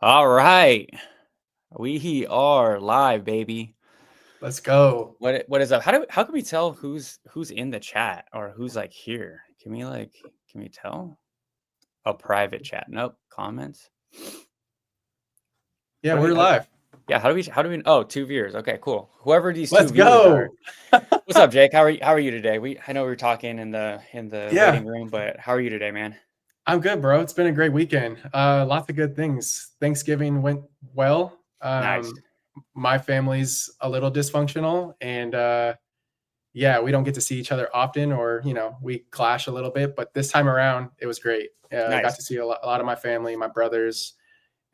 All right. We are live, baby. Let's go. What is up? How can we tell who's in the chat or who's like here? Can we tell? A private chat. Nope. Comments. Yeah, How do we're we live. yeah, how do we oh, two viewers. Okay, cool. Whoever these two Let's viewers are. go. What's up, Jake? How are you today? I know we were talking in the Yeah, waiting room, but how are you today, man? I'm good, bro. It's been a great weekend. Lots of good things. Thanksgiving went well. Nice. My family's a little dysfunctional, and yeah, we don't get to see each other often, or we clash a little bit. But this time around, it was great. I got Nice. to see a lot of my family, my brothers,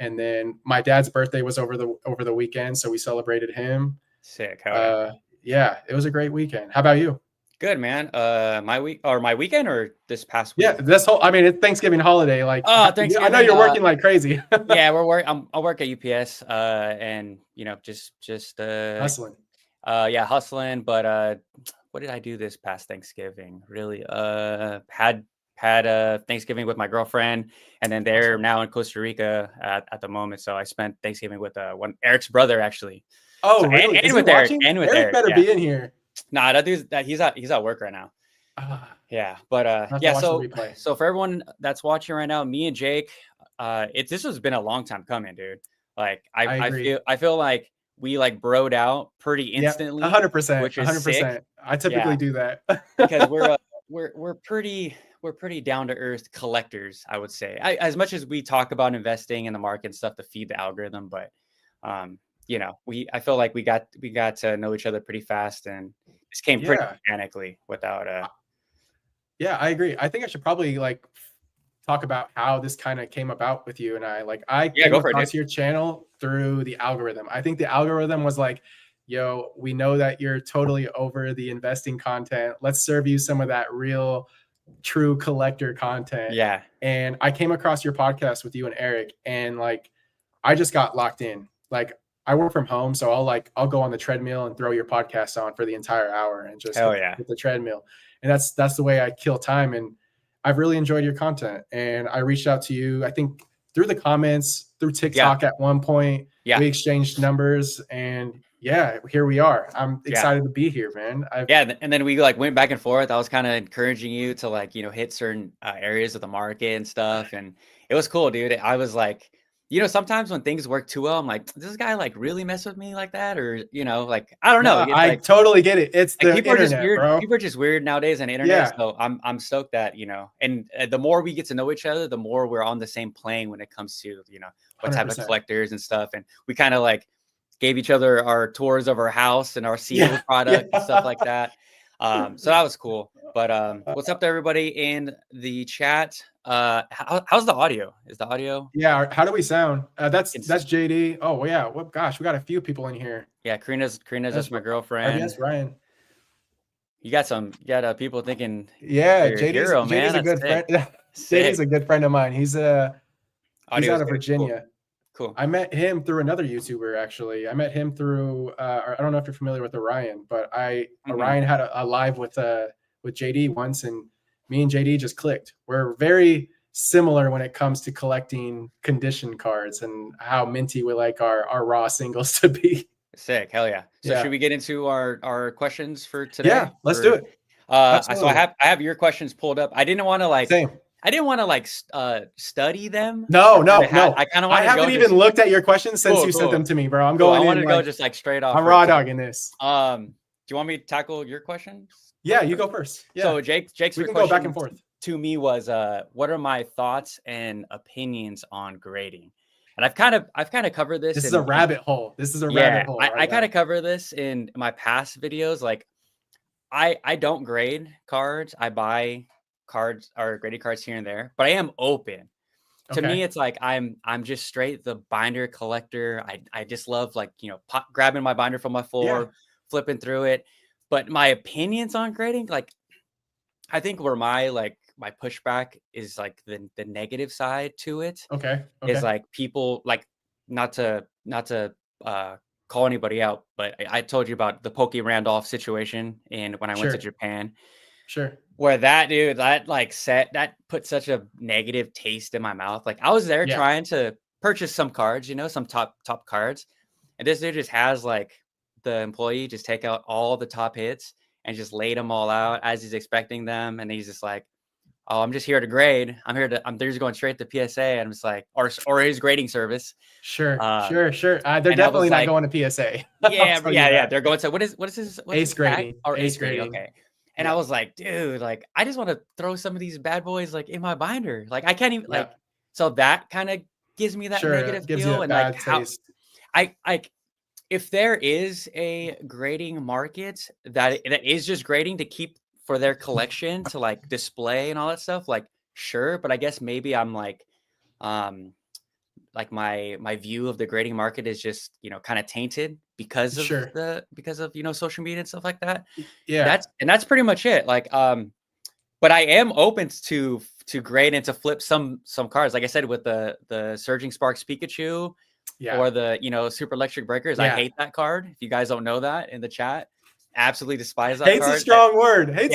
and then my dad's birthday was over the weekend, so we celebrated him. Sick. Hell yeah. Uh, yeah, it was a great weekend. How about you? Good, man. My weekend or this past Yeah, week? this whole, I mean, it's Thanksgiving holiday. Like, Oh, I know Thanksgiving. you're working like crazy. Yeah, I work at UPS, and just Hustling. yeah, hustling. But what did I do this past Thanksgiving? Really, had Thanksgiving with my girlfriend, and then they're Awesome. now in Costa Rica at the moment. So I spent Thanksgiving with one Eric's brother actually. Oh, So really? and Is he with Eric, watching? and with Eric Eric, better yeah. be in here. Nah, that he's at work right now. Yeah, but I have to yeah. watch the So replay. so for everyone that's watching right now, me and Jake, this has been a long time coming, dude. Like I I I agree. feel I feel like we like broed out pretty Yep, instantly, 100%, which is sick. 100%. I Yeah, typically do that. because we're pretty down to earth collectors, I would say. As much as we talk about investing in the market and stuff to feed the algorithm, but um, I feel like we got to know each other pretty fast, and this came pretty Yeah, organically without yeah, I agree. I think I should probably like talk about how this kind of came about with you and I. Like, I yeah, came go for it, dude. across your channel through the algorithm. I think the algorithm was like, yo, we know that you're totally over the investing content. Let's serve you some of that real, true collector content. Yeah. And I came across your podcast with you and Eric, and like, I just got locked in. Like, I work from home, so I'll go on the treadmill and throw your podcast on for the entire hour and just Hell yeah. hit the treadmill. And that's the way I kill time. And I've really enjoyed your content. And I reached out to you, I think through the comments, through Yeah. TikTok at one point. Yeah. We exchanged numbers, and yeah, here we are. I'm Yeah. excited to be here, man. Yeah. And then we like went back and forth. I was kind of encouraging you to like, hit certain areas of the market and stuff. And it was cool, dude. I was like, sometimes when things work too well, I'm like, does this guy like really mess with me like that? Or, like, I don't know. No, It's I totally get it. It's like the people are just internet, weird. bro. People are just weird nowadays on the internet. Yeah, So I'm stoked that, and the more we get to know each other, the more we're on the same plane when it comes to, what type of 100%. collectors and stuff. And we kind of like gave each other our tours of our house and our sealed Yeah. product and stuff like Yeah. that. So that was cool. But what's up to everybody in the chat? How's the audio? Is the audio? Yeah, how do we sound? It's That's JD. Oh, well, yeah. Well, gosh, we got a few people in here. yeah. Karina's That's just my girlfriend. RBS Ryan. You got people thinking Yeah, you're a hero, man. JD's a That's good sick. friend. JD's Sick. a good friend of mine. He's Audio out is of good. Cool. Virginia. Cool. I met him through another YouTuber, actually. I met him through I don't know if you're familiar with Orion, but Orion had a live with JD once, and me and JD just clicked. We're very similar when it comes to collecting condition cards and how minty we like our raw singles to be. Sick. Hell yeah. So Yeah. should we get into our questions for today? Yeah, let's do it. So I Absolutely. have your questions pulled up. I didn't want to like Same. study them. No, I no, no. kind of I wanted to go haven't just even looked at your questions since you sent cool. them to me, bro. I'm Cool. I going wanted in to go like just like straight off. I'm for raw it. dogging this. Do you want me to tackle your questions? Yeah, you go first. Yeah. So Jake's we can question go back and forth. to me was what are my thoughts and opinions on grading? And I've kind of covered this. This is a rabbit hole. This is a rabbit hole. I kind of cover this in my past videos. Like I don't grade cards. I buy cards or graded cards here and there, but I am open. To me, it's like I'm just straight the binder collector. I just love like grabbing my binder from my floor, flipping through it. But my opinions on grading, like I think where my pushback is like the negative side to it Okay. is like people like not to call anybody out, but I told you about the Pokey Randolph situation and when I went to Japan. Sure. Where that dude, that put such a negative taste in my mouth. Like I was there trying to purchase some cards, some top cards. And this dude just has like the employee just take out all the top hits and just laid them all out as he's expecting them. And he's just like, oh, I'm just here to grade. They're just going straight to PSA. And I'm just like, or his grading service. Sure. Um, They're definitely not going to PSA. Yeah. They're going to, what is this? What's ace grading. Ace grading. Okay. And I was like, dude, like, I just want to throw some of these bad boys like in my binder. Like, I can't even so that kind of gives me that negative feel. And like taste. If there is a grading market that is just grading to keep for their collection to like display and all that stuff, like sure, but I guess maybe I'm like my view of the grading market is just kind of tainted because of social media and stuff like that. Yeah, that's pretty much it. Like but I am open to grade and to flip some cards, like I said, with the Surging Sparks Pikachu. Yeah. Or the Super Electric Breakers. Yeah. I hate that card. If you guys don't know that in the chat, absolutely despise that card. Hate's a strong word. I hate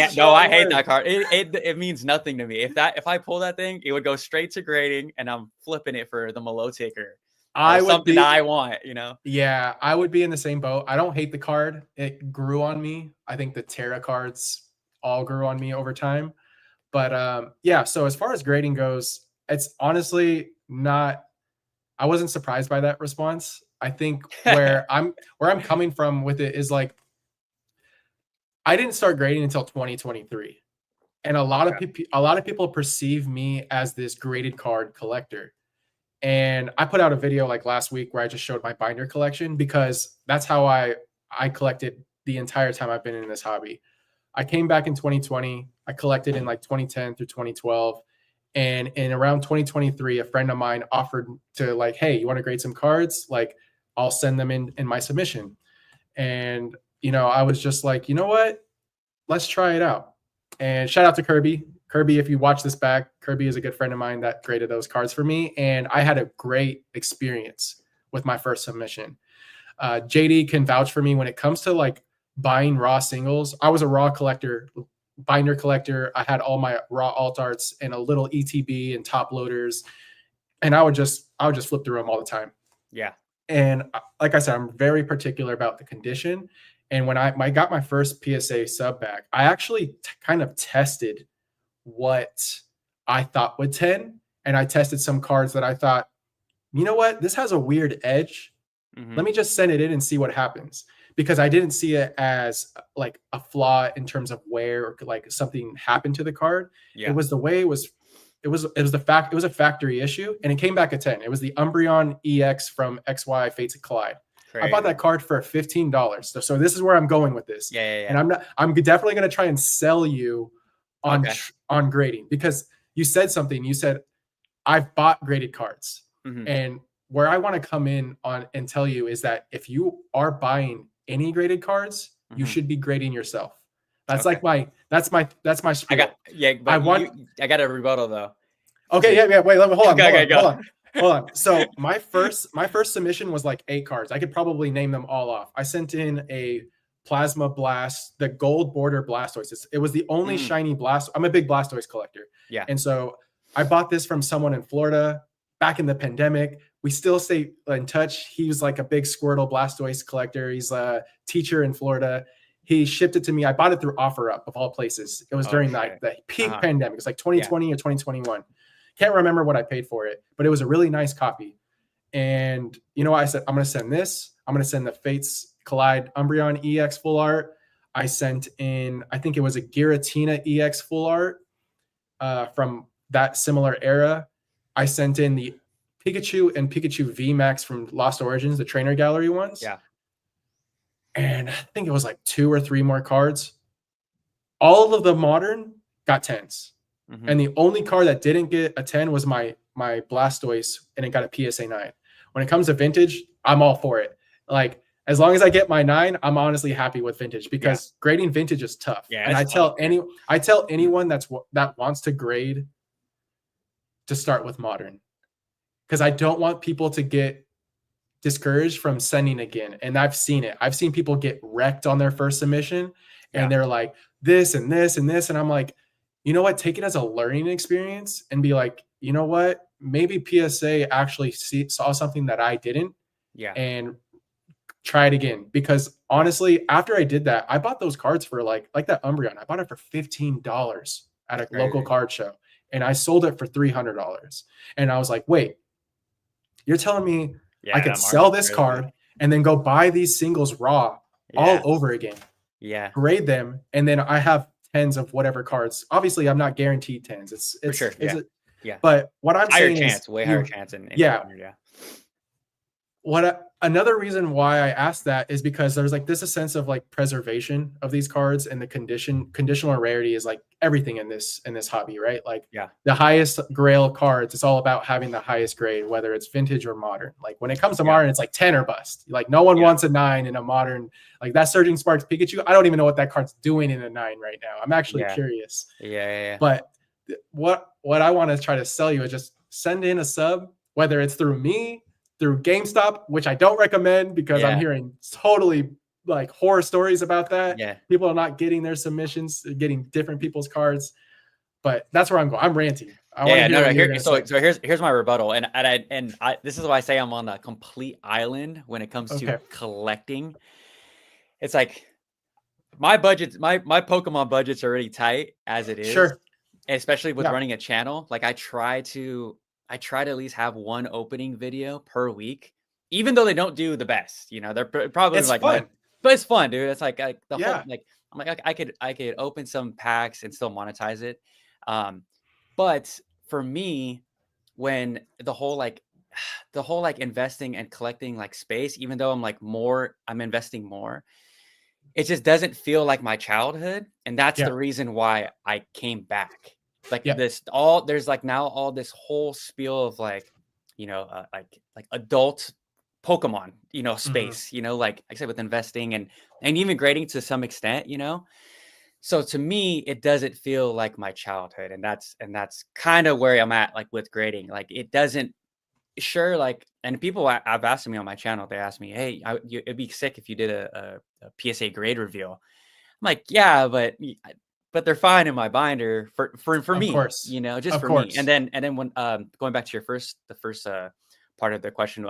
that card. It means nothing to me. If I pull that thing, it would go straight to grading, and I'm flipping it for the Maloticker. Something I want, Yeah, I would be in the same boat. I don't hate the card. It grew on me. I think the Terra cards all grew on me over time. But yeah, so as far as grading goes, it's honestly not. I wasn't surprised by that response. I think where I'm coming from with it is like, I didn't start grading until 2023. And a lot of people perceive me as this graded card collector. And I put out a video like last week where I just showed my binder collection, because that's how I collected the entire time I've been in this hobby. I came back in 2020. I collected in like 2010 through 2012. And in around 2023, a friend of mine offered to like, hey, you want to grade some cards? Like, I'll send them in my submission. And, I was just like, you know what? Let's try it out. And shout out to Kirby. Kirby, if you watch this back, Kirby is a good friend of mine that graded those cards for me. And I had a great experience with my first submission. JD can vouch for me when it comes to like buying raw singles. I was a raw collector, binder collector. I had all my raw alt arts and a little ETB and top loaders, and I would just flip through them all the time. Yeah. And like I said, I'm very particular about the condition. And when I got my first PSA sub back, I actually kind of tested what I thought would 10, and I tested some cards that I thought, you know what, this has a weird edge. Mm-hmm. Let me just send it in and see what happens. Because I didn't see it as like a flaw in terms of where like something happened to the card. Yeah. It was the way it was a factory issue, and it came back a 10. It was the Umbreon EX from XY Fates of Collide. Crazy. I bought that card for $15. So this is where I'm going with this. Yeah. And I'm definitely going to try and sell you on grading, because you said something. You said, I've bought graded cards. Mm-hmm. And where I want to come in on and tell you is that if you are buying any graded cards, mm-hmm. you should be grading yourself. That's okay. That's my spiel. I got a rebuttal though. Okay, yeah. Wait, hold on. So my first submission was like 8 cards. I could probably name them all off. I sent in a Plasma Blast, the gold border Blastoise. It was the only shiny Blast. I'm a big Blastoise collector. Yeah. And so I bought this from someone in Florida back in the pandemic. We still stay in touch. He was like a big Squirtle Blastoise collector. He's a teacher in Florida. He shipped it to me. I bought it through OfferUp of all places. It was during the peak pandemic. It's like 2020 or 2021. Can't remember what I paid for it, but it was a really nice copy. And I said, I'm going to send this. I'm going to send the Fates Collide Umbreon EX full art. I sent in, I think it was a Giratina EX full art from that similar era. I sent in the Pikachu and Pikachu VMAX from Lost Origins, the trainer gallery ones. Yeah. And I think it was like 2 or 3 more cards. All of the modern got 10s. Mm-hmm. And the only card that didn't get a 10 was my Blastoise, and it got a PSA 9. When it comes to vintage, I'm all for it. Like, as long as I get my 9, I'm honestly happy with vintage, because grading vintage is tough. Yeah, and I tell anyone that wants to grade to start with modern, because I don't want people to get discouraged from sending again. And I've seen it. I've seen people get wrecked on their first submission, and they're like this and this and this, and I'm like, you know what? Take it as a learning experience and be like, you know what? maybe PSA actually saw something that I didn't, Yeah. and try it again. Because honestly, after I did that, I bought those cards for like that Umbreon. I bought it for $15 at a local Crazy. card show, and I sold it for $300. And I was like, wait, you're telling me I Yeah, could that sell market's this crazy. card and then go buy these singles raw all Yeah. over again, Yeah. grade them, and then I have tens of whatever cards. Obviously, I'm not guaranteed tens. For sure. It's Yeah. a, Yeah. but what I'm Higher saying is chance, way higher you, chance in yeah. 200. Yeah. Another reason why I asked that is because there's like this a sense of like preservation of these cards, and the conditional rarity is like everything in this hobby, right? Like Yeah. the highest grail cards, it's all about having the highest grade, whether it's vintage or modern. Like when it comes to modern, it's like 10 or bust. Like no one wants a 9 in a modern, like that Surging Sparks Pikachu. I don't even know what that card's doing in a 9 right now. I'm actually curious. Yeah. But what I want to try to sell you is just send in a sub, whether it's through me, through GameStop, which I don't recommend because I'm hearing totally like horror stories about that. Yeah. People are not getting their submissions, they're getting different people's cards. But that's where I'm going. I'm ranting. I want to hear what you're going to say. So here's my rebuttal, and I this is why I say I'm on a complete island when it comes to collecting. It's like my budgets, my Pokemon budget's already tight as it is. Sure. Especially with running a channel. Like I try to at least have one opening video per week, even though they don't do the best. You know, they're probably it's like fun. but it's fun, dude. It's like the whole like I'm like I could open some packs and still monetize it. But for me, when the whole like investing and collecting like space, even though I'm investing more, it just doesn't feel like my childhood. And that's the reason why I came back. Like there's like now all this whole spiel of like, you know, like adult Pokemon, you know, space, you know, like I said, with investing and even grading to some extent, you know. So to me, it doesn't feel like my childhood. And that's kind of where I'm at, like with grading. Like it doesn't, sure, like, and people I've asked me on my channel, they asked me, hey, it'd be sick if you did a PSA grade reveal. I'm like, yeah, but they're fine in my binder for me, you know, just for me. And then when going back to the first part of the question,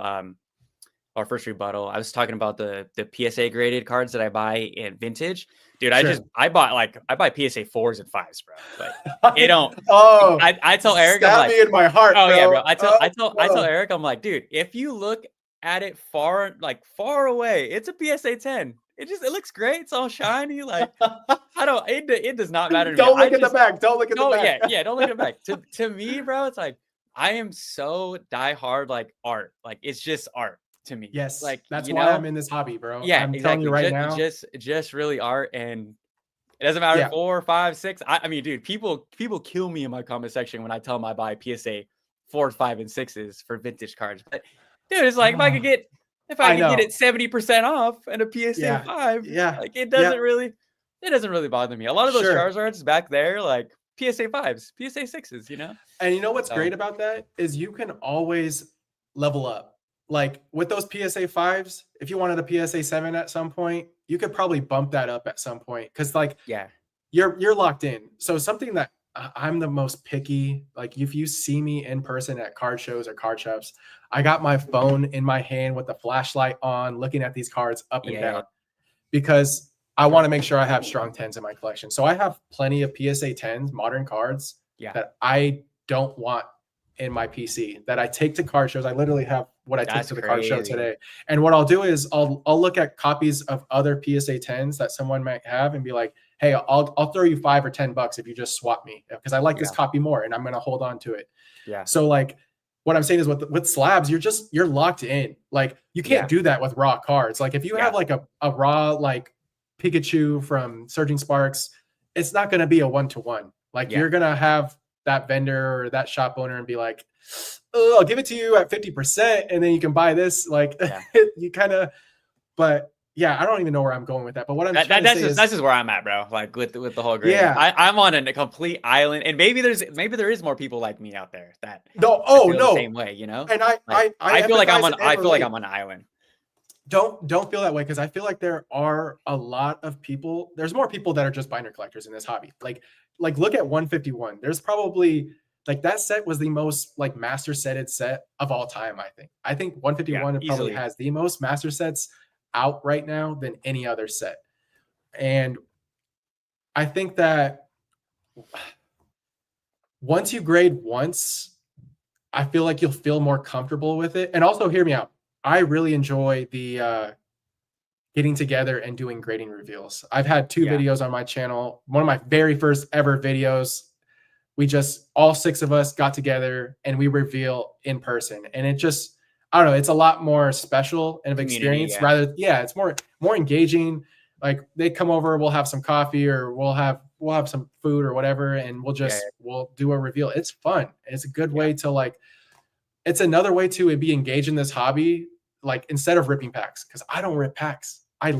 our first rebuttal, I was talking about the PSA graded cards that I buy in vintage. Dude, I buy PSA 4s and 5s, bro. Like it don't. I tell Eric, I'm like, me in my heart. Oh bro. yeah, bro. I tell Eric, I'm like, dude, if you look at it far away, it's a PSA 10. It looks great. It's all shiny. Like it does not matter to me. Don't look at the back. Don't look at the back. Yeah, don't look at the back. To me, bro, it's like I am so diehard like art. Like it's just art to me. Yes, like that's why I'm in this hobby, bro. Yeah, I'm exactly. telling you right now, just really art, and it doesn't matter 4, 5, 6. I mean, dude, people kill me in my comment section when I tell them I buy PSA 4, 5, and 6s for vintage cards. But dude, it's like if I could get it 70% off and a PSA 5, like it doesn't really bother me. A lot of those Charizards back there, like PSA 5s, PSA 6s, you know. And you know what's great about that is you can always level up. Like with those PSA 5s, if you wanted a PSA 7 at some point, you could probably bump that up at some point because like you're locked in. So something that I'm the most picky, like if you see me in person at card shows or card shops, I got my phone in my hand with the flashlight on, looking at these cards up and down because I want to make sure I have strong 10s in my collection. So I have plenty of PSA 10s, modern cards that I don't want in my PC that I take to card shows. I literally have what I took to the card show today. And what I'll do is I'll look at copies of other PSA 10s that someone might have and be like, hey, I'll throw you $5 or $10 if you just swap me because I like this copy more and I'm going to hold on to it. Yeah. So like what I'm saying is with slabs, you're locked in. Like you can't do that with raw cards. Like if you have like a raw like Pikachu from Surging Sparks, it's not going to be a 1-to-1. Like you're going to have that vendor or that shop owner and be like, oh, I'll give it to you at 50%. And then you can buy this. Like you kind of, but yeah, I don't even know where I'm going with that. But what I'm trying to say is that's just where I'm at, bro. Like with the whole grade. Yeah. I'm on a complete island. And maybe there is more people like me out there that no, the same way, you know? And I feel like I'm on an island. Don't feel that way because I feel like there are a lot of people. There's more people that are just binder collectors in this hobby. Like look at 151. There's probably like that set was the most like master setted set of all time. I think Yeah, 151 probably easily. has the most master sets out right now than any other set. And I think that once you grade once, I feel like you'll feel more comfortable with it. And also, hear me out. I really enjoy the getting together and doing grading reveals. I've had 2 Yeah, videos on my channel. One of my very first ever videos, we just all 6 of us got together and we reveal in person. And it just, I don't know, it's a lot more special and of community. experience. Yeah, Rather, yeah, it's more engaging. Like they come over, we'll have some coffee or we'll have some food or whatever, and yeah, we'll do a reveal. It's fun. It's a good yeah. way to like, it's another way to be engaged in this hobby, like instead of ripping packs, because I don't rip packs. Yeah.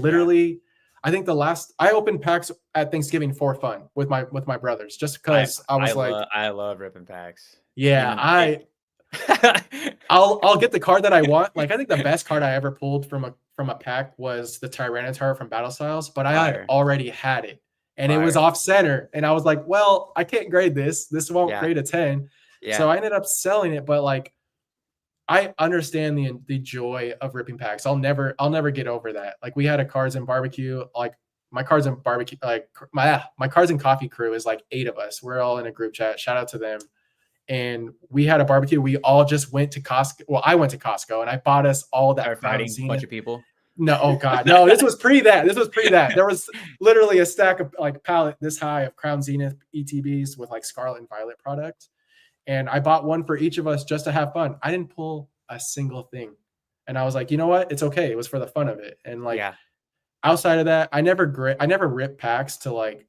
I think the last I opened packs at Thanksgiving for fun with my brothers, just because I was like, I love ripping packs. yeah, Even it, I'll get the card that I want. Like I think the best card I ever pulled from a pack was the Tyranitar from Battle Styles, but I had fire, already had it. And it was fire. off center. And I was like, well, I can't grade this. This won't Yeah, grade a 10. yeah. So I ended up selling it, but like I understand the joy of ripping packs. I'll never get over that. Like we had a cards and barbecue, like my cards and barbecue, like my cards and coffee crew is like 8 of us. We're all in a group chat. Shout out to them. And we had a barbecue. We all just went to Costco. Well, I went to Costco and I bought us all that Started Crown fighting a bunch Zenith. of people. No, oh God, no, this was pre that. This was pre that. There was literally a stack of like pallet this high of Crown Zenith ETBs with like Scarlet and Violet product. And I bought one for each of us just to have fun. I didn't pull a single thing. And I was like, you know what? It's okay. It was for the fun of it. And like Yeah, outside of that, I never rip packs to like,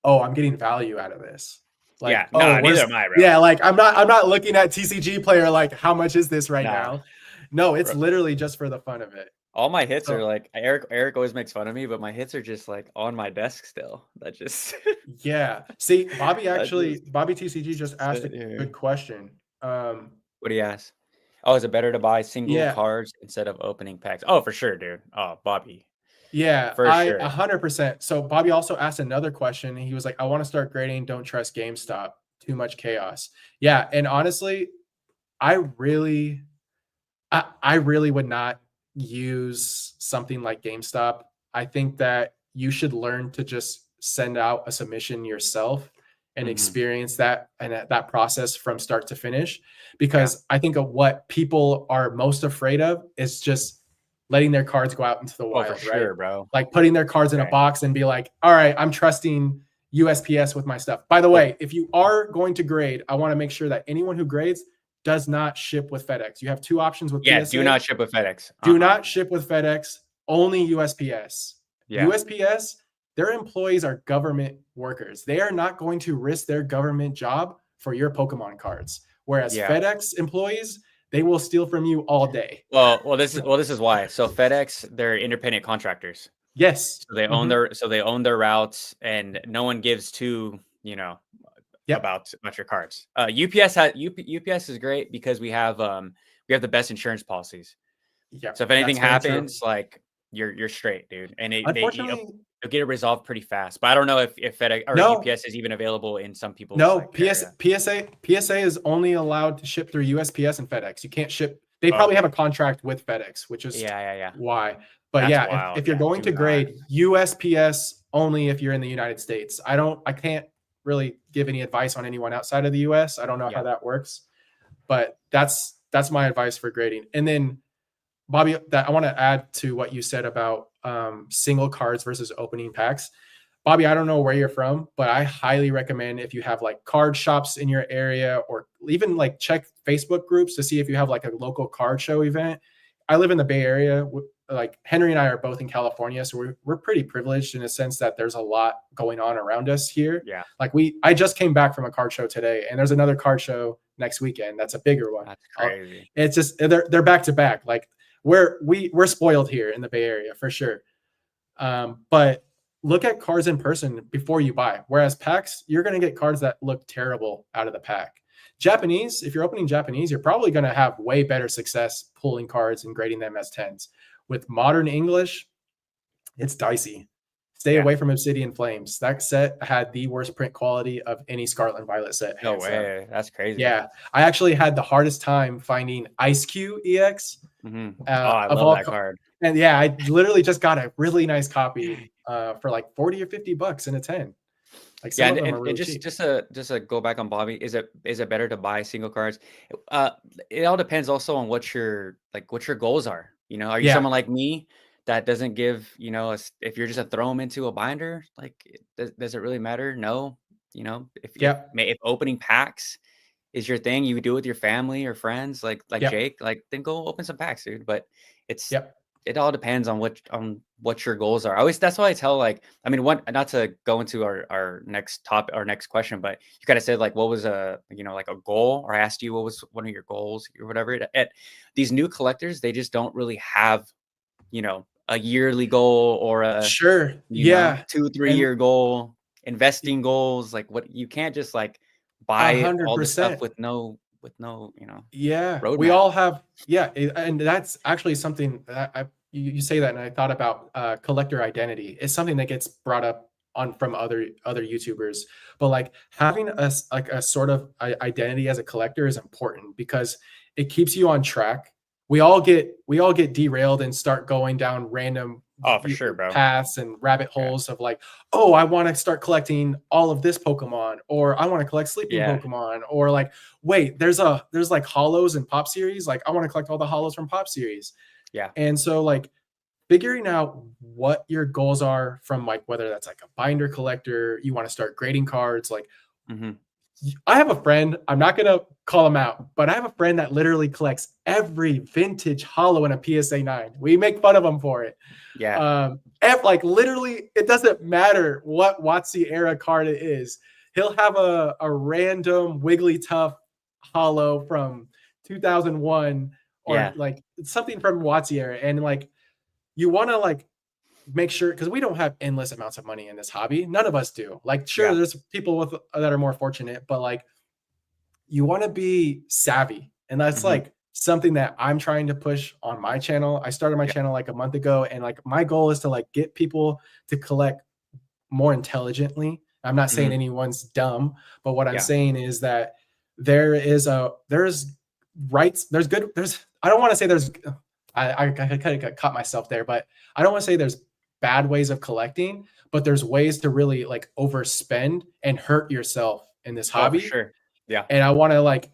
oh, I'm getting value out of this. yeah. Like, oh, Nah, neither am I, bro. yeah, like I'm not looking at TCG player like how much is this right Nah, now? No, it's bro. literally just for the fun of it. All my hits are So like Eric always makes fun of me, but my hits are just like on my desk still. That just yeah. See, that just Bobby TCG just asked a sit here. good question. What do you ask? Oh, is it better to buy single Yeah, cards instead of opening packs? Oh, for sure, dude. Oh, Bobby, yeah, for I sure. 100%. So Bobby also asked another question. He was like, I want to start grading, don't trust GameStop. Too much chaos. Yeah, and honestly, I really I really would not use something like GameStop. I think that you should learn to just send out a submission yourself and Hmm. experience that and that process from start to finish. Yeah. Because I think of what people are most afraid of is just letting their cards go out into the Oh, for wild, right? sure, bro. Like putting their cards in a Right. box and be like, all right, I'm trusting USPS with my stuff. By the Well, way, if you are going to grade, I want to make sure that anyone who grades does not ship with FedEx. You have 2 options with yeah. Do PSA. not ship with FedEx. Do not ship with FedEx, only USPS. Yeah. USPS, their employees are government workers. They are not going to risk their government job for your Pokemon cards. Whereas Yeah. FedEx employees, they will steal from you all day. This is why. So FedEx, they're independent contractors. Yes. So they own Mhm. their routes, and no one gives two, Yep. about your cards. UPS is great because we have the best insurance policies. Yep. So if anything That's very true. happens, like you're straight, dude, and Unfortunately, you'll get it resolved pretty fast. But I don't know if FedEx or no, UPS is even available in some people's no. like area. PSA is only allowed to ship through USPS and FedEx. You can't ship. They probably have Okay. a contract with FedEx, which is Yeah. why. But That's yeah, wild. if you're Yeah. going Do to not. grade USPS only if you're in the United States. I can't really give any advice on anyone outside of the US. I don't know how Yeah. that works, but that's my advice for grading. And then Bobby, that I want to add to what you said about single cards versus opening packs. Bobby, I don't know where you're from, but I highly recommend if you have like card shops in your area or even like check Facebook groups to see if you have like a local card show event. I live in the Bay Area. Like Henry and I are both in California, so we're pretty privileged in a sense that there's a lot going on around us here. Yeah. Like I just came back from a card show today, and there's another card show next weekend. That's a bigger one. That's crazy. It's just they're back to back. Like we're spoiled here in the Bay Area for sure. But look at cards in person before you buy. Whereas packs, you're going to get cards that look terrible out of the pack. Japanese, if you're opening Japanese, you're probably going to have way better success pulling cards and grading them as 10s. With modern English, it's dicey. Stay Yeah. away from Obsidian Flames. That set had the worst print quality of any Scarlet and Violet set, No hands down. way. That's crazy. Yeah, I actually had the hardest time finding Ice Q EX Oh, I of love all. that card. And yeah, I literally just got a really nice copy for like 40 or 50 bucks in a 10. Like Yeah, some of them are really cheap. just to go back on Bobby, is it better to buy single cards? Uh, it all depends also on what your goals are. You know, are you Yeah, someone like me that doesn't give, if you're just a throw them into a binder, like does it really matter? No. You know, yep, if opening packs is your thing, you do it with your family or friends, like yep, Jake, like then go open some packs, dude. But it's yep. it all depends on what your goals are. I always That's why I tell, like, I mean, one, not to go into our next topic, our next question, but you kind of said like what was like a goal, or I asked you what was one of your goals or whatever. At these new collectors, they just don't really have a yearly goal or a Sure. Yeah. 2-3 And year goal, investing goals. Like, what, you can't just like buy all this stuff 100%. with no Yeah, we roadmap. all have. Yeah, and that's actually something that you say that, and I thought about collector identity. It's something that gets brought up on from other YouTubers, but like having like a sort of identity as a collector is important because it keeps you on track. We all get derailed and start going down random Oh, for sure, bro. paths and rabbit Yeah. holes of like, oh, I want to start collecting all of this Pokemon, or I want to collect sleeping Yeah. Pokemon, or like, wait, there's like hollows in Pop Series. Like, I want to collect all the hollows from Pop Series. Yeah. And so like figuring out what your goals are from like whether that's like a binder collector, you want to start grading cards. Like, Hmm. I have a friend, I'm not gonna call him out, but I have a friend that literally collects every vintage hollow in a PSA 9. We make fun of him for it. Yeah. Like literally, it doesn't matter what WotC era card it is. He'll have a random Wigglytuff hollow from 2001 or Yeah. like something from WotC era, and like you want to like make sure, because we don't have endless amounts of money in this hobby. None of us do. Like, sure, Yeah. there's people that are more fortunate, but like you want to be savvy, and that's Hmm. like something that I'm trying to push on my channel. I started my Yeah. channel like a month ago, and like my goal is to like get people to collect more intelligently. I'm not saying Hmm. anyone's dumb, but what I'm Yeah. saying is that there's rights, there's good, there's, I don't want to say there's, I kind of caught myself there, but I don't want to say there's bad ways of collecting, but there's ways to really like overspend and hurt yourself in this Oh, for hobby. sure. Yeah. And I want to like,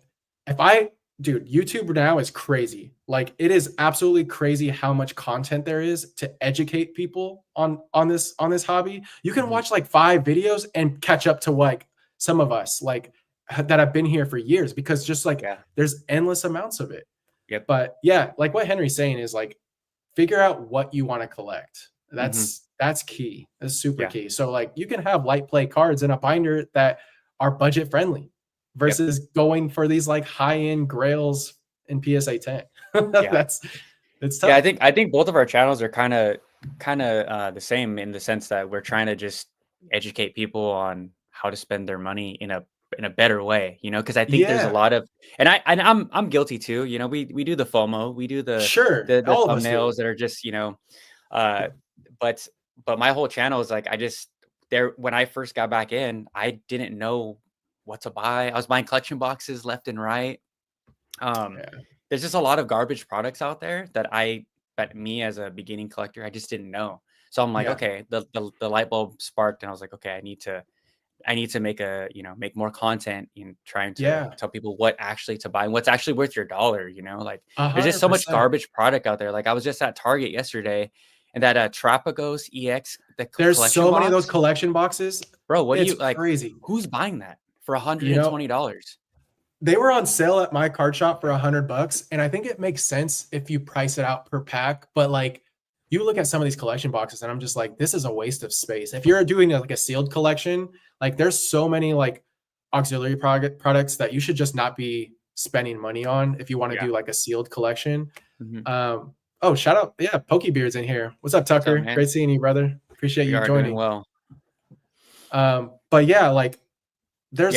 if I, dude, YouTube now is crazy. Like, it is absolutely crazy how much content there is to educate people on this hobby. You can Hmm. watch like 5 videos and catch up to like some of us like that have been here for years, because just like Yeah. there's endless amounts of it. Yep. But yeah, like what Henry's saying is like figure out what you want to collect. Hmm. That's key. That's super Yeah. key. So like you can have light play cards in a binder that are budget friendly Yep. versus going for these like high end grails in PSA 10. Yeah. That's it's Yeah. tough. I think both of our channels are kind of the same, in the sense that we're trying to just educate people on how to spend their money in a better way, because I think there's a Yeah, lot of, and I'm guilty too. We do the FOMO, we do sure. the All of us do. thumbnails that are just, uh but my whole channel is like, when I first got back in, I didn't know what to buy. I was buying collection boxes left and right. um Yeah. there's just a lot of garbage products out there that me as a beginning collector, I just didn't know. So I'm like, Yeah. okay, the light bulb sparked, and I was like, okay, I need to make more content in trying to Yeah. tell people what actually to buy and what's actually worth your dollar. Like, there's just so much 100%. garbage product out there. Like, I was just at Target yesterday, and that Trapagos EX, the There's collection so many of those box, collection boxes. bro. What do It's you like? crazy. Who's buying that for You know, $120? they were on sale at my card shop for $100, and I think it makes sense if you price it out per pack. But like, you look at some of these collection boxes, and I'm just like, this is a waste of space. If you're doing like a sealed collection, like there's so many like auxiliary products that you should just not be spending money on if you want to Yeah. do like a sealed collection. Mhm. Oh, shout out, yeah, Pokebeard's in here. What's up, What's up, Tucker? man? Great seeing you, brother. Appreciate We you are doing joining. well. But yeah, like Yeah, there's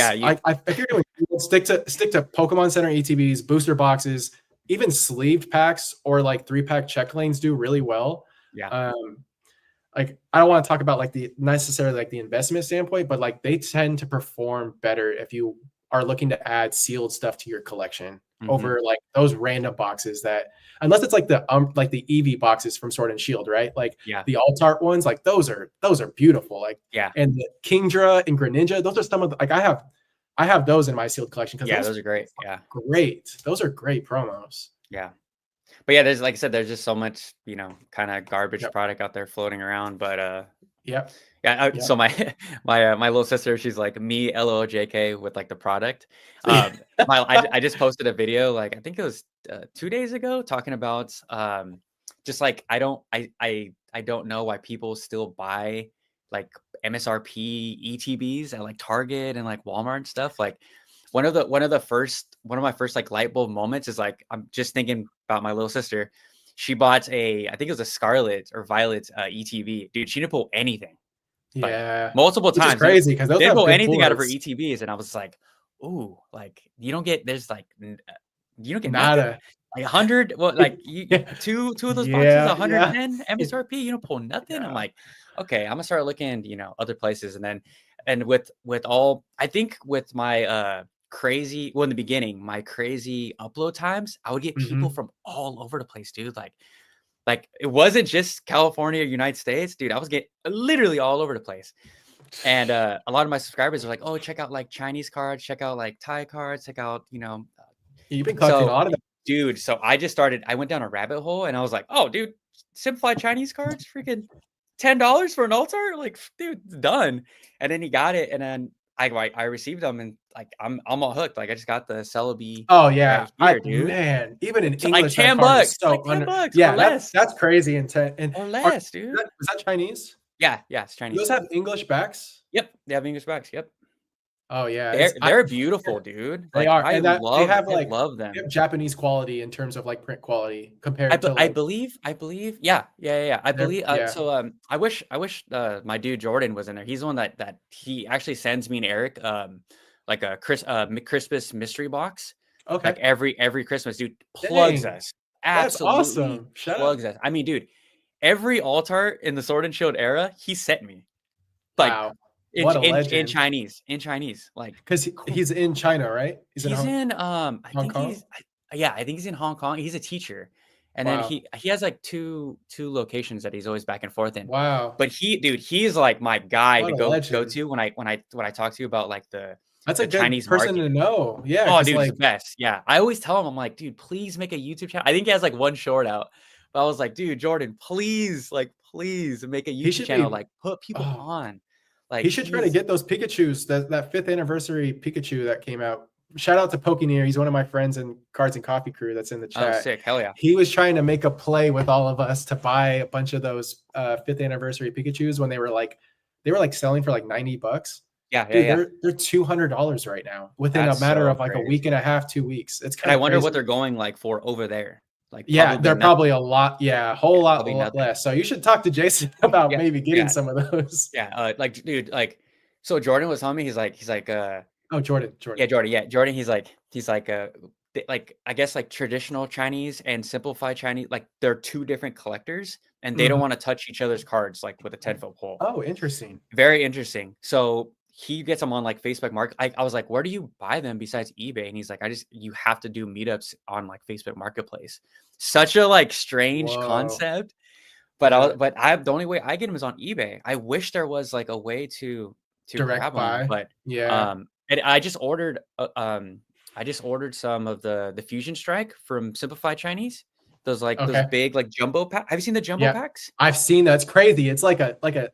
if you're doing stick to Pokemon Center ETBs, booster boxes, even sleeved packs or like 3-pack check lanes do really well. yeah, Um, like I don't want to talk about like the necessarily like the investment standpoint, but like they tend to perform better if you are looking to add sealed stuff to your collection over like those random boxes that unless it's like the EV boxes from Sword and Shield, right? Like Yeah. the alt art ones, like those are beautiful. Like Yeah. and the Kingdra and Greninja, those are some of the, like I have those in my sealed collection because those are great. Yeah. Great. Those are great promos. Yeah. But yeah, there's like I said, there's just so much, kind of garbage Yep. product out there floating around. But Yep. yeah. Yep. So my little sister, she's like me LOJK with like the product. I just posted a video like I think it was 2 days ago talking about just like I don't know why people still buy like MSRP ETBs at like Target and like Walmart and stuff. Like one of my first like light bulb moments is like I'm just thinking about my little sister. She bought I think it was a Scarlet or Violet ETB. Dude, she didn't pull anything. Like Yeah. multiple Which is times. crazy because those Didn't have pull good anything out of her boards. ETBs, and I was like, "Ooh, like you don't get nothing, Nada. like 100. Well, like two of those boxes, 110 MSRP. You don't pull nothing." I'm like, okay, I'm gonna start looking, other places, and with all, I think with my crazy, well, in the beginning, my crazy upload times, I would get people from all over the place, dude. Like it wasn't just California, United States, dude. I was getting literally all over the place. And a lot of my subscribers are like, "Oh, check out like Chinese cards, check out like Thai cards, check out, You've been collecting a So, lot of them. dude, so I went down a rabbit hole and I was like, "Oh, dude, simplified Chinese cards, freaking $10 for an altar? Like, dude, it's done." And then he got it, and then I received them, and like I'm all hooked. Like I just got the Celebi Oh yeah, right here, dude. man, even in So, like English, that card is $10, so like under. $10 or Yeah, less, that's crazy. And or less, dude. is that Chinese? Yeah, it's Do Chinese. those have English backs? Yep, they have English backs. Yep, Oh yeah, they're beautiful, dude. they Like are, and that they have I love they them. have Japanese quality in terms of like print quality compared to I like believe, yeah. I believe. yeah. So I wish my dude Jordan was in there. He's the one that he actually sends me and Eric like a Christmas mystery box. Okay, Like every Christmas, dude, plugs dang, us. that's Absolutely awesome. Shut up. plugs us. I mean, dude, every altar in the Sword and Shield era, he sent me. Like Wow, what a in legend. Chinese. Like Because cool. he's in China, right? He's in He's in I Hong think Kong. I think he's in Hong Kong. He's a teacher. And then Wow, he has like two locations that he's always back and forth in. wow, But he's like my guy what to a go legend. to when I talk to you about like That's a the good Chinese person to market. know. Yeah, Oh, because dude, he's like the best. Yeah. I always tell him, I'm like, dude, please make a YouTube channel. I think he has like one short out. But I was like, dude, Jordan, please make a he YouTube should channel. be. Like put people Oh, on. he Like should try to get those Pikachu's. That 5th anniversary Pikachu that came out. Shout out to Pokeneer. He's one of my friends in Cards and Coffee crew that's in the oh, chat. sick. Hell yeah. He was trying to make a play with all of us to buy a bunch of those 5th anniversary Pikachu's when they were like selling for like $90. Yeah, Dude, yeah. they're $200 right now within a That's matter so of like a week crazy. and a half, 2 weeks. It's And kind I of wonder what crazy. they're going like for over there. Like Yeah, probably they're nothing. probably a lot. Yeah, a whole Yeah, lot probably nothing. less. So you should talk to Jason about Yeah, maybe getting yeah, some of those. yeah. Like, dude, like, so Jordan was telling me Oh, Jordan, yeah, Jordan. Jordan, yeah, Jordan. Like I guess like traditional Chinese and simplified Chinese, like they're two different collectors, and they don't want to touch each other's cards like with a 10-foot pole. Oh, interesting. Very interesting. So he gets them on like Facebook Market. I was like, where do you buy them besides eBay? And he's like, you have to do meetups on like Facebook Marketplace. Such a like strange Whoa. concept. Yeah. The only way I get them is on eBay. I wish there was like a way to Direct grab them, buy. but Yeah. and I just ordered some of the Fusion Strike from Simplified Chinese. Those Okay. big like jumbo pack. Have you seen the jumbo Yeah. packs? I've seen that. It's crazy. It's like it's like They're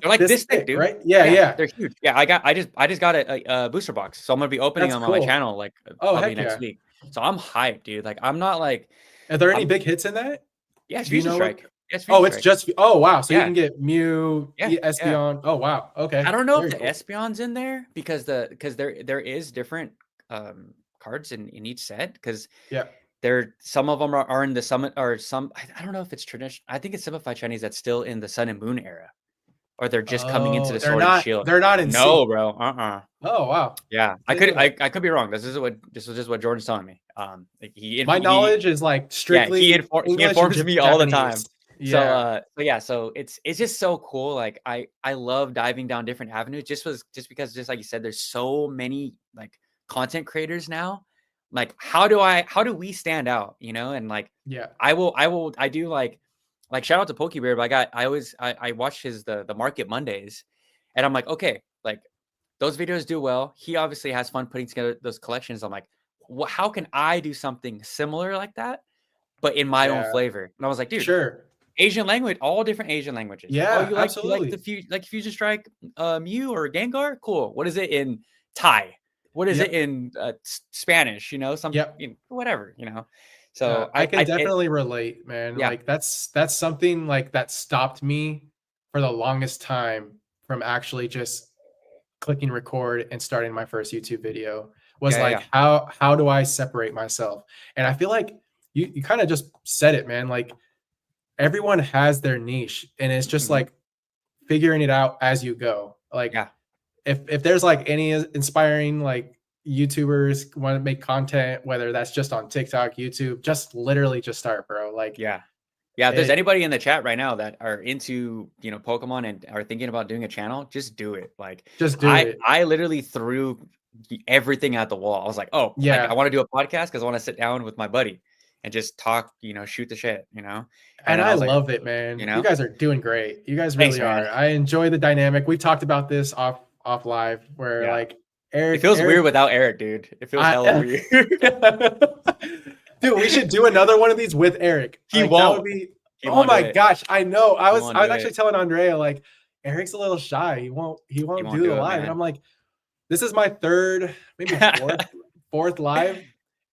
like this this thick, thick, dude. right? Yeah, Yeah, yeah. they're huge. Yeah, I just got a booster box, so I'm gonna be opening That's them on my cool. channel like Oh, probably heck next yeah. week. So I'm hyped, dude. Like I'm not like Are there any I'm big hits in that? yeah, it's Do you Fusion know what? Strike. Yeah, it's Fusion Oh, it's Strike. just oh wow. So you Yeah, can get Mew, yeah, yeah. Espeon. Oh wow. Okay. I don't know if Very the cool. Espeon's in there because there is different cards in each set because Yeah. some of them are in the summit or some I don't know if it's traditional. I think it's simplified Chinese that's still in the Sun and Moon era or they're just coming into Oh, the Sword and Shield. they're not in No, sync. bro. Oh wow. Yeah, I didn't know that. I could be wrong. This was just what Jordan's telling me. Like, My knowledge is like yeah strictly he English and informs me all the time. Japanese. Yeah. So yeah, so it's just so cool. Like I love diving down different avenues just because just like you said, there's so many like content creators now. Like how do we stand out, you know? And like Yeah. I do like shout out to Pokebeard, but I watch his the Market Mondays and I'm like, okay, like those videos do well. He obviously has fun putting together those collections. I'm like, how can I do something similar like that, but in my own Yeah. flavor? And I was like, dude, Sure. Asian language, all different Asian languages. Oh, Yeah, you like the absolutely. Fusion Strike, Mew or Gengar? Cool. What is it in Thai? What is it Yep. in Spanish? You know, Yep. whatever. You know, Yeah, so I can definitely relate, man. yeah, Like that's something like that stopped me for the longest time from actually just clicking record and starting my first YouTube video was yeah, yeah, like how do I separate myself? And I feel like you kind of just said it, man. Like everyone has their niche and it's just hmm like figuring it out as you go. Like yeah, if there's like any inspiring like YouTubers want to make content, whether that's just on TikTok, YouTube, just literally just start, bro. Like yeah. Yeah, if there's it, anybody in the chat right now that are into, you know, Pokemon and are thinking about doing a channel, just do it. Like just do it. I literally threw everything at the wall. I was like, "Oh, I Yeah. want to do a podcast because I want to sit down with my buddy and just talk, you know, shoot the shit, you know?" And And then I I was like, love it, you man. You know? guys are doing great. You guys Thanks, really man. are. I enjoy the dynamic. We talked about this off live where Yeah. like It feels weird Eric without Eric, dude. It feels hella I weird. dude, we should do another one of these with Eric. He Like that would won't. be He oh won't do my it. gosh. I know. He won't I do was actually it. telling Andrea, like, Eric's a little shy. He He won't won't do the do it, live. And man. I'm like, this is my third, maybe fourth live.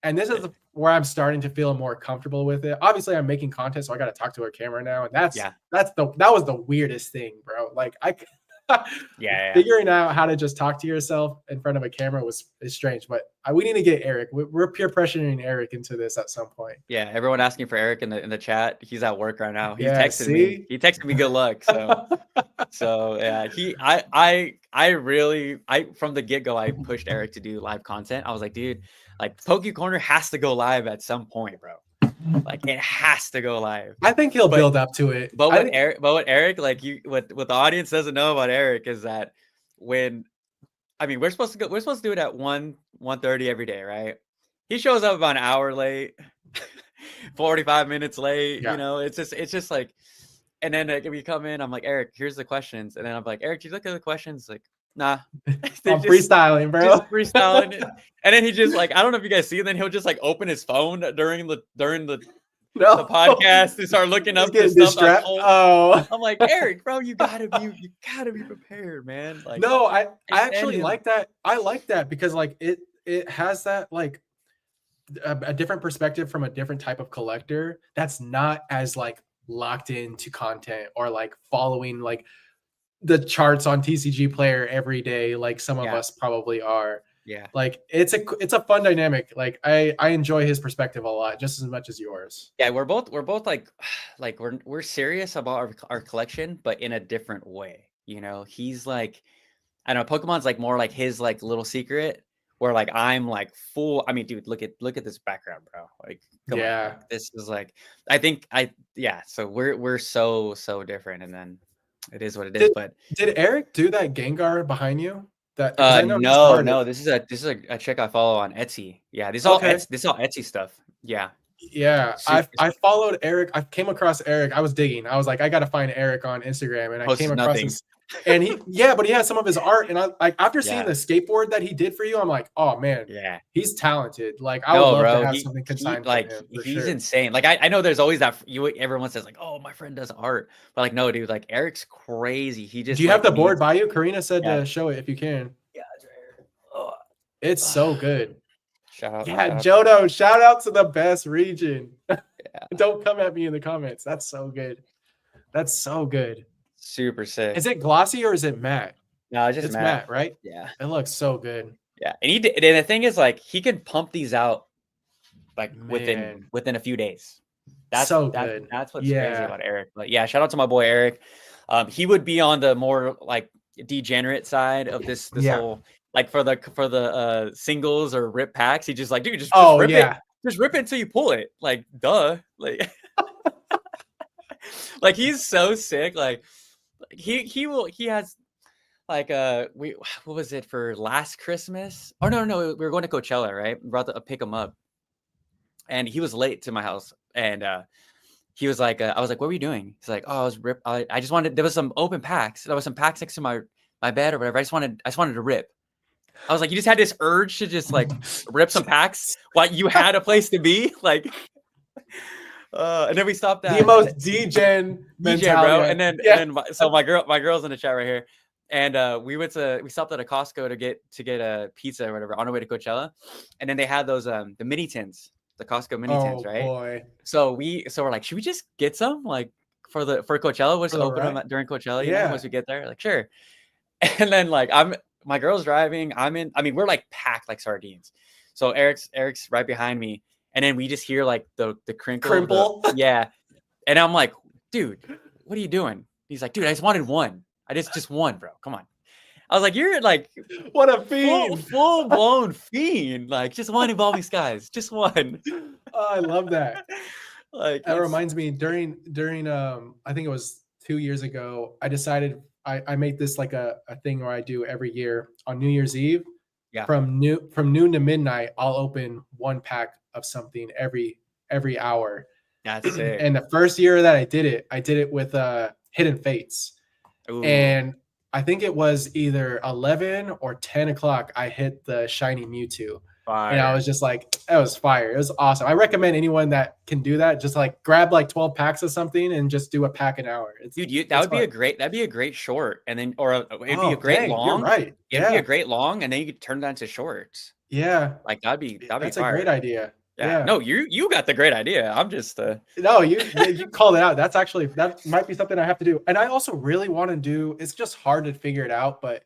And this is where I'm starting to feel more comfortable with it. Obviously, I'm making content, so I got to talk to a camera now, and Yeah. that was the weirdest thing, bro. Like Yeah. figuring out how to just talk to yourself in front of a camera is strange. But we need to get Eric. We're peer pressuring Eric into this at some point. Yeah, everyone asking for Eric in the chat. He's at work right now. He Yeah, texted me. see? He texted me good luck. So yeah, I really from the get-go I pushed Eric to do live content. I was like, dude, like Poke Corner has to go live at some point, bro. Like it has to go live. I think he'll But build up to it. but I what think Eric, like what the audience doesn't know about Eric is that when I mean we're supposed to do it at 1:30 every day, right? He shows up about an hour late, 45 minutes late, you yeah. know, it's just like, and then we come in, I'm like, Eric, here's the questions. And then I'm like, Eric, do you look at the questions? Like, nah, they're I'm freestyling, just bro. freestyling it. And then he just like, I don't know if you guys see, and then he'll just like open his phone during the No. podcast and start looking He's up the getting stuff that's distracted. old. Oh. I'm like, Eric, bro, you gotta be prepared, man. Like, No, I send actually him. like that. I like that because like it has that like a different perspective from a different type of collector that's not as like locked into content or like following like the charts on TCG Player every day like some of Yeah, us probably are. yeah. Like it's a fun dynamic. Like I enjoy his perspective a lot just as much as yours. Yeah, we're both like we're serious about our collection, but in a different way. You know, he's like, I don't know, Pokemon's like more like his like little secret, where like I'm like full. I mean, dude, look at this background, bro. Like, come on, Yeah. like this is like, I think yeah. So we're so different, and then it is what it is. Did But did Eric do that Gengar behind you? That because I know he started. no, this is a chick I follow on Etsy. Yeah, Okay. this is all Etsy stuff. Yeah, Yeah, super I followed Eric. I came across Eric. I was digging. I was like, I gotta find Eric on Instagram, and I came posted across nothing. his. And but he has some of his art, and I like after seeing Yeah, the skateboard that he did for you, I'm like, oh man, yeah. he's talented. Like I would No, love to bro, have something he consigned from like him for he's sure. insane. Like I know there's always that everyone says like, oh, my friend does art, but like no, dude, like Eric's crazy. He Do just you have like the board needs. by you? Karina said Yeah, to show it if you can. yeah, it's right here. Oh, It's so good. Yeah, shout out. Johto, shout out to the best region. Yeah, Don't come at me in the comments. That's so good. That's so good. super sick. Is it glossy or is it matte? No, it's just It's Matt. matte, right? Yeah, It looks so good. yeah, and and the thing is like he can pump these out like Man, within a few days. so good. That's what's crazy Yeah. about Eric. But yeah, shout out to my boy Eric. He would be on the more like degenerate side of this Yeah. whole like for the singles or rip packs. He just like, dude, just Oh, rip it. yeah. Just rip it until you pull it. Like, duh. Like Like he's so sick. Like he has like what was it for last Christmas? Oh no, we were going to Coachella, right? We brought pick him up, and he was late to my house, and he was like, I was like, what were you doing? He's like, oh, I was I just wanted, there was some open packs. There was some packs next to my bed or whatever. I just wanted to rip. I was like, you just had this urge to just like rip some packs while you had a place to be, like. And then we stopped at the most DJ bro. mentality. And then my girl's in the chat right here. And we stopped at a Costco to get a pizza or whatever on our way to Coachella. And then they had those the mini tins, the Costco mini tins, right? Boy. So we're like, should we just get some like for Coachella? We'll just open them during Coachella, you know, once we get there. Like, sure. And then like my girl's driving. We're like packed like sardines. So Eric's right behind me. And then we just hear like the crinkle. Yeah. And I'm like, dude, what are you doing? He's like, dude, I just wanted one. I just one, bro. Come on. I was like, you're like, what a fiend. Full blown fiend. Like, just one Evolving Skies. Just one. Oh, I love that. Like, that reminds me during I think it was 2 years ago, I decided I made this like a thing where I do every year on New Year's Eve. Yeah. From noon to midnight, I'll open one pack of something every hour. That's sick. And the first year that I did it with Hidden Fates. Ooh. And I think it was either 11 or 10 o'clock. I hit the shiny Mewtwo. Fire. And I was just like, that was fire. It was awesome. I recommend anyone that can do that, just like grab like 12 packs of something and just do a pack an hour. That'd be a great short. And then, it'd be a great long. You're right. It'd be a great long, and then you could turn that into shorts. Yeah. Like that'd be that's fire. A great idea. Yeah. No, you got the great idea. I'm just no, you called it out. That might be something I have to do. And I also really want to do, it's just hard to figure it out, but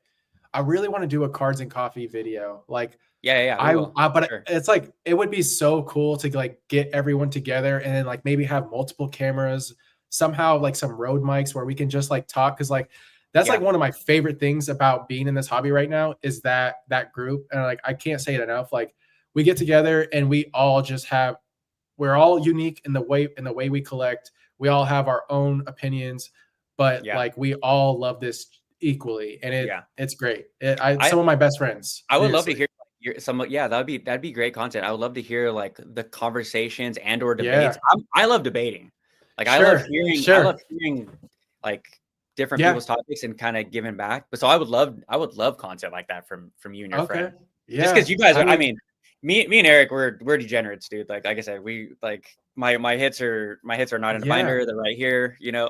I really want to do a cards and coffee video. Like, it's like, it would be so cool to like get everyone together and then like maybe have multiple cameras, somehow like some road mics where we can just like talk. Cause like, that's like one of my favorite things about being in this hobby right now is that group. And like, I can't say it enough. Like we get together and we all just we're all unique in the way we collect. We all have our own opinions, but like we all love this equally. And it's great. Some of my best friends. I would love to hear that'd be great content. I would love to hear like the conversations and or debates. I love debating. Like I love hearing like different people's topics and kind of giving back. But so I would love content like that from you and your friend. Yeah. Just because you guys are, me and Eric, we're degenerates, dude. Like I said, we like my hits are not in the binder, they're right here, you know.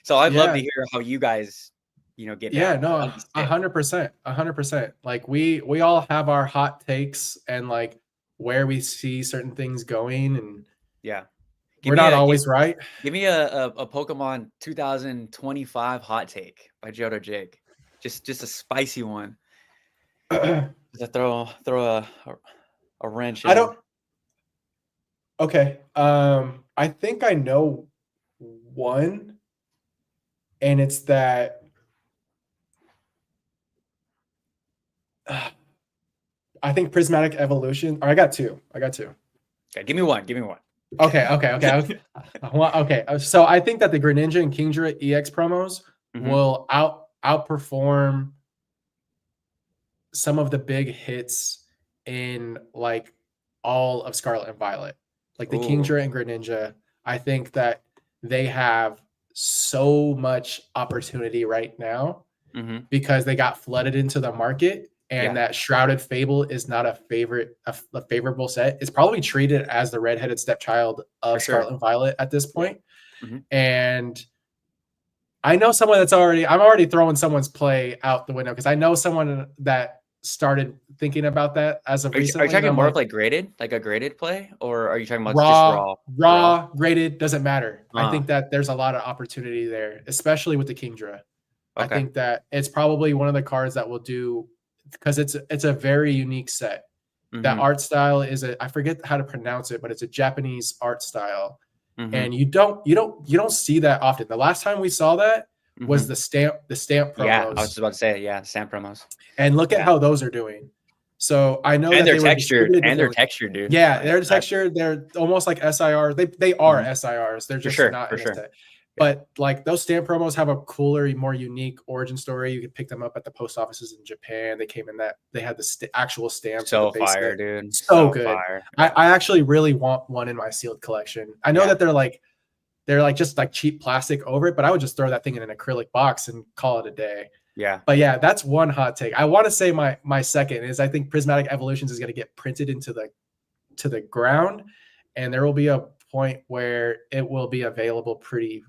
So I'd love to hear how you guys, you know, get down. No, 100%. Like we all have our hot takes and like where we see certain things going, and we're not always right. Give me a Pokemon 2025 hot take by Johto Jake. Just a spicy one. Just throw a wrench in. Okay. I think I know one, and it's that I think Prismatic Evolution. I got two. Okay, give me one. Okay. So I think that the Greninja and Kingdra EX promos will outperform some of the big hits in like all of Scarlet and Violet. Like the Kingdra and Greninja, I think that they have so much opportunity right now because they got flooded into the market, and that Shrouded Fable is not a favorable set. It's probably treated as the redheaded stepchild of Scarlet and Violet at this point. And I know someone I'm already throwing someone's play out the window because I know someone that started thinking about that as of recently. Are you talking more of like a graded play, or are you talking about raw? Just raw? Graded doesn't matter. I think that there's a lot of opportunity there, especially with the Kingdra. I think that it's probably one of the cards that will do, because it's a very unique set. That art style is I forget how to pronounce it, but it's a Japanese art style, and you don't see that often. The last time we saw that was the stamp promos. Yeah, I was just about to say stamp promos. And look at how those are doing. So I know and their texture, dude. Yeah, their texture, they're almost like SIR. They are SIRs. They're just not in a set. But like those stamp promos have a cooler, more unique origin story. You could pick them up at the post offices in Japan. They came in that they had the actual stamps with the So base fire, set. dude. So So good. fire. I actually really want one in my sealed collection. I know that they're like just like cheap plastic over it, but I would just throw that thing in an acrylic box and call it a day. Yeah. But yeah, that's one hot take. I want to say my second is I think Prismatic Evolutions is going to get printed into the ground, and there will be a point where it will be available pretty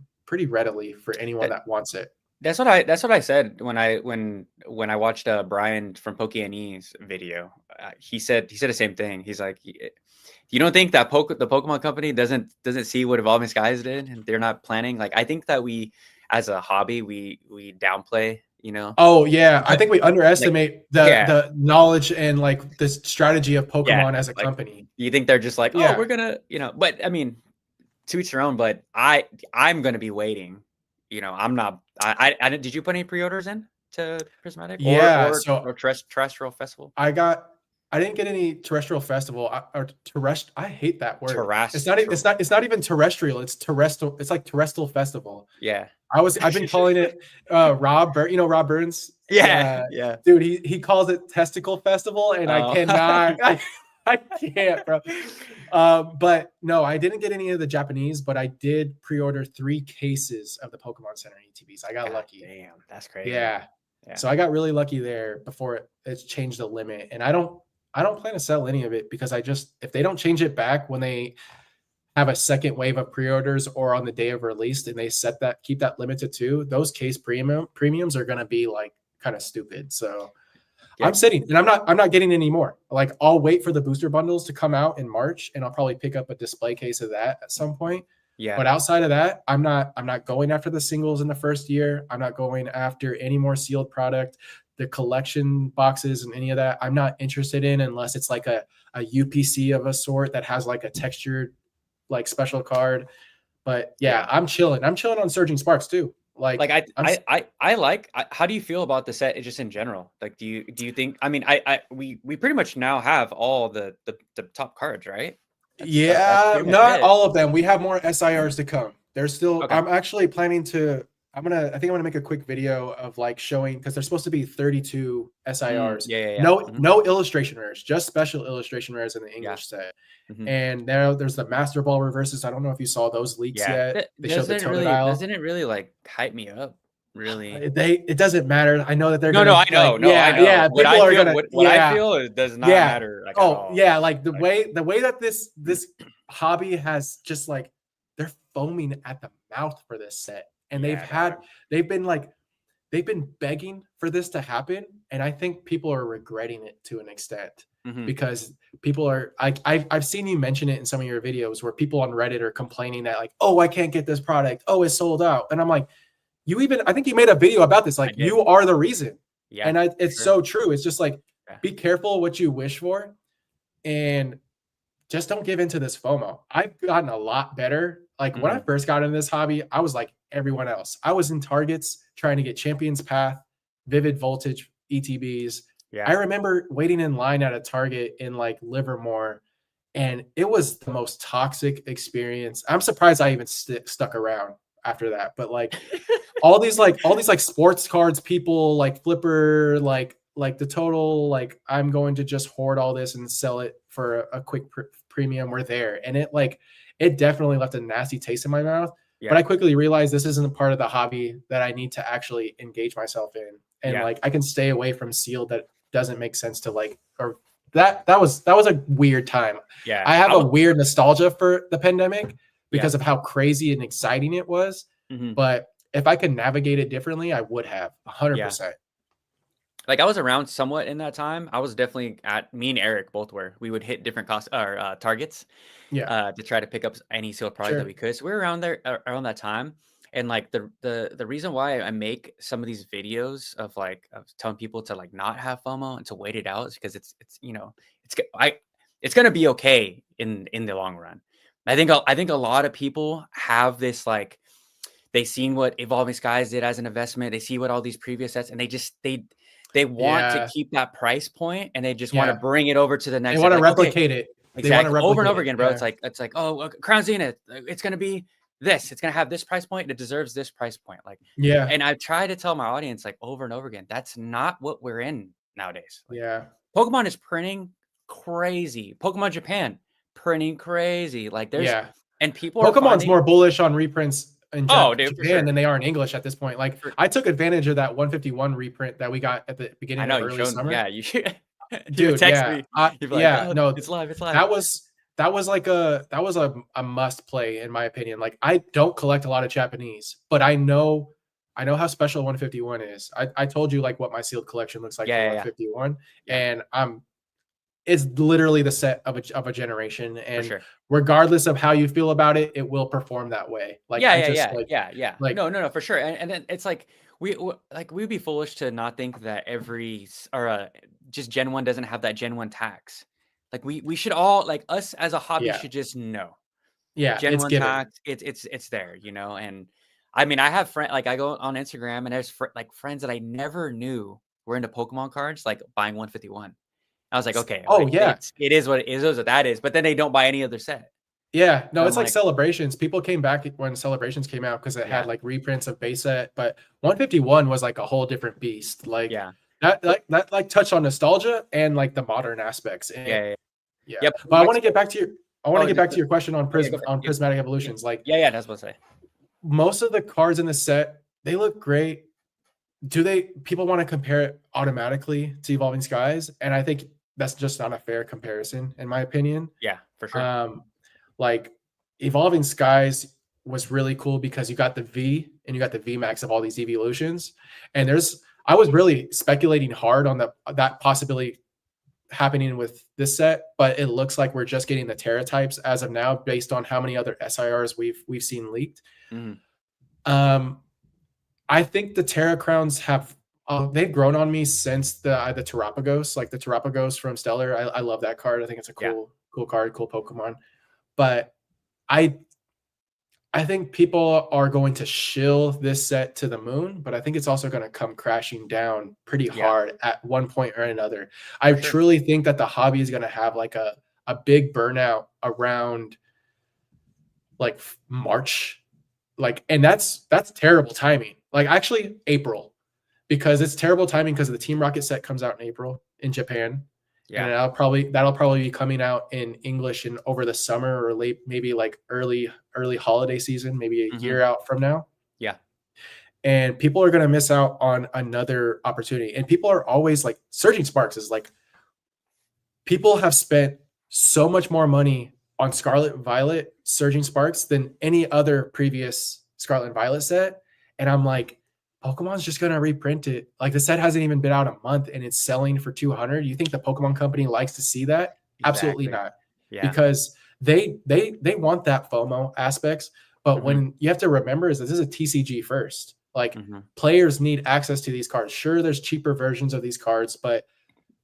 readily for anyone that wants it. That's what I said when I watched Brian from Pokeane's video. He said the same thing. He's like, you don't think that the Pokemon company doesn't see what Evolving Skies did, and they're not planning? Like, I think that we, as a hobby, we downplay, you know. Oh yeah, I But, think we underestimate like, the knowledge and like the strategy of Pokemon as a like, company. you think they're just like, oh, Yeah. we're gonna, you know. But I mean, to each their own. But I'm gonna be waiting. You know, I'm not. I didn't. Did you put any pre-orders in to Prismatic Yeah, or so Terrestrial Festival? I didn't get any terrestrial festival or terrestrial. I hate that word. Terrestrial. It's not even terrestrial. It's terrestrial. It's like terrestrial festival. Yeah. I've been calling it you know Rob Burns? Yeah. Yeah. Dude, he calls it testicle festival, and I Oh. cannot I can't, bro. But no, I didn't get any of the Japanese, but I did pre-order 3 cases of the Pokemon Center ETBs. I got lucky. Damn, that's crazy. Yeah. Yeah. So I got really lucky there before it's changed the limit. And I don't plan to sell any of it because if they don't change it back when they have a second wave of pre-orders or on the day of release and they keep that limit to 2, those case premiums are going to be like kind of stupid. So Yeah. I'm sitting and I'm not getting any more. Like I'll wait for the booster bundles to come out in March and I'll probably pick up a display case of that at some point. Yeah. But outside of that, I'm not going after the singles in the first year. I'm not going after any more sealed product, the collection boxes and any of that. I'm not interested in unless it's like a UPC of a sort that has like a textured like special card. But yeah, I'm chilling. I'm chilling on Surging Sparks too. How do you feel about the set just in general? Like, do you think, I mean, we pretty much now have all the top cards, right? That's not all of them. We have more SIRs to come. There's still, okay. I'm actually planning to, I think I'm going to make a quick video of like showing, because there's supposed to be 32 SIRs. No illustration rares, just special illustration rares in the English set. Mm-hmm. And now there's the Master Ball reverses. I don't know if you saw those leaks yet. They showed the Totodile. Doesn't it really like hype me up? Really? It doesn't matter. I know that they're I know. I know. What I feel it does not matter. Like, like the way that this hobby has just like they're foaming at the mouth for this set, and they've been begging for this to happen, and I think people are regretting it to an extent. Mm-hmm. Because people are I've seen you mention it in some of your videos where people on Reddit are complaining that like, oh, I can't get this product, oh, it's sold out, and I'm like, I think you made a video about this, like you are the reason. Yeah, and it's so true. It's just like be careful what you wish for, and just don't give into this FOMO. I've gotten a lot better. Like when I first got into this hobby, I was like everyone else. I was in Targets trying to get Champions Path, Vivid Voltage ETBs. Yeah. I remember waiting in line at a Target in like Livermore, and it was the most toxic experience. I'm surprised I even stuck around after that. But like all these sports cards, people like Flipper, like the total, like I'm going to just hoard all this and sell it for a quick premium were there. And it definitely left a nasty taste in my mouth. Yeah. But I quickly realized this isn't a part of the hobby that I need to actually engage myself in. And like I can stay away from sealed that doesn't make sense to like, or that was a weird time. Yeah. I have a weird nostalgia for the pandemic because of how crazy and exciting it was. Mm-hmm. But if I could navigate it differently, I would have 100%. Like I was around somewhat in that time. I was definitely me and Eric both were. We would hit different targets, to try to pick up any sealed product that we could. So we were around there around that time. And like the reason why I make some of these videos of telling people to like not have FOMO and to wait it out is because it's gonna be okay in the long run. I think a lot of people have this like they've seen what Evolving Skies did as an investment. They see what all these previous sets, and they want to keep that price point, and they just want to bring it over to the next. They want to replicate it. Exactly. Over and over again, bro. Yeah. It's like, oh, Crown Zenith. It's going to be this. It's gonna have this price point. It deserves this price point. Like, Yeah. and I try to tell my audience like over and over again, that's not what we're in nowadays. Like, Yeah. Pokemon is printing crazy. Pokemon Japan printing crazy. Like, there's Yeah. and people are Pokemon's more finding. bullish on reprints in Oh, dude, for Japan sure. than they are in English at this point. Like For, I took advantage of that 151 reprint that we got at the I beginning know of you early showed. summer. Yeah, you should. You would Dude, text yeah. me. You'd be like, Yeah, "Oh, no, it's live. It's live." that was a must play in my opinion. Like I don't collect a lot of Japanese, but I know how special 151 is. I told you like what my sealed collection looks like Yeah, for yeah, yeah, 151, yeah, and it's literally the set of a generation. for And sure. regardless of how you feel about it, it will perform that way. Like Yeah, I yeah, just yeah, yeah, yeah. like No, no, no, for sure. And then it's like like we'd be foolish to not think that just Gen 1 doesn't have that Gen 1 tax. Like we should all like us as a hobby yeah, should just know. yeah, Gen it's 1 given. tax, it's there, you know. And I mean, I have friend like I go on Instagram and there's like friends that I never knew were into Pokemon cards, like buying 151. I was like, okay, Oh like yeah, it is what it is what that is, but then they don't buy any other set. yeah. No, And it's I'm like like, Celebrations. People came back when Celebrations came out because it had yeah, like reprints of base set, but 151 was like a whole different beast. Like yeah, that touched on nostalgia and like the modern aspects. And yeah, yeah. yeah, Yep. but I want to Oh, get back to your question on yeah, go for it. prismatic Yeah, evolutions. Like yeah, yeah, that's what I say. most of the cards in the set, they look great. People want to compare it automatically to Evolving Skies? And I think that's just not a fair comparison, in my opinion. Yeah, for sure. Um, like Evolving Skies was really cool because you got the V and you got the V Max of all these evolutions. And I was really speculating hard on that possibility happening with this set, but it looks like we're just getting the Terra types as of now, based on how many other SIRs we've seen leaked. Mhm. Um, I think the Terra Crowns they've grown on me since the Terapagos, like the Terapagos from Stellar. I love that card. I think it's a Yeah, cool card, cool Pokemon. But I I think people are going to shill this set to the moon, but I think it's also going to come crashing down pretty yeah, hard at one point or another. I for sure. truly think that the hobby is going to have like a big burnout around like March, like, and that's terrible timing. Like actually April, because it's terrible timing because the Team Rocket set comes out in April in Japan, and Yeah. that'll probably be coming out in English in over the summer or late, maybe like early holiday season, maybe a Mhm. year out from now. Yeah. And people are going to miss out on another opportunity. And people are always like Surging Sparks is like people have spent so much more money on Scarlet and Violet Surging Sparks than any other previous Scarlet and Violet set. And I'm like, Pokemon's just gonna reprint it. Like the set hasn't even been out a month and it's selling for 200. You think the Pokemon company likes to see that? Absolutely Exactly. not. Yeah. Because they want that FOMO aspects. But Mhm. when you have to remember is that this is a TCG first. Like Mhm. players need access to these cards. Sure, there's cheaper versions of these cards, but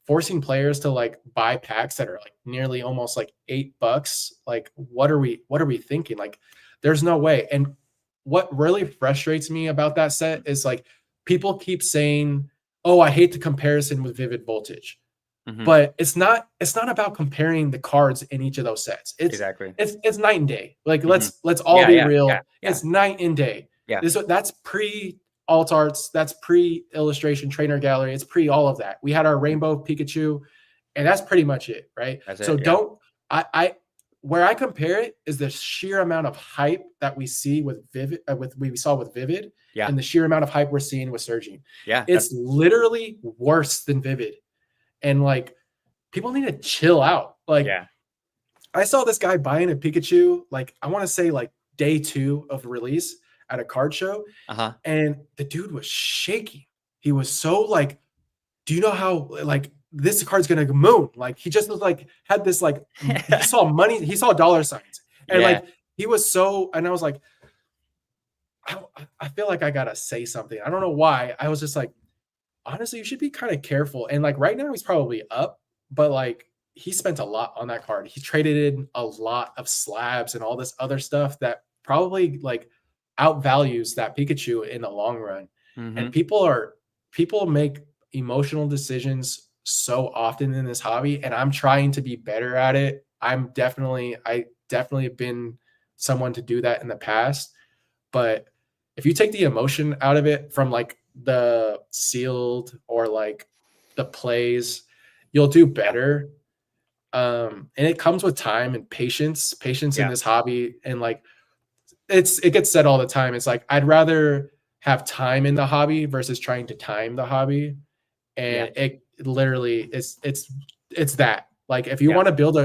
forcing players to like buy packs that are like nearly almost like $8, like what are we thinking? Like there's no way. And what really frustrates me about that set is like people keep saying, oh, I hate the comparison with Vivid Voltage, Mhm. but it's not about comparing the cards in each of those sets. it's Exactly. it's it's night and day. Like Mhm. let's all Yeah, be yeah, yeah, real, yeah, it's night and day. yeah. That's pre alt arts, that's pre illustration trainer gallery, it's pre all of that. We had our Mhm. rainbow Pikachu, and that's pretty much it, right? That's So it, yeah. don't I where I compare it is the sheer amount of hype that we see with Vivid, with we saw with Vivid, Yeah. and the sheer amount of hype we're seeing with Surging. Yeah, It's literally worse than Vivid, and like people need to chill out. Like yeah. I saw this guy buying a Pikachu, like I want to say like day 2 of release at a card show, Uh-huh. and the dude was shaking. He was so like, do you know how like this card's gonna moon? Like he just was like had this like he saw money, he saw dollar signs, and Yeah. like he was so, and I was like, I, I feel like I gotta say something. I don't know why. I was just like, honestly, you should be kind of careful. And like right now, he's probably up, but like he spent a lot on that card. He traded in a lot of slabs and all this other stuff that probably like outvalues that Pikachu in the long run. And Mhm. people make emotional decisions so often in this hobby, and I'm trying to be better at it. I definitely have been someone to do that in the past. But if you take the emotion out of it from like the sealed or like the plays, you'll do better. And it comes with time and patience in this hobby. And like it gets said all the time. It's like I'd rather have time in the hobby versus trying to time the hobby. And it literally it's that. Like if you want to build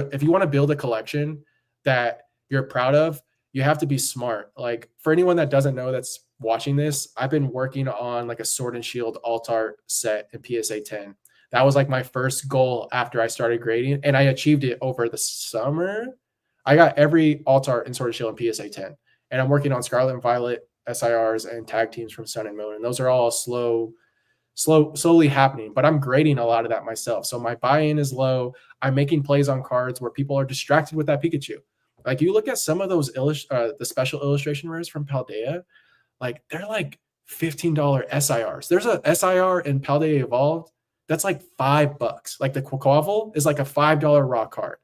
a collection that you're proud of, you have to be smart. Like for anyone that doesn't know that's watching this, I've been working on like a Sword and Shield alt art set in PSA 10. That was like my first goal after I started grading, and I achieved it over the summer. I got every alt art in Sword and Shield in PSA 10, and I'm working on Scarlet and Violet SIRs and tag teams from Sun and Moon, and those are all slowly happening, but I'm grading a lot of that myself. So my buy-in is low. I'm making plays on cards where people are distracted with that Pikachu. Like you look at some of those the special illustration rares from Paldea, like they're like $15 SIRs. There's a SIR in Paldea Evolved that's like $5. Like the Quaquaval is like a $5 raw card.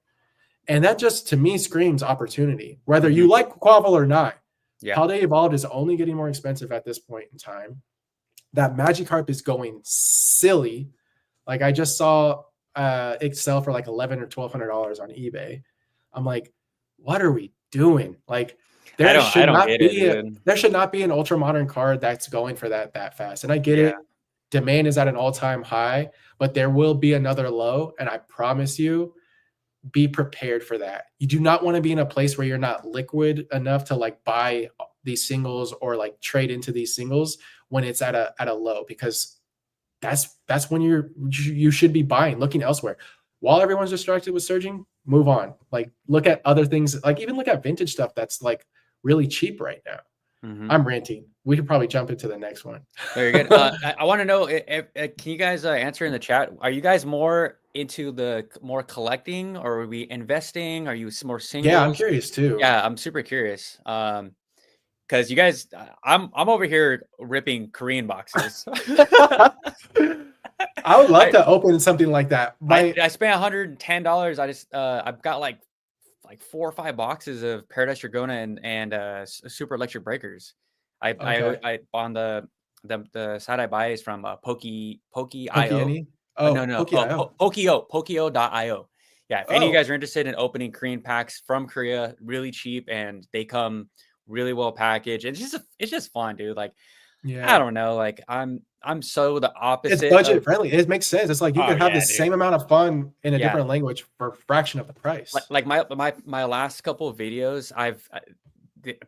And that just to me screams opportunity, whether you like Quaquaval or not. Paldea Evolved is only getting more expensive at this point in time. That Magikarp is going silly. Like I just saw it sell for like $1,100 or $1,200 on eBay. I'm like, what are we doing? Like there should not be an ultra modern card that's going for that fast. And I get it. Demand is at an all-time high, but there will be another low. And I promise you, be prepared for that. You do not want to be in a place where you're not liquid enough to like buy these singles or like trade into these singles when it's at a low, because that's when you should be buying, looking elsewhere. While everyone's distracted with surging, move on. Like look at other things, like even look at vintage stuff that's like really cheap right now. I'm ranting. We could probably jump into the next one. Very good. I want to know, can you guys answer in the chat? Are you guys more into the more collecting, or are we investing? Are you more singles? Yeah, I'm curious too. Yeah, I'm super curious. Because you guys, I'm over here ripping Korean boxes. I would love to open something like that. I spent $110. I just I've got like 4 or 5 boxes of Paradise Dragona and Super Electric Breakers. I on the site I buy is from Pokey.io. Pokio.io. Yeah, if any of you guys are interested in opening Korean packs from Korea, really cheap, and they come really well packaged. It's just fun, dude. Like, I don't know. Like, I'm so the opposite. It's budget friendly. It makes sense. It's like you can have the same amount of fun in a different language for a fraction of the price. Like my last couple of videos,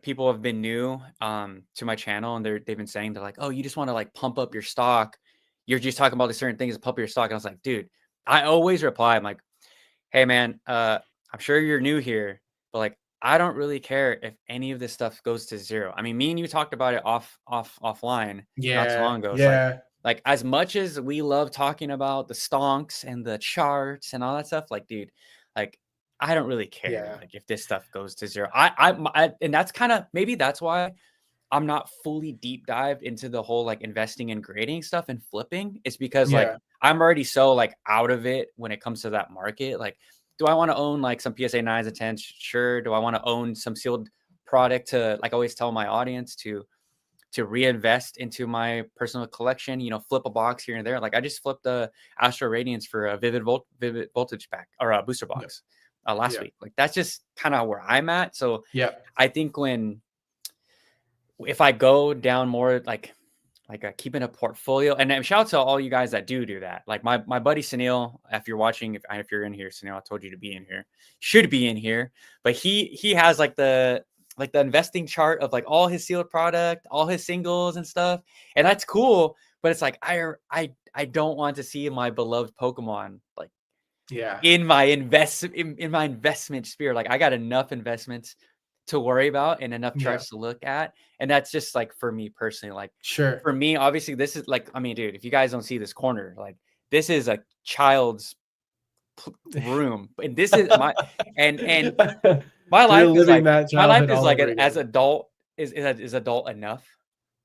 people have been new to my channel, and they've been saying, they're like, oh, you just want to like pump up your stock. You're just talking about these certain things to pump your stock. And I was like, dude, I always reply, I'm like, hey man, I'm sure you're new here, but like, I don't really care if any of this stuff goes to zero. I mean, me and you talked about it offline not too long ago. Yeah. Like as much as we love talking about the stonks and the charts and all that stuff, like, dude, like I don't really care like if this stuff goes to zero. And that's kind of, maybe that's why I'm not fully deep dived into the whole like investing and grading stuff and flipping. It's because like I'm already so like out of it when it comes to that market. Like, do I want to own like some PSA 9s and 10s? Sure. Do I want to own some sealed product to, like I always tell my audience, to reinvest into my personal collection, you know, flip a box here and there. Like I just flipped the Astro Radiance for a Vivid Voltage pack or a booster box last week. Like that's just kind of where I'm at. So I think if I go down more like keeping a portfolio, and shout out to all you guys that do that. Like my buddy Sunil, if you're watching, if you're in here, Sunil, I told you to be in here, should be in here, but he has like the investing chart of like all his sealed product, all his singles and stuff, and that's cool. But it's like I don't want to see my beloved Pokemon like in my investment sphere. Like I got enough investments to worry about and enough charts to look at. And that's just like for me personally, like for me, obviously this is like, I mean, dude, if you guys don't see this corner, like this is a child's room, and this is my, and my life is like, as adult is adult enough.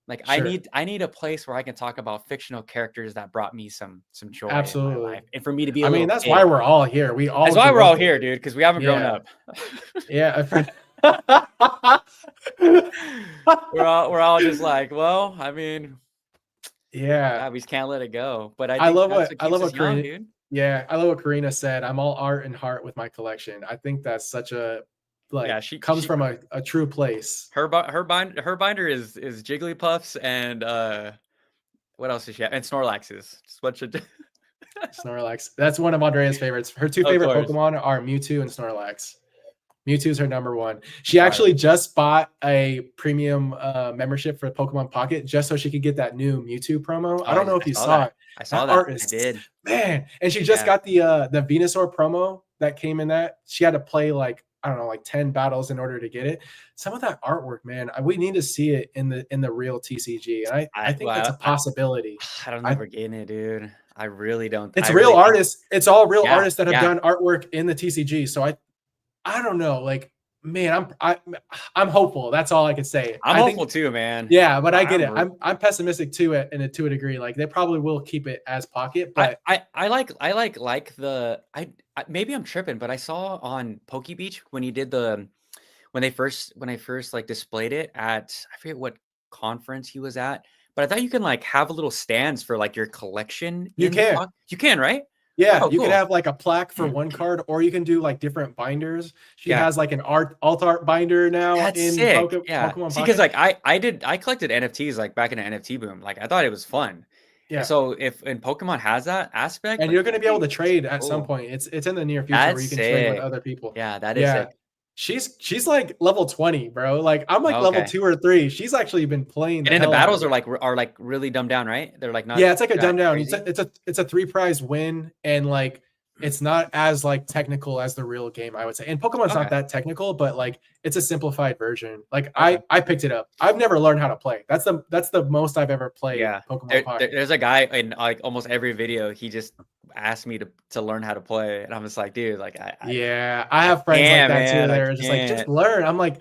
Like I need a place where I can talk about fictional characters that brought me some joy in my life. And for me to be, that's why we're all here. That's why we're all here, dude. Cause we haven't grown up. We're all just like, well, I mean, Yeah. yeah, we just can't let it go. But I I think love that's what what keeps us young, Karina. dude. Yeah, I love what Karina said. I'm all art and heart with my collection. I think that's such a Yeah, like she comes she from a true place. her binder is Jigglypuffs and what else does she have? And Snorlaxes. Just what should Snorlax. That's one of Andrea's favorites. Her two of favorite course. Pokemon are Mewtwo and Snorlax. Mewtwo's her number one. She Fire. actually just bought a premium membership for Pokemon Pocket just so she could get that new Mewtwo promo. Oh, I don't know I if you saw saw that. it. I saw That that. art I is did. man, and she just Yeah. got the Venusaur promo that came in that. She had to play like I don't know, like 10 battles in order to get it. Some of that artwork, man, we need to see it in the real TCG. And I think that's a Well, I possibility. I don't think I we're getting it, dude. I really don't. it's I real really think. artists. It's all real Yeah, artists that have yeah. done artwork in the TCG. So I don't know. Like, man, I'm hopeful. That's all I can say. I'm I hopeful think, too, man. yeah, but I get I'm it. I'm pessimistick too, to a degree. Like, they probably will keep it as Pocket, I, but I I like the maybe I'm tripping, but I saw on Poke Beach when he did the when I first like displayed it at I forget what conference he was at, but I thought you can like have a little stands for like your collection you in the can. pocket. You can, right? Yeah, Oh, you could cool. have like a plaque for one card, or you can do like different binders. She Yeah. has like an alt art binder now That's in sick. Yeah. Pokemon See, because Pocket. like I collected NFTs like back in the NFT boom. Like I thought it was fun. And Yeah, so if and Pokemon has that aspect, and like you're going to be able hey, to it's trade at some cool. point. It's in the near future where That's you can trade with sick. other people. Yeah, that is Yeah, sick. she's like level 20, bro. Like I'm like level Okay. 2 or 3. She's actually been playing And the then the hell out battles of it. are like really dumbed down, right? They're like not Yeah, it's like a that dumb down. crazy. It's a 3 prize win, and like it's not as like technical as the real game, I would say. And Pokemon's not Okay. that technical, but like it's a simplified version. Like Okay. I picked it up. I've never learned how to play. That's the most I've ever played Yeah. Pokemon Pocket. There's a guy in like almost every video. He just asked me to learn how to play, and I'm just like, dude, like Yeah, I I have friends like can't, that too. man. I They're just like, just can't. learn. I'm like,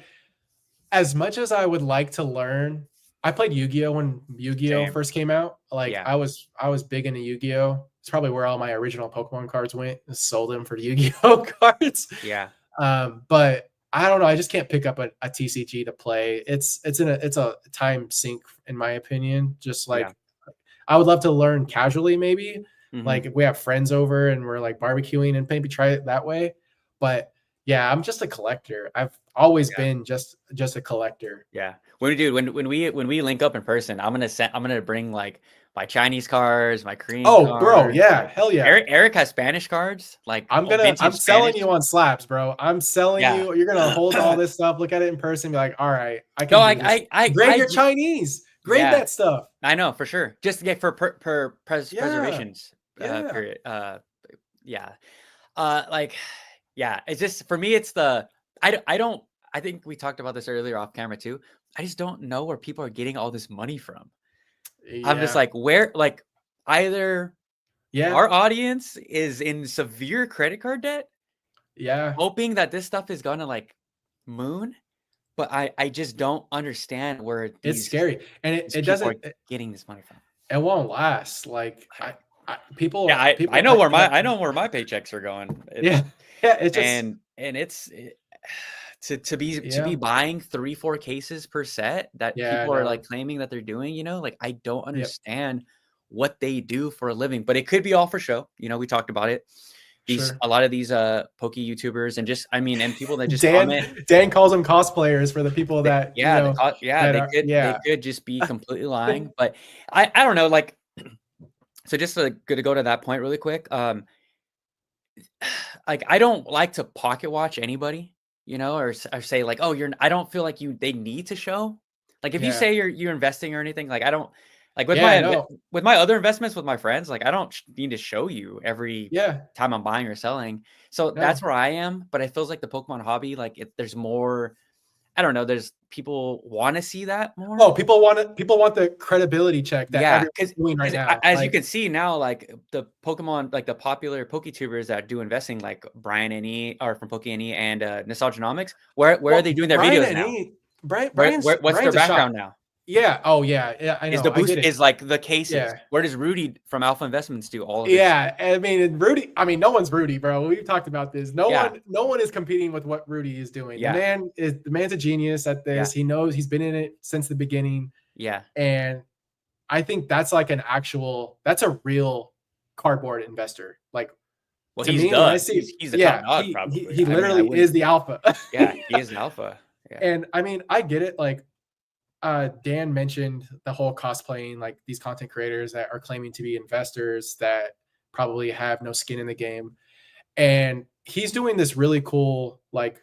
as much as I would like to learn, I played Yu-Gi-Oh when Yu-Gi-Oh Same. first came out. Like Yeah. I was big into Yu-Gi-Oh. It's probably where all my original Pokemon cards went. Sold them for Yu-Gi-Oh cards. Yeah. But I don't know. I just can't pick up a TCG to play. It's a time sink in my opinion. Just Yeah. like I would love to learn casually, maybe. Hmm. Like if we have friends over and we're like barbecuing and maybe try it that way. But yeah, I'm just a collector. I've always Yeah. been just a collector. Yeah. When we link up in person, I'm gonna bring like my Chinese cards, my Korean Oh, bro, cards. yeah, Like hell yeah. Eric has Spanish cards, like I'm vintage selling Spanish. you on slaps, bro. I'm selling Yeah. you. You're gonna hold all this stuff, look at it in person, be like, all right, I No, can do this. Grade your Chinese. Grade yeah, that stuff. I know for sure. Just to get for Yeah. preservations Yeah. period. Yeah. Like yeah, it's just for me it's I don't I think we talked about this earlier off camera too. I just don't know where people are getting all this money from. I'm just Yeah. like where like either Yeah. our audience is in severe credit card debt Yeah. hoping that this stuff is going to like moon, but I just don't understand where It's scary. And these it people are doesn't getting this money from. it won't last. Like Yeah, I people know that I know where my paychecks are going. yeah. Yeah, it just And to be yeah. buying 3-4 cases per set that Yeah, people are no. like claiming that they're doing, you know, like I don't Yep. understand what they do for a living, but it could be all for show. You know, we talked about it. These Sure. a lot of these poke YouTubers and just I mean and people that just Dan comment Dan calls them cosplayers for the people that, yeah, that are they yeah. could just be completely lying, but I don't know, like so just to go to that point really quick, like I don't like to pocket watch anybody, you know, or say like, oh, I don't feel like they need to show. Like if you Yeah. say you're investing or anything, like I don't like Yeah, no. with my other investments with my friends, like I don't need to show you every Yeah. time I'm buying or selling. So that's No. where I am, but it feels like the Pokemon hobby, like there's more. I don't know. There's people want to see that more. Oh, people want the credibility check that Yeah, everyone's doing right now. as you Like, can see now, like the Pokemon, like the popular PokeTubers that do investing, like Brian and E are from Poke and E and Nostalgianomics, where are well, they doing their videos now? Brian's What's their a shot. background now? Yeah. Oh yeah. Yeah. I Is know. the I boost get it. is like the cases. Yeah. Where does Rudy from Alpha Investments do all of his? Yeah. I mean, Rudy. I mean, no one's Rudy, bro. We've talked about this. No Yeah, one. No one is competing with what Rudy is doing. yeah, The man's a genius at yeah, this. He knows. He's been in it since the beginning, yeah. and I think that's like an actual. That's a real cardboard investor. Like Well, to me, when I see, he's the top yeah, dog probably. he I mean, I literally wouldn't. is the alpha. Yeah, he is an alpha. Yeah. And I mean, I get it. Like Dan mentioned the whole cosplaying, like these content creators that are claiming to be investors that probably have no skin in the game. And he's doing this really cool like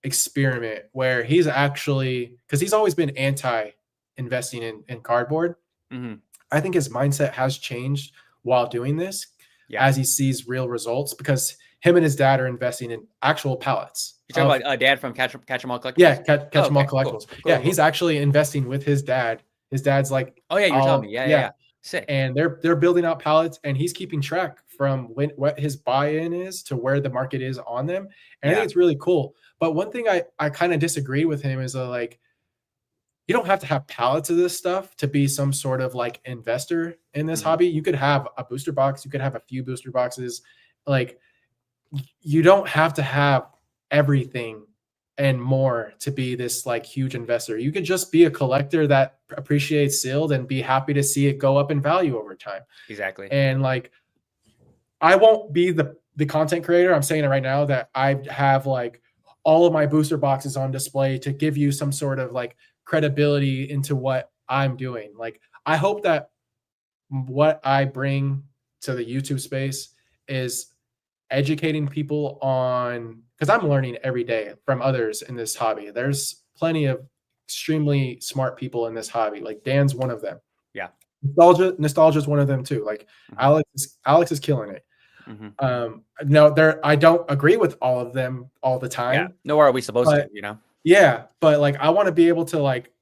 experiment where he's actually, because he's always been anti investing in cardboard. Mm-hmm. I think his mindset has changed while doing this Yeah. as he sees real results, because him and his dad are investing in actual pallets. You're talking about Dad from Catch 'Em All Collectibles? Yeah, catch Oh, 'em all okay, cool, collectibles. cool, Yeah, cool. he's actually investing with his dad. His dad's like, Oh yeah, you were telling me. all Yeah, yeah, yeah, yeah. Sick. and they're building out pallets, and he's keeping track from what his buy-in is to where the market is on them. And I think Yeah. it's really cool. But one thing I kind of disagree with him is like, you don't have to have pallets of this stuff to be some sort of like investor in this Mm-hmm. hobby. You could have a booster box, you could have a few booster boxes. Like you don't have to have everything and more to be this like huge investor. You could just be a collector that appreciates sealed and be happy to see it go up in value over time. Exactly. And like I won't be the content creator. I'm saying it right now that I have like all of my booster boxes on display to give you some sort of like credibility into what I'm doing. Like I hope that what I bring to the YouTube space is educating people on, because I'm learning every day from others in this hobby. There's plenty of extremely smart people in this hobby. Like Dan's one of them. Yeah. Nostalgia is one of them too. Like mm-hmm. Alex is killing it. Mm-hmm. No, I don't agree with all of them all the time. Yeah. Nor are we supposed to, you know? Yeah. But like I want to be able to like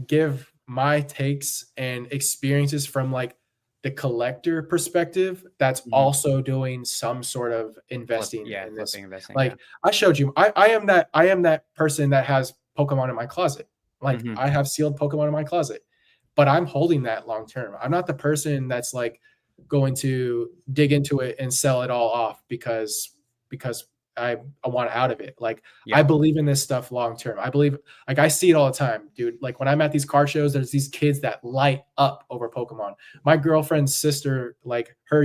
give my takes and experiences from like the collector perspective that's also doing some sort of investing in this. Investing, like I showed you, I am that person that has Pokemon in my closet. Like I have sealed Pokemon in my closet, but I'm holding that long term. I'm not the person that's like going to dig into it and sell it all off because I want out of it. Like I believe in this stuff long term. I believe, like I see it all the time, dude. Like when I'm at these card shows, there's these kids that light up over Pokemon. My girlfriend's sister, like her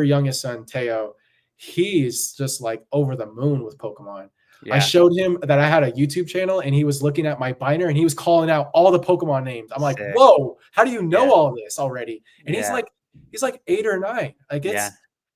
youngest son Teo, he's just like over the moon with Pokemon. I showed him that I had a YouTube channel and he was looking at my binder and he was calling out all the Pokemon names. I'm like, whoa, how do you know all this already? And he's like 8 or 9. Like it's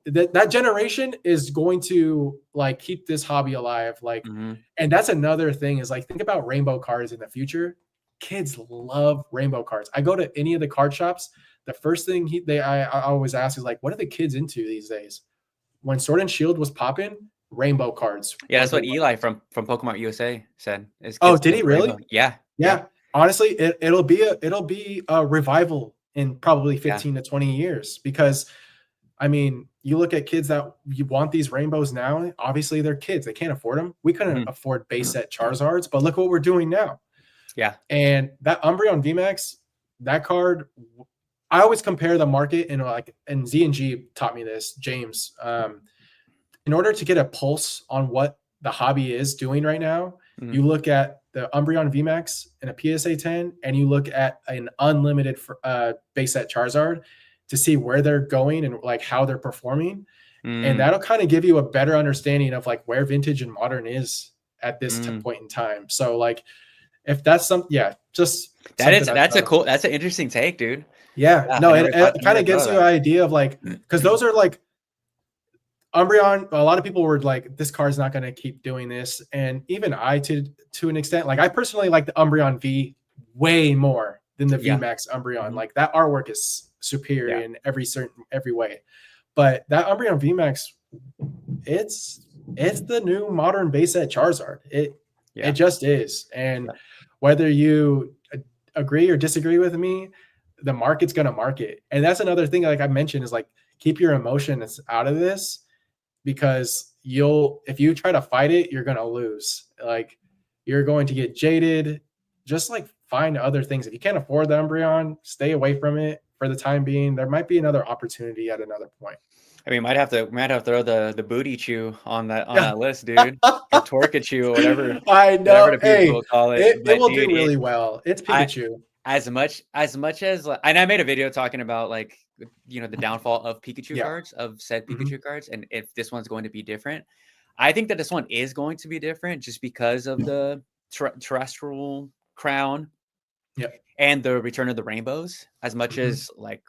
that generation is going to like keep this hobby alive. Like, and that's another thing is like, think about rainbow cards in the future. Kids love rainbow cards. I go to any of the card shops. The first thing I always ask is like, what are the kids into these days? When Sword and Shield was popping, rainbow cards. Yeah, that's what Eli from Pokemon USA said. Oh, did he really? Yeah. Honestly, it'll be a revival in probably 15 to 20 years, because I mean, you look at kids that you want these rainbows now. Obviously, they're kids; they can't afford them. We couldn't afford base set Charizards, but look what we're doing now. Yeah, and that Umbreon VMAX, that card, I always compare the market, and Z and G taught me this, James. In order to get a pulse on what the hobby is doing right now, you look at the Umbreon VMAX and a PSA 10, and you look at an unlimited base set Charizard to see where they're going and like how they're performing. And that'll kind of give you a better understanding of like where vintage and modern is at this point in time. So like, if that's just that's an interesting take, dude. It kind of gives you an idea of like, because those are like Umbreon. A lot of people were like, this card's not going to keep doing this. And even I, to an extent, like I personally like the Umbreon V way more than the VMAX Umbreon. Like that artwork is superior in every way. But that Umbreon VMAX, it's the new modern base set Charizard. It just is. And whether you agree or disagree with me, the market's going to market. And that's another thing, like I mentioned, is like keep your emotions out of this, because if you try to fight it, you're going to lose. Like you're going to get jaded. just like find other things. If you can't afford the Umbreon, stay away from it for the time being. There might be another opportunity at another point. I mean, might have to throw the booty chew on that list, dude, or Torkachu or I whatever know. the people Hey, will call it. it But will dude, do really well. It's I Pikachu. as much as like, and I made a video talking about like the downfall of Pikachu Yeah. cards, of said Hmm. Pikachu cards, and if this one's going to be different. I think that this one is going to be different just because of the terrestrial crown Yeah. and the return of the rainbows. As much Hmm. as like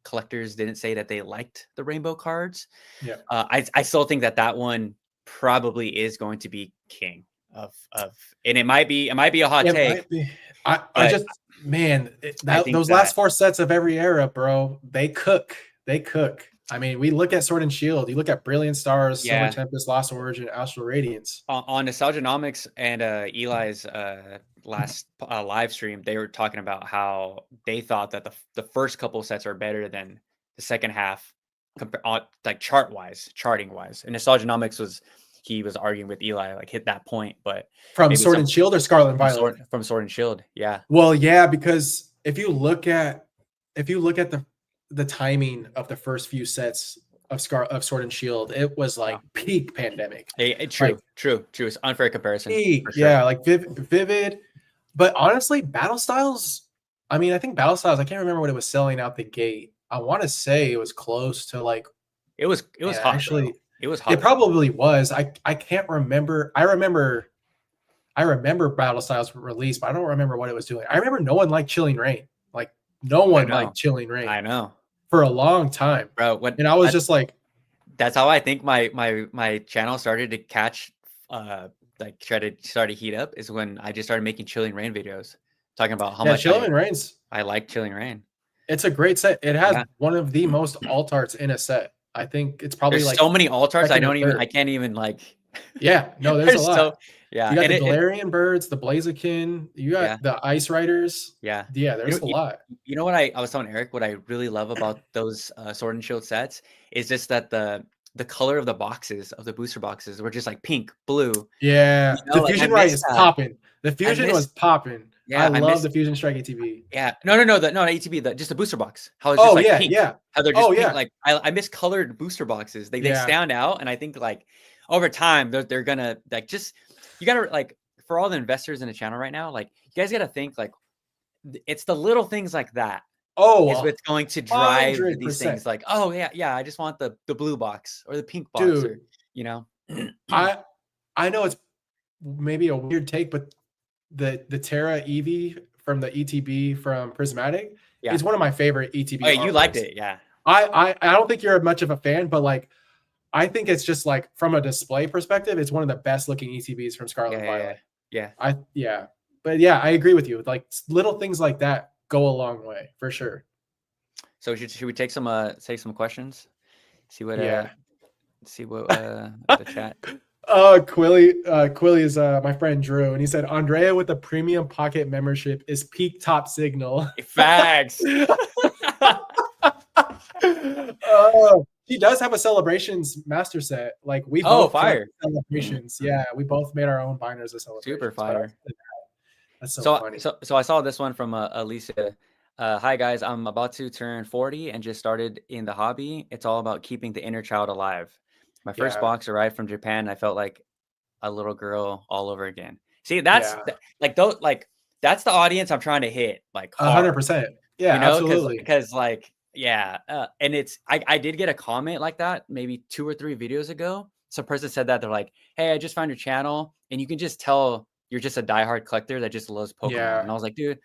collectors didn't say that they liked the rainbow cards, Yeah. I still think that one probably is going to be king of, and it might be a hot It take, might be. I but just, man, I think those last that 4 sets of every era, bro, they cook. They cook. I mean, we look at Sword and Shield. You look at Brilliant Stars, Silver yeah, Tempest, Lost Origin, Astral Radiance. on Nostalgianomics and Eli's last live stream, they were talking about how they thought that the first couple sets are better than the second half, like charting wise. And Nostalgianomics he was arguing with Eli, like hit that point, but From maybe Sword some and Shield or Scarlet and Violet? from Sword and Shield, yeah. Well, yeah, because if you look at the timing of the first few sets of Sword and Shield, it was like peak pandemic. True, Like true. It's unfair comparison peak, for sure. yeah, like vivid. But honestly, Battle Styles, I mean, I think Battle Styles, I can't remember what it was selling out the gate. I want to say it was close to like, It was man, hot, bro. actually, It was it hot. probably was. I can't remember. I remember Battle Styles release, but I don't remember what it was doing. I remember no one liked Chilling Rain. Like no I one liked know, Chilling Rain I know, for a long time. bro. When And I was just like, that's how I think my channel started to catch, like try to start to heat up, is when I just started making Chilling Rain videos, talking about how yeah, much Chilling Rain's, I like Chilling Rain. it's a great set. It has Yeah, one of the most alt arts in a set. I think it's probably there's like so many alt arts. second or I third. can't even like. Yeah, no, there's a There's lot. so yeah, You got and the it Galarian birds, the Blaziken, you yeah. got the Ice Riders. Yeah. Yeah, You there's know a lot. you know what I was telling Eric, what I really love about those, Sword and Shield sets is just that the color of the boxes, of the booster boxes, were just like pink, blue, Yeah, the like, I Fusion Right miss is that. popping. The I Fusion miss was popping. I yeah, I love miss the Fusion Strike ATV. yeah. No, not ATB, just the booster box. How it's just, Oh like, yeah, pink. yeah. How they're Oh just pink, yeah, like, I miss colored booster boxes. They yeah. stand out, and I think, like, over time, they're gonna, like, just you gotta, like, for all the investors in the channel right now, like, you guys gotta think, like, it's the little things like that is Oh, what's going to drive these 100%, things, like, "Oh, yeah, I just want the blue box or the pink box," or, dude. you know? I I know it's maybe a weird take, but the Terra Eevee from the ETB from Prismatic Yeah. is one of my favorite Oh, ETB yeah, you liked artworks. it, yeah. I don't think you're much of a fan, but like I think it's just like from a display perspective, it's one of the best looking ETBs from Scarlet Yeah, and yeah, yeah. Violet. Yeah. Yeah, but yeah, I agree with you. Like little things like that go a long way for sure. So should we take some questions? See what, Yeah. the chat. Quilly is my friend Drew, and he said Andrea with a premium pocket membership is peak top signal. Facts. She does have a celebrations master set. Like we Oh, both collect fire. celebrations. Yeah, we both made our own binders of Super celebrations. fire. That's so So funny. so I saw this one from, Alicia. "Hi, guys. I'm about to turn 40 and just started in the hobby. It's all about keeping the inner child alive. My first Yeah, box arrived from Japan, and I felt like a little girl all over again." See, yeah, like, those like, that's the audience I'm trying to hit, like, hard, 100%. Yeah, because absolutely. like, yeah, and I did get a comment like that maybe 2 or 3 videos ago. Some person said that, they're like, "Hey, I just found your channel, and you can just tell you're just a diehard collector that just loves Pokemon." Yeah, And I was like, "Dude,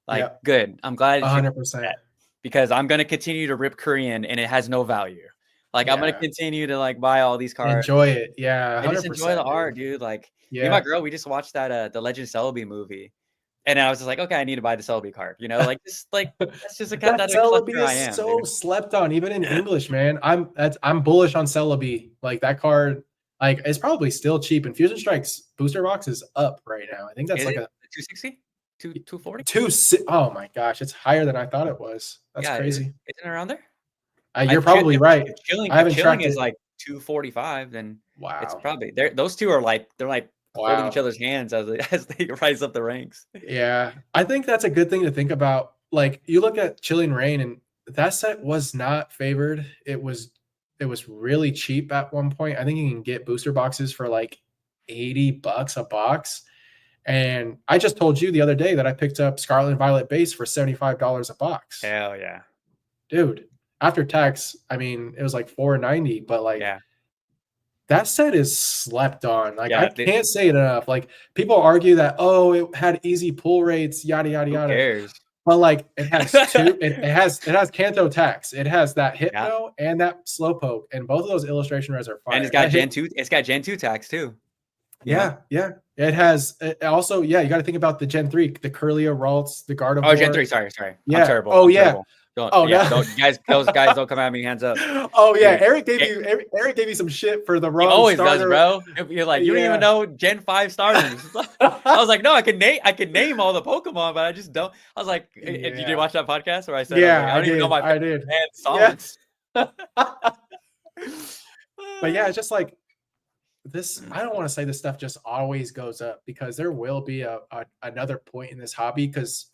like, yeah, good. I'm glad that you said 100%. that, because I'm gonna continue to rip Korean, and it has no value. Like, I'm gonna Yeah, continue to, like, buy all these cards enjoy it. Yeah, and just enjoy the 100%, dude. art, dude." Like, me and my Yeah. girl, we just watched that, the Legend of Celebi movie, and I was just like, "Okay, I need to buy the Celebi card," like, just like, that's just the kind That of collector Celebi I is am, so dude. slept on, even in English, man. I'm bullish on Celebi. Like that card, like it's probably still cheap. And Fusion Strike's booster box is up right now. I think that's Is like it a 260? 240? Oh my gosh, it's higher than I thought it was. That's Yeah, crazy. isn't it around there? You're probably right. I If haven't chilling tracked is it. like 245, then it's Wow. probably there. Those two are like, they're like holding each Wow. other's hands as they rise up the ranks. Yeah. I think that's a good thing to think about. Like you look at Chilling Reign, and that set was not favored. It was really cheap at one point. I think you can get booster boxes for like $80 a box. And I just told you the other day that I picked up Scarlet and Violet base for $75 a box. Hell yeah. Dude, after tax, I mean, it was like $4.90, but like Yeah. that set is slept on. Like I Yeah. can't say it enough. Like people argue that, oh, it had easy pull rates, yada yada Who yada. cares? But like it has two, it has Kanto tax, it has that Yeah. Hypno and that Slowpoke, and both of those illustration rares are fire. And it's got Gen 2. It's got Gen 2 tax too. Yeah. It has also, yeah, you got to think about the Gen 3, the Curlia, Ralts, the Gardevoir. Oh, Gen 3. Sorry. Yeah. I'm terrible. Oh, I'm yeah. terrible. No. Those guys don't come at me hands up. Oh yeah, Dude, Eric gave you some shit for the he wrong always starter. does, bro. You're like, you don't even know Gen 5 starters. I was like, no, I can name all the Pokemon, but I just don't. I was like, did you watch that podcast where I said, I don't even know my songs. Yeah. But yeah, it's just like this. I don't want to say this stuff just always goes up, because there will be another point in this hobby. Because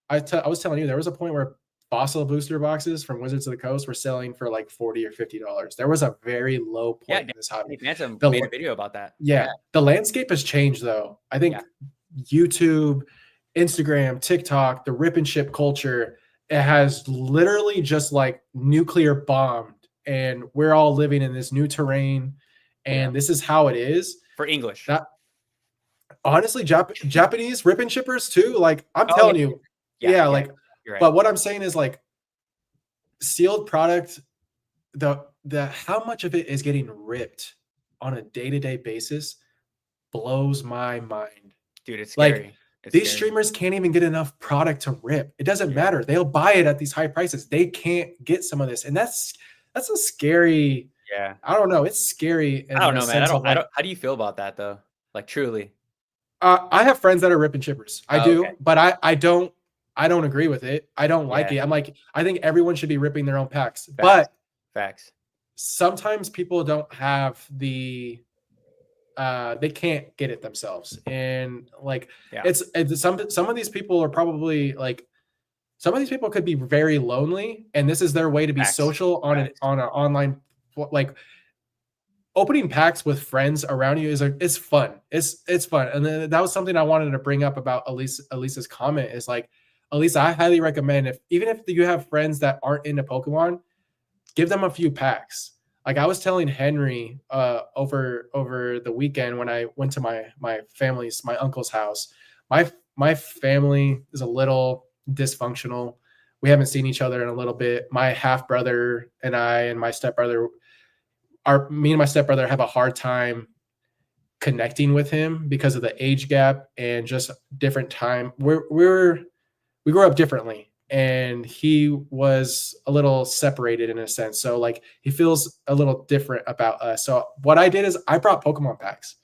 I was telling you, there was a point where fossil booster boxes from Wizards of the Coast were selling for like $40 or $50. There was a very low point in this hobby. Manson made a video about that. Yeah. The landscape has changed though. I think YouTube, Instagram, TikTok, the rip and ship culture, it has literally just like nuclear bombed, and we're all living in this new terrain, and this is how it is for English. Honestly, Japanese rip and shippers too. Like I'm telling you, like. Right. But what I'm saying is, like, sealed product, the how much of it is getting ripped on a day-to-day basis blows my mind. Dude, it's scary. Like these streamers can't even get enough product to rip. It doesn't matter. They'll buy it at these high prices. They can't get some of this. And that's a scary. Yeah. I don't know. It's scary. I don't know, man. I don't how do you feel about that though? Like truly. I have friends that are ripping shippers. I do, but I don't agree with it. I don't like it. I'm like, I think everyone should be ripping their own packs. But sometimes people don't have the they can't get it themselves. And like it's some of these people are probably like, some of these people could be very lonely, and this is their way to be social on an online, like opening packs with friends around you is fun. It's fun. And then that was something I wanted to bring up about Elisa's comment is like, Elisa, I highly recommend, even if you have friends that aren't into Pokemon, give them a few packs. Like I was telling Henry over the weekend when I went to my uncle's house. My family is a little dysfunctional. We haven't seen each other in a little bit. My half brother and I and my stepbrother, me and my stepbrother have a hard time connecting with him because of the age gap and just different time. We grew up differently, and he was a little separated in a sense. So like he feels a little different about us. So what I did is I brought Pokemon packs.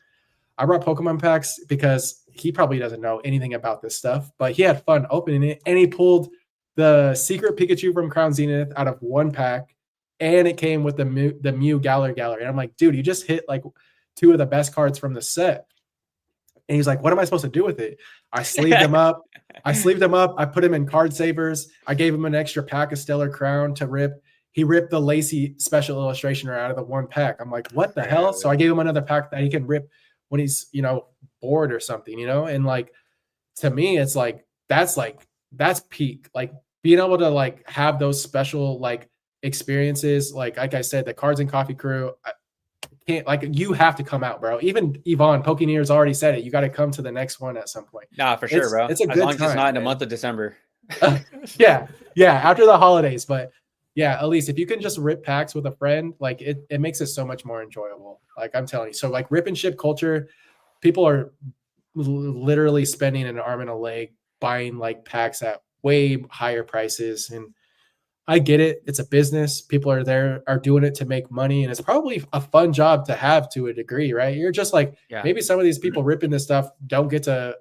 Because he probably doesn't know anything about this stuff, but he had fun opening it, and he pulled the secret Pikachu from Crown Zenith out of one pack, and it came with the Mew Galar Gallery. And I'm like, dude, you just hit like two of the best cards from the set. And he's like, what am I supposed to do with it? I sleeved him up. I put him in card savers. I gave him an extra pack of Stellar Crown to rip. He ripped the Lacey special illustration out of the one pack. I'm like, what the hell? So I gave him another pack that he can rip when he's, bored or something, and like, to me, it's like, that's peak. Like being able to like have those special like experiences. Like I said, the Cards and Coffee crew, you have to come out, bro. Even Yvonne Pokeneers already said it. You got to come to the next one at some point. Nah, for sure, bro. It's a good time. As long as it's not in the month of December. Yeah, after the holidays. But yeah, at least if you can just rip packs with a friend, like it makes it so much more enjoyable. Like I'm telling you. So like rip and ship culture, people are literally spending an arm and a leg buying like packs at way higher prices, and I get it. It's a business. People are doing it to make money, and it's probably a fun job to have to a degree, right? You're just like, maybe some of these people ripping this stuff don't get to,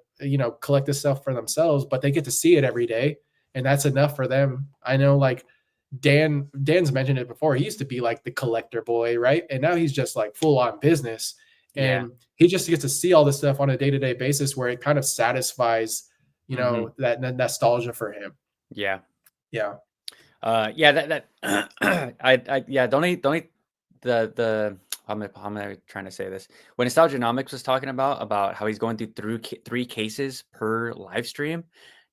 collect this stuff for themselves, but they get to see it every day, and that's enough for them. I know, like Dan's mentioned it before. He used to be like the collector boy, right? And now he's just like full on business. Yeah. And he just gets to see all this stuff on a day-to-day basis where it kind of satisfies, you know, that nostalgia for him. Yeah. Yeah. Yeah, yeah, don't eat the how am I trying to say this? When Nostalgianomics was talking about how he's going through three cases per live stream,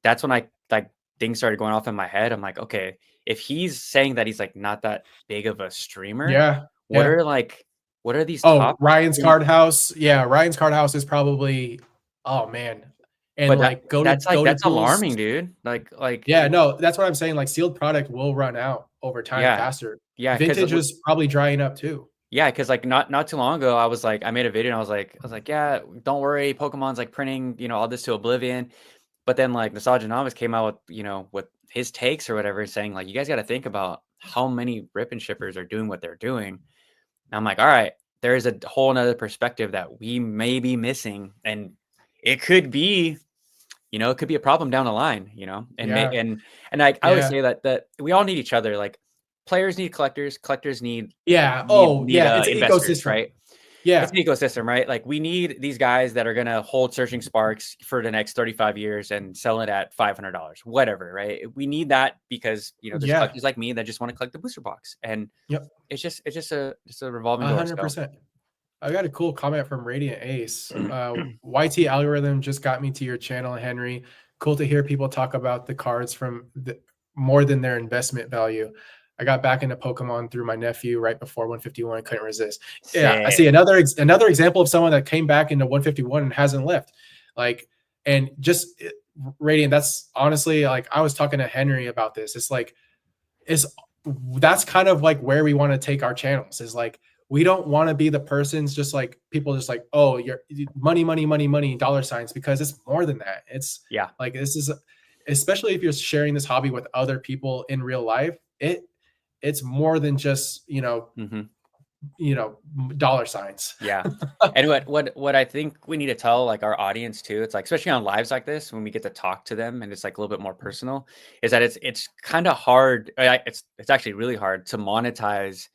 that's when I like things started going off in my head. I'm like, okay, if he's saying that he's like not that big of a streamer, Yeah. what Yeah. are like what are these Oh, top Ryan's three? Card House. Yeah, Ryan's Card House is probably, oh man. And But like that's like goated that's pools. alarming, dude. Like Yeah, no, that's what I'm saying. Like sealed product will run out over time yeah, faster. yeah, because Vintage is probably drying up too. yeah, because like not too long ago, I was like, I made a video and I was like, yeah, don't worry, Pokemon's like printing, all this to oblivion. But then like Nostalgianomics came out with, with his takes or whatever, saying like, you guys got to think about how many rip and shippers are doing what they're doing. And I'm like, all right, there is a whole nother perspective that we may be missing, and it could be, it could be a problem down the line, Yeah. and I always Yeah. say that we all need each other. Like players need collectors, collectors need Yeah. need Oh, need yeah. It's an investors, ecosystem. right? It's Yeah. an ecosystem, right? Like we need these guys that are gonna hold Searching Sparks for the next 35 years and sell it at $500, whatever, right? We need that because there's Yeah. collectors like me that just want to collect the booster box, and Yep. it's just a revolving door. So 100%. I got a cool comment from Radiant Ace. YT algorithm just got me to your channel, Henry. Cool to hear people talk about the cards from more than their investment value. I got back into Pokemon through my nephew right before 151. I couldn't resist. Yeah, I sick. see another example of someone that came back into 151 and hasn't left. Like, and just Radiant. That's honestly like I was talking to Henry about this. It's like that's kind of like where we want to take our channels. Is like we don't want to be the persons just like people just like, oh, you're money, dollar signs, because it's more than that. It's Yeah. like this is, especially if you're sharing this hobby with other people in real life, it's more than just dollar signs. Yeah. And what I think we need to tell like our audience too, it's like especially on lives like this when we get to talk to them and it's like a little bit more personal, is that it's kind of hard. It's actually really hard to monetize,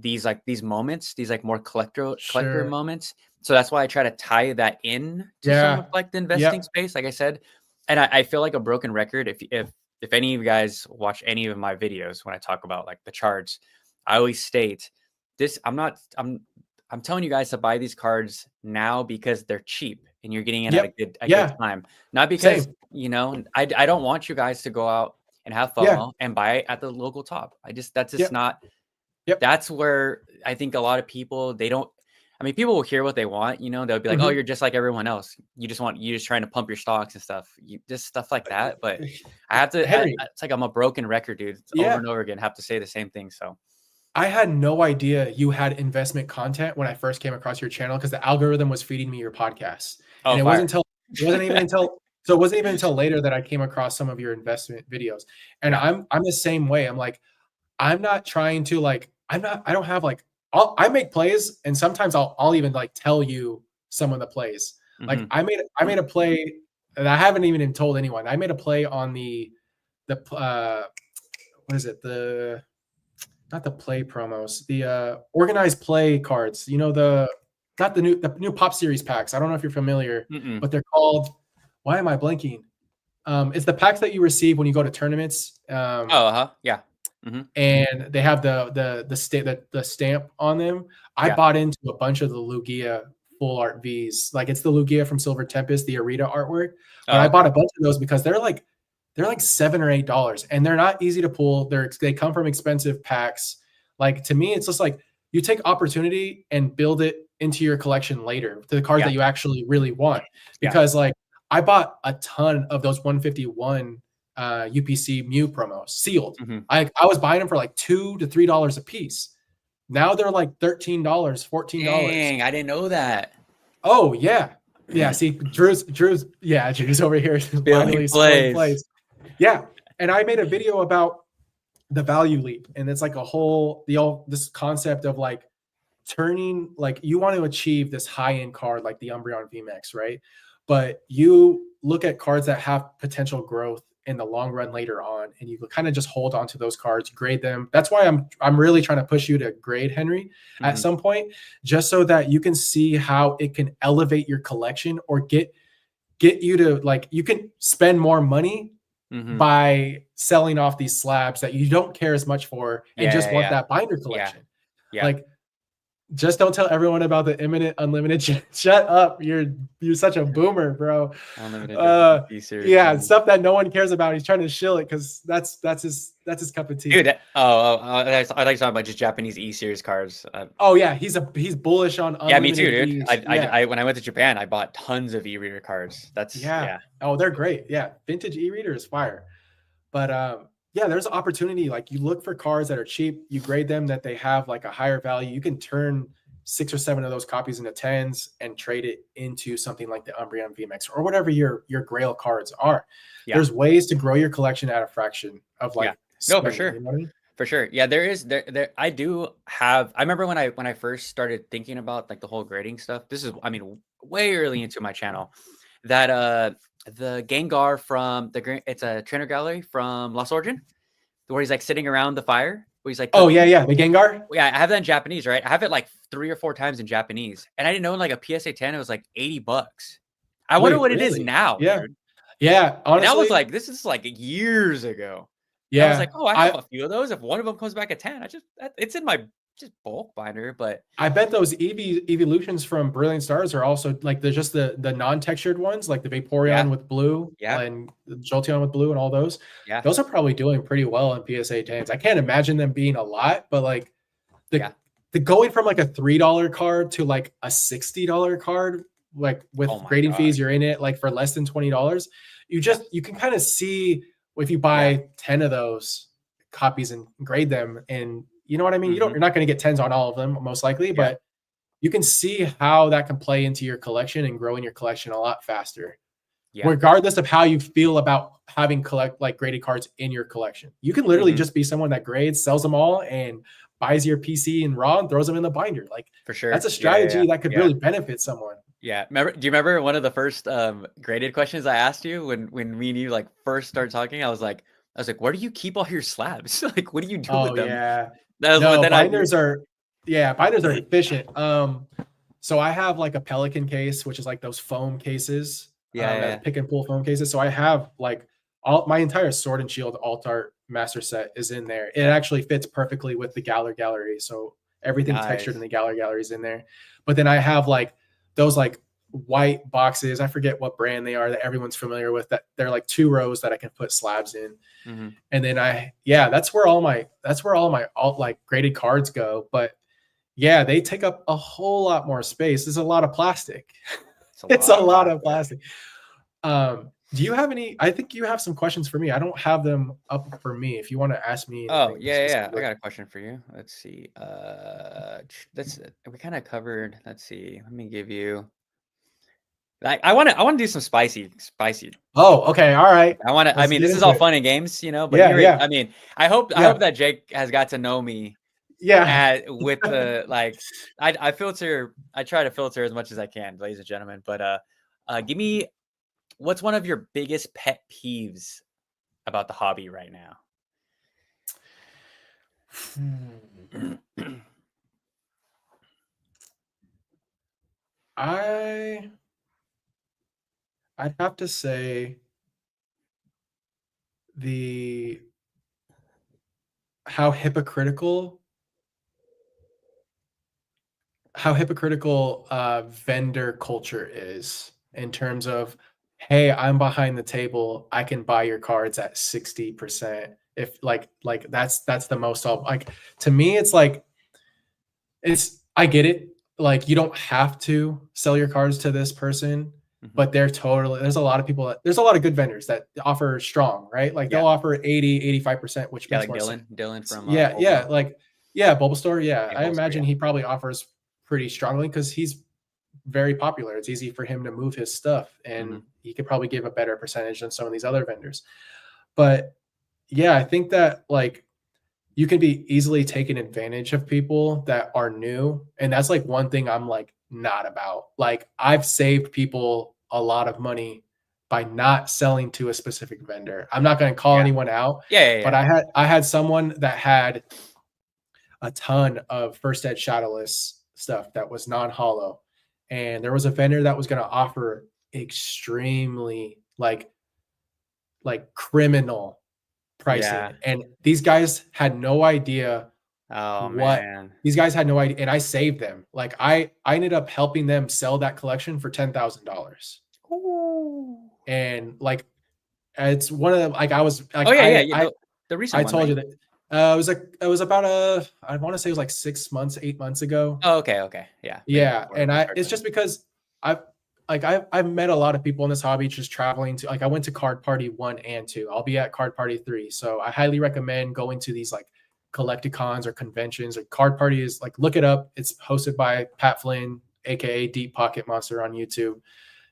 these moments, these like more collector Sure. moments. So that's why I try to tie that in to some of Yeah. like the investing Yep. space, like I said. And I feel like a broken record if any of you guys watch any of my videos when I talk about like the charts, I always state this. I'm telling you guys to buy these cards now because they're cheap and you're getting in at Yep. a good Yeah. time. Not because, Same. I don't want you guys to go out and have Yeah. FOMO and buy it at the local top. That's just Yep. not, Yep. that's where I think a lot of people, people will hear what they want, they'll be like, oh, you're just like everyone else. You're just trying to pump your stocks and stuff. Just stuff like that. But I have to, Henry. it's like I'm a broken record, dude. It's over Yeah. and over again. Have to say the same thing. So I had no idea you had investment content when I first came across your channel because the algorithm was feeding me your podcasts. oh, And it fire. wasn't even until later that I came across some of your investment videos. And Yeah. I'm the same way. I'm like, I'm not trying to like, I don't have like, I make plays and sometimes I'll even like tell you some of the plays. Like I made a play that I haven't even told anyone. I made a play on the what is it? Not the play promos, the organized play cards. Not the new pop series packs. I don't know if you're familiar, Mm-mm. but they're called. Why am I blanking? It's the packs that you receive when you go to tournaments. Yeah. And they have the stamp on them. I bought into a bunch of the Lugia full art Vs. Like it's the Lugia from Silver Tempest, the Arita artwork. But I bought a bunch of those because they're like $7 or $8, and they're not easy to pull. They come from expensive packs. Like to me, it's just like you take opportunity and build it into your collection later to the cards that you actually really want. Because like I bought a ton of those 151 UPC Mew promos sealed. I was buying them for like $2 to $3 a piece. Now they're like $13, $14. Dang, I didn't know that. Oh yeah. Yeah. See, Drew's over here finally spilling plays. Yeah. And I made a video about the value leap. And it's like this concept of like turning, like you want to achieve this high-end card like the Umbreon VMAX, right? But you look at cards that have potential growth in the long run later on, and you kind of just hold on to those cards, grade them. That's why I'm really trying to push you to grade Henry at some point, just so that you can see how it can elevate your collection or get you to, like, you can spend more money by selling off these slabs that you don't care as much for and just want that binder collection. Like, just don't tell everyone about the imminent unlimited. Shut up. You're such a boomer, bro. Unlimited series, yeah, stuff that no one cares about. He's trying to shill it because that's his cup of tea. Dude, I like talking about just Japanese E series cards. Oh yeah, he's bullish on unlimited. Yeah, me too, dude. E's. I when I went to Japan, I bought tons of e-reader cards. That's Oh, they're great. Yeah, vintage e-reader is fire. But yeah, there's an opportunity. Like, you look for cards that are cheap, you grade them that they have like a higher value. You can turn 6 or 7 of those copies into 10s and trade it into something like the Umbreon VMX or whatever your grail cards are. There's ways to grow your collection at a fraction of like no, for sure. You know what I mean? For sure. Yeah, there I do have. I remember when I first started thinking about like the whole grading stuff. This is, I mean, way early into my channel, that the Gengar from it's a trainer gallery from Lost Origin, where he's like sitting around the fire, where he's like, oh yeah, the Gengar. Yeah, I have that in Japanese, right? I have it like 3 or 4 times in Japanese, and I didn't know in like a PSA 10 it was like $80. I wonder what it is now, dude. Yeah, honestly, and I was like, this is like years ago. Yeah, I was like, oh, I have a few of those. If one of them comes back at 10, it's in my just bulk binder. But I bet those evolutions from Brilliant Stars are also like just the non-textured ones, like the Vaporeon with blue, and the Jolteon with blue, and all those. Yeah, those are probably doing pretty well in PSA 10s. I can't imagine them being a lot, but like the going from like a $3 card to like a $60 card, like with grading fees, you're in it like for less than $20. You can kind of see if you buy 10 of those copies and grade them, and you know what I mean? You're not going to get 10s on all of them, most likely, but you can see how that can play into your collection and growing your collection a lot faster. Regardless of how you feel about having graded cards in your collection. You can literally just be someone that grades, sells them all, and buys your PC and raw and throws them in the binder. Like, for sure. That's a strategy that could really benefit someone. Yeah. Do you remember one of the first graded questions I asked you when me and you like first started talking? I was like, where do you keep all your slabs? Like, what do you do with them? Yeah. Binders are efficient. So I have like a Pelican case, which is like those foam cases. Pick and pull foam cases. So I have like my entire Sword and Shield alt art master set is in there. It actually fits perfectly with the Galar gallery. So everything textured in the Galar gallery is in there. But then I have like those like white boxes. I forget what brand they are that everyone's familiar with, that they're like 2 rows that I can put slabs in. And then that's where all my alt like graded cards go. But yeah, they take up a whole lot more space. There's a lot of plastic. It's a lot of plastic. Do you have any? I think you have some questions for me. I don't have them up for me. If you want to ask me. Oh yeah. I got a question for you. Let's see. We kind of covered. Let's see. Let me give you. I want to do some spicy. Oh, okay, all right. I mean, this is all fun and games, you know. But I mean, I hope that Jake has got to know me. Yeah. With the like, I try to filter as much as I can, ladies and gentlemen. But give me, what's one of your biggest pet peeves about the hobby right now? I'd have to say how hypocritical vendor culture is, in terms of, hey, I'm behind the table, I can buy your cards at 60%. If like that's the most like, to me, it's like, I get it. Like, you don't have to sell your cards to this person, but there's a lot of people there's a lot of good vendors that offer strong, right? Like they'll offer 80-85%, which makes like more Dylan sense. from Bulbasaur. I imagine he probably offers pretty strongly because he's very popular. It's easy for him to move his stuff, and he could probably give a better percentage than some of these other vendors. But yeah, I think that like you can be easily taken advantage of people that are new, and that's like one thing I'm like not about. Like, I've saved people a lot of money by not selling to a specific vendor. I'm not going to call Yeah. anyone out, Yeah. but I had someone that had a ton of first ed shadowless stuff that was non-hollow, and there was a vendor that was going to offer extremely like criminal Yeah. pricing, and these guys had no idea Oh what man. these guys had no idea, and I saved them. Like I ended up helping them sell that collection for $10,000. Ooh. And like it's one of the like I was like Oh yeah. The recent I one, told right? you that it was about I want to say it was like 6 months, 8 months ago. Oh, okay. Yeah. Maybe Yeah, before and we it's started. just because I've met a lot of people in this hobby just traveling to, like, I went to Card Party 1 and 2. I'll be at Card Party 3. So I highly recommend going to these like collecticons or conventions. Or Card Party is like, look it up. It's hosted by Pat Flynn, aka Deep Pocket Monster on YouTube.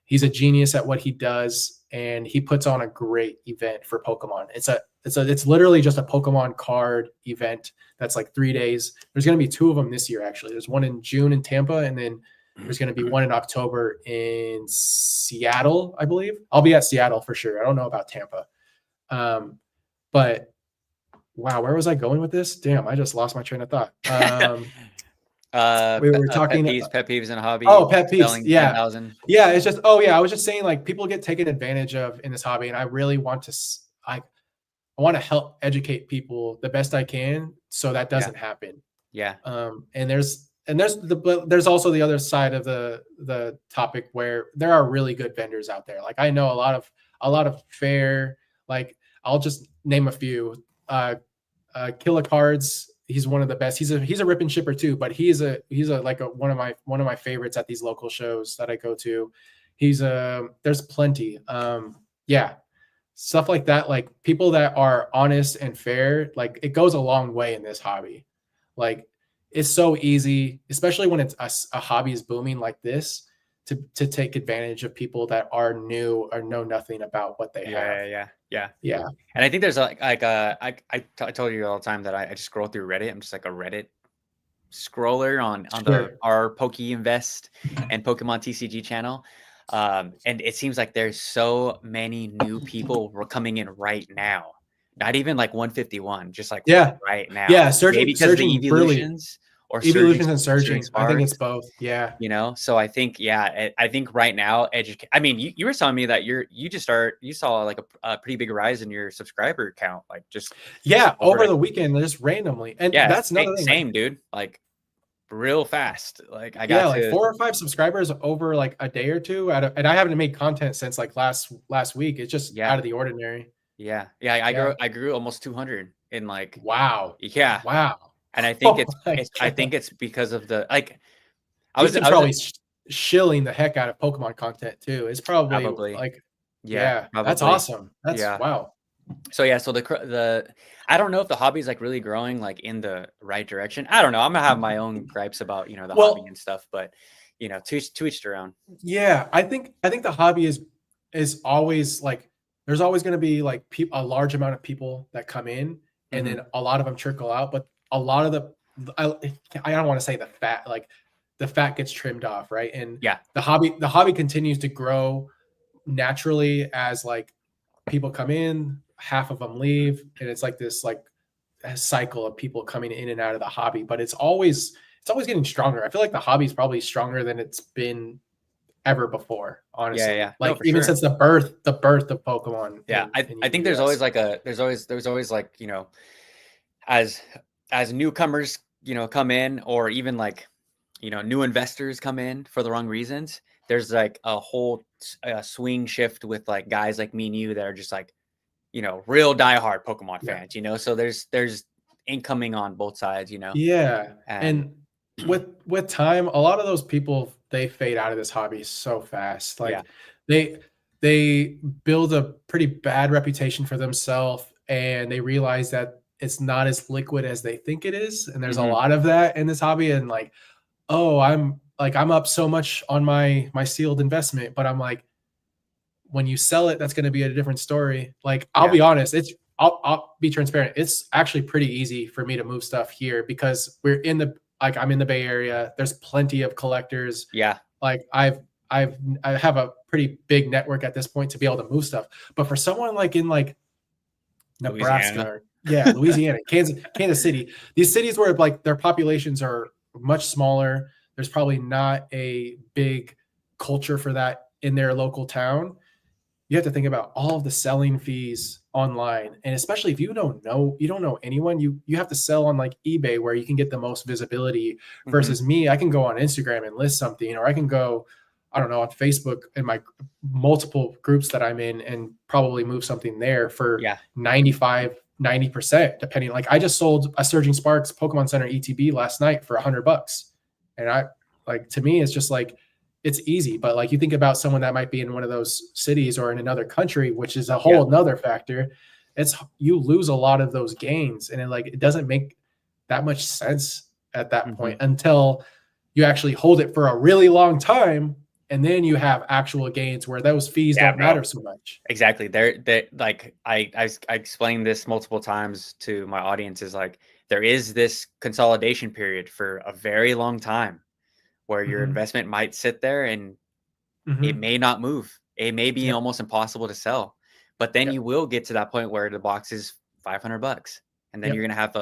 He's a genius at what he does, and he puts on a great event for Pokemon. It's literally just a Pokemon card event that's like 3 days. There's going to be 2 of them this year, actually. There's one in June in Tampa, and then there's going to be one in October in Seattle, I believe. I'll be at Seattle for sure. I don't know about Tampa. But wow, where was I going with this? Damn, I just lost my train of thought. We were talking. Pet peeves in a hobby. Oh, pet peeves. Selling Yeah. 10,000. Yeah. It's just, oh yeah. I was just saying, like, people get taken advantage of in this hobby. And I really want to, I want to help educate people the best I can so that doesn't happen. Yeah. And there's also the other side of the topic where there are really good vendors out there. Like, I know a lot of fair, like, I'll just name a few. Killer Cards, he's one of the best. He's a rip and shipper too, but he's one of my favorites at these local shows that I go to. There's plenty. Yeah. Stuff like that, like people that are honest and fair, like it goes a long way in this hobby. Like it's so easy, especially when it's a hobby is booming like this, to take advantage of people that are new or know nothing about what they have. Yeah. And I think there's I told you all the time that I just scroll through Reddit. I'm just like a Reddit scroller on our Poke Invest and Pokemon TCG channel. And it seems like there's so many new people coming in right now. Not even like 151, just like right now. Yeah, maybe because of the evolutions or evolutions and surging. I think it's both. Yeah. You know, so I think, I think right now, I mean, you were telling me that you saw like a pretty big rise in your subscriber count, like just over the weekend, just randomly. And that's another thing. Same, dude. Like real fast. Like I got like 4 or 5 subscribers over like a day or two and I haven't made content since like last week. It's just out of the ordinary. I grew almost 200 in like wow. And I think I think it's because of the like I was probably shilling the heck out of Pokemon content too. It's probably like that's awesome. That's wow. So the I don't know if the hobby is like really growing like in the right direction. I don't know. I'm gonna have my own gripes about the hobby and stuff, but to each their own. Yeah, I think the hobby is always like there's always going to be like a large amount of people that come in, and then a lot of them trickle out. But a lot of I don't want to say the fat gets trimmed off, right? And the hobby continues to grow naturally as like people come in, half of them leave, and it's like this like a cycle of people coming in and out of the hobby. But it's always getting stronger. I feel like the hobby is probably stronger than it's been ever before, honestly. Like even since the birth of Pokemon. I think there's always like there's always like as newcomers come in, or even like new investors come in for the wrong reasons, there's like a whole swing shift with like guys like me and you that are just like real diehard Pokemon fans. So there's incoming on both sides. And with time, a lot of those people, they fade out of this hobby so fast. Like they build a pretty bad reputation for themselves, and they realize that it's not as liquid as they think it is. And there's a lot of that in this hobby. And like, oh, I'm up so much on my sealed investment, but I'm like, when you sell it, that's going to be a different story. Like, I'll be honest, I'll be transparent. It's actually pretty easy for me to move stuff here because I'm in the Bay Area. There's plenty of collectors. Yeah. Like I've I have a pretty big network at this point to be able to move stuff. But for someone like in like Nebraska, Louisiana. Louisiana, Kansas City, these cities where like their populations are much smaller, there's probably not a big culture for that in their local town. You have to think about all of the selling fees online, and especially if you don't know anyone, you have to sell on like eBay where you can get the most visibility. Versus me, I can go on Instagram and list something, or I can go, I don't know, on Facebook in my multiple groups that I'm in and probably move something there for 90%, depending. Like I just sold a Surging Sparks Pokemon Center ETB last night for $100, and I like, to me it's just like, it's easy. But like you think about someone that might be in one of those cities or in another country, which is a whole another factor. You lose a lot of those gains, and it doesn't make that much sense at that point until you actually hold it for a really long time, and then you have actual gains where those fees don't matter so much. Exactly. They're like I explained this multiple times to my audience, is like there is this consolidation period for a very long time where your investment might sit there and it may not move. It may be almost impossible to sell, but then you will get to that point where the box is $500, and then you're going to have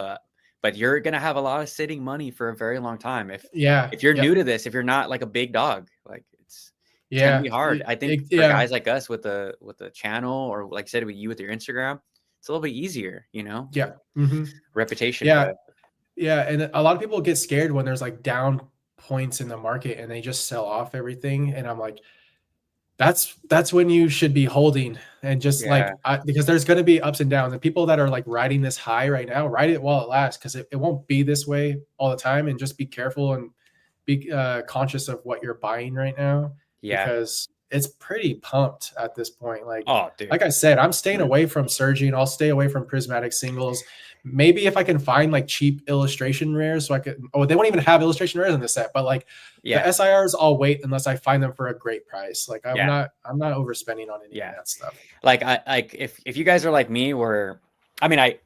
but you're going to have a lot of sitting money for a very long time. If you're new to this, if you're not like a big dog, like it's going to be hard. I think for guys like us with the channel, or like I said, with you with your Instagram, it's a little bit easier, you know? Reputation. And a lot of people get scared when there's like down points in the market and they just sell off everything, and I'm like, that's when you should be holding, and just because there's going to be ups and downs, and people that are like riding this high right now, ride it while it lasts, because it won't be this way all the time. And just be careful and be conscious of what you're buying right now, because it's pretty pumped at this point. Like, like I said, I'm staying away from Surging. I'll stay away from prismatic singles. Maybe if I can find like cheap illustration rares, so I could. Oh, they won't even have illustration rares in this set, but like the SIRs, I'll wait unless I find them for a great price. Like I'm not overspending on any of that stuff. Like if you guys are like me, where like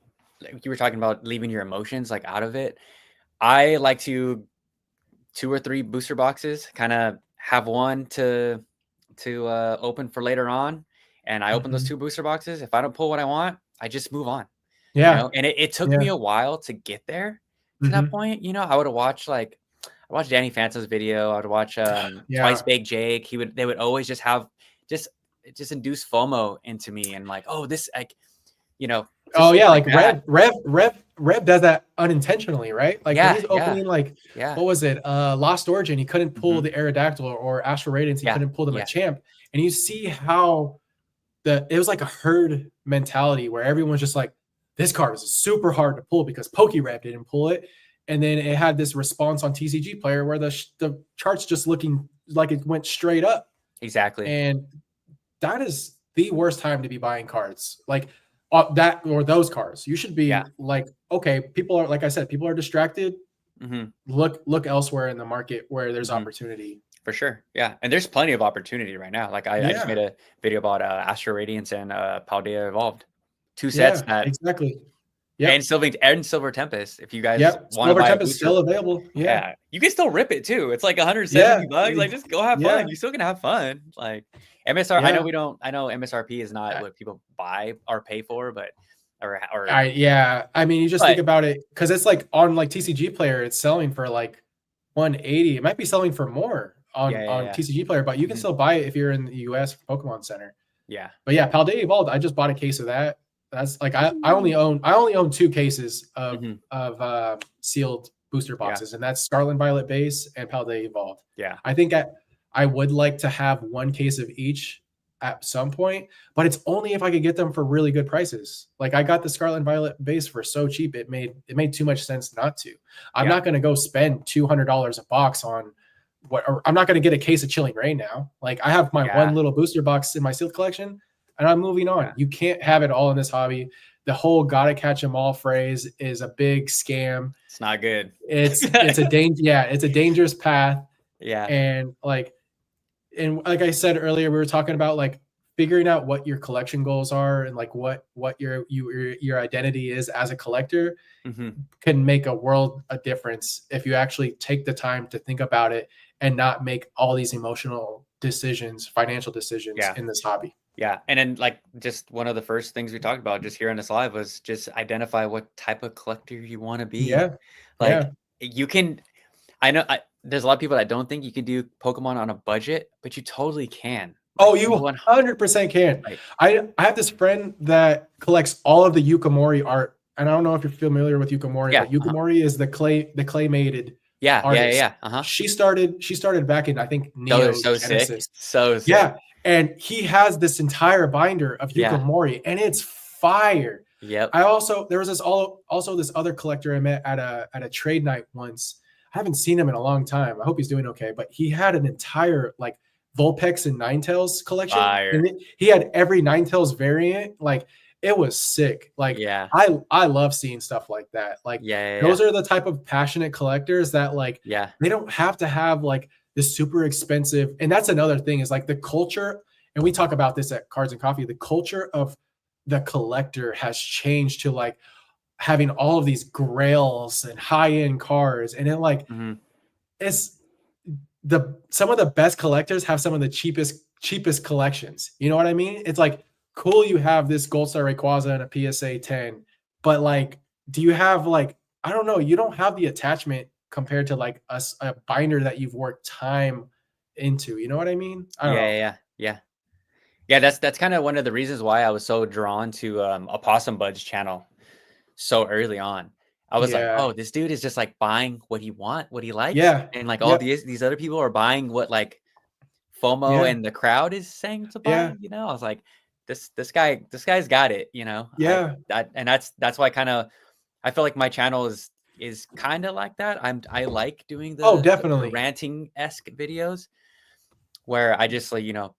you were talking about leaving your emotions like out of it, I like to 2 or 3 booster boxes, kind of have one to open for later on, and I open those 2 booster boxes. If I don't pull what I want, I just move on. You know? And it took me a while to get there to that point. You know, I would watch Danny Phantom's video. I would watch Twice Baked Jake. They would always just have just induce FOMO into me, and like, oh, this, like, you know. Like Rev does that unintentionally, right? Like when he's opening what was it? Lost Origin, he couldn't pull the Aerodactyl, or Astral Radiance, he couldn't pull the Machamp. And you see how it was like a herd mentality where everyone's just like, this card is super hard to pull because PokeRev didn't pull it. And then it had this response on TCG Player where the chart's just looking like it went straight up. Exactly. And that is the worst time to be buying cards. Like that, or those cards. You should be like, okay, people are, like I said, people are distracted. Look elsewhere in the market where there's opportunity. For sure. Yeah. And there's plenty of opportunity right now. Like I just made a video about Astral Radiance and Paldea Evolved. 2 sets that exactly. And Silver Tempest. If you guys want to buy Tempest, still available. Yeah. You can still rip it too. It's like $170. Like, just go have fun. You're still gonna have fun. Like MSR. I know MSRP is not what people buy or pay for, but I mean, you just think about it, because it's like on like TCG Player, it's selling for like 180. It might be selling for more on TCG Player, but you can still buy it if you're in the US Pokemon Center. Yeah. But Paldea Evolved, I just bought a case of that. That's like I only own 2 cases of sealed booster boxes, and that's Scarlet and Violet base and Paldea Evolved. Yeah. I think I would like to have 1 case of each at some point, but it's only if I could get them for really good prices. Like I got the Scarlet and Violet base for so cheap, it made too much sense not to. I'm not going to go spend $200 a box on I'm not going to get a case of Chilling Rain now. Like I have my 1 little booster box in my sealed collection, and I'm moving on. You can't have it all in this hobby. The whole gotta catch 'em all phrase is a big scam. It's not good. It's a dangerous path. Yeah. And like I said earlier, we were talking about like figuring out what your collection goals are, and like what your identity is as a collector can make a world of difference if you actually take the time to think about it and not make all these emotional decisions, financial decisions Yeah. in this hobby. Yeah. And then like just one of the first things we talked about just here on this live was just identify what type of collector you want to be. Yeah. Like Yeah. you can, I know there's a lot of people that don't think you can do Pokemon on a budget, but you totally can. Like Oh, you one, 100% can. like, I have this friend that collects all of the Yukimori art, and I don't know if you're familiar with Yukimori, yeah, but Yukimori is the claymated artist. yeah. Uh-huh. She started back in, I think, Those are Neo so sick. Genesis. So sick. Yeah, and he has this entire binder of Yeah. Yukimori, and it's fire. Yep. There was also this other collector I met at a trade night once. I haven't seen him in a long time. I hope he's doing okay, but he had an entire like Vulpix and Ninetales collection. Fire. And he had every Ninetales variant. Like it was sick. Like Yeah. I love seeing stuff like that. Like those are the type of passionate collectors that like they don't have to have like this super expensive. And that's another thing is like the culture, and we talk about this at Cards and Coffee, the culture of the collector has changed to like having all of these grails and high-end cars. And then like it's some of the best collectors have some of the cheapest collections. You know what I mean? It's like cool you have this Gold Star Rayquaza and a PSA 10, but like do you have like, I don't know, you don't have the attachment compared to like a binder that you've worked time into. You know what I mean? I don't know. Yeah, that's kind of one of the reasons why I was so drawn to Opossum Bud's channel so early on. I was like, oh, this dude is just like buying what he likes. Yeah. And like all these other people are buying what like FOMO and the crowd is saying to buy, you know. I was like, this guy's got it, you know. Yeah. That's why kind of I feel like my channel is kind of like that. I like doing the ranting-esque videos where I just like, you know,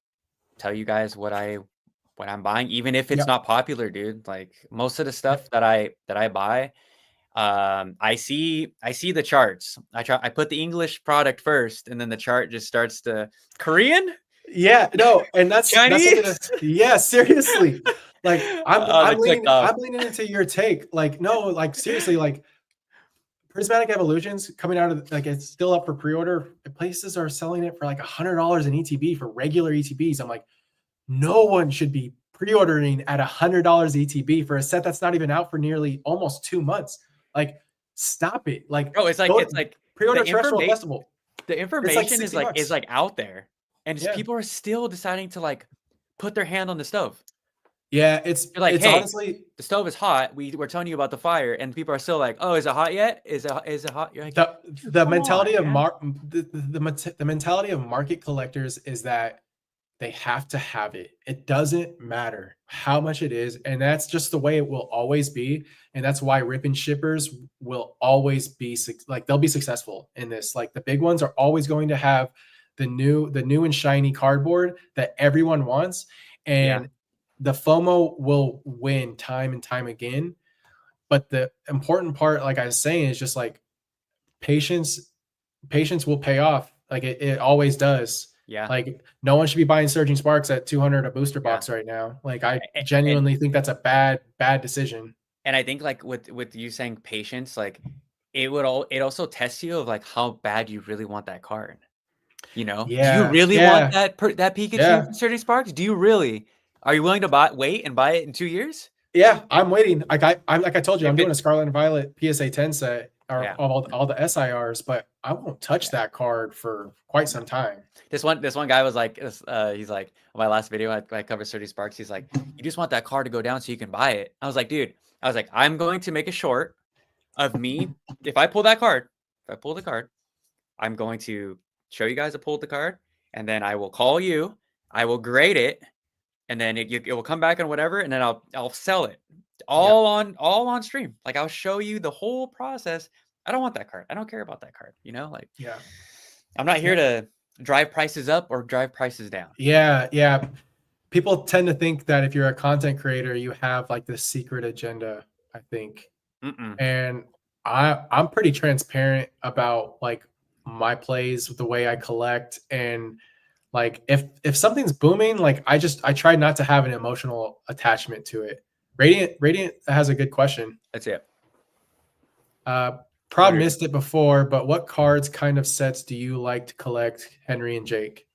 tell you guys what I'm buying, even if it's not popular, dude. Like most of the stuff that I buy, I see the charts. I put the English product first, and then the chart just starts to Korean. Yeah, no, and that's Chinese. Seriously. Like I'm leaning into your take. Like no, like seriously, like Prismatic Evolutions coming out of like it's still up for pre-order. Places are selling it for like $100 in ETB for regular ETBs. I'm like, no one should be pre-ordering at $100 ETB for a set that's not even out for nearly almost 2 months. Like, stop it! Like, it's like pre-order Terrestrial Festival. The information is like out there, and just people are still deciding to like put their hand on the stove. Yeah, it's like, it's hey, honestly the stove is hot. We're telling you about the fire, and people are still like, "Oh, is it hot yet? Is it hot?" You're like, the mentality of the mentality of market collectors is that they have to have it. It doesn't matter how much it is, and that's just the way it will always be. And that's why rip and shippers will always be like they'll be successful in this. Like the big ones are always going to have the new and shiny cardboard that everyone wants, and the FOMO will win time and time again. But the important part, like I was saying, is just like patience will pay off. Like it always does. Yeah. Like no one should be buying Surging Sparks at 200 a booster box right now. Like I genuinely think that's a bad decision. And I think like with you saying patience, like it also tests you of like how bad you really want that card. You know, do you really want that Pikachu Surging Sparks? Do you really? Are you willing to wait and buy it in 2 years? Yeah, I'm waiting. Like I told you, I'm doing a Scarlet and Violet PSA 10 set or all the SIRs, but I won't touch that card for quite some time. This one guy was like, he's like, on my last video, I covered Surging Sparks. He's like, you just want that card to go down so you can buy it. I was like, dude, I'm going to make a short of me. If I pull the card, I'm going to show you guys I pulled the card, and then I will call you. I will grade it, and then it will come back and whatever, and then I'll sell it all on stream. Like I'll show you the whole process. I don't want that card. I don't care about that card. You know, like I'm not here to drive prices up or drive prices down. Yeah. People tend to think that if you're a content creator, you have like this secret agenda, I think. And I'm pretty transparent about like my plays, the way I collect, and like if something's booming, like I try not to have an emotional attachment to it. Radiant has a good question. That's it. Prob missed it before, but what cards kind of sets do you like to collect, Henry and Jake?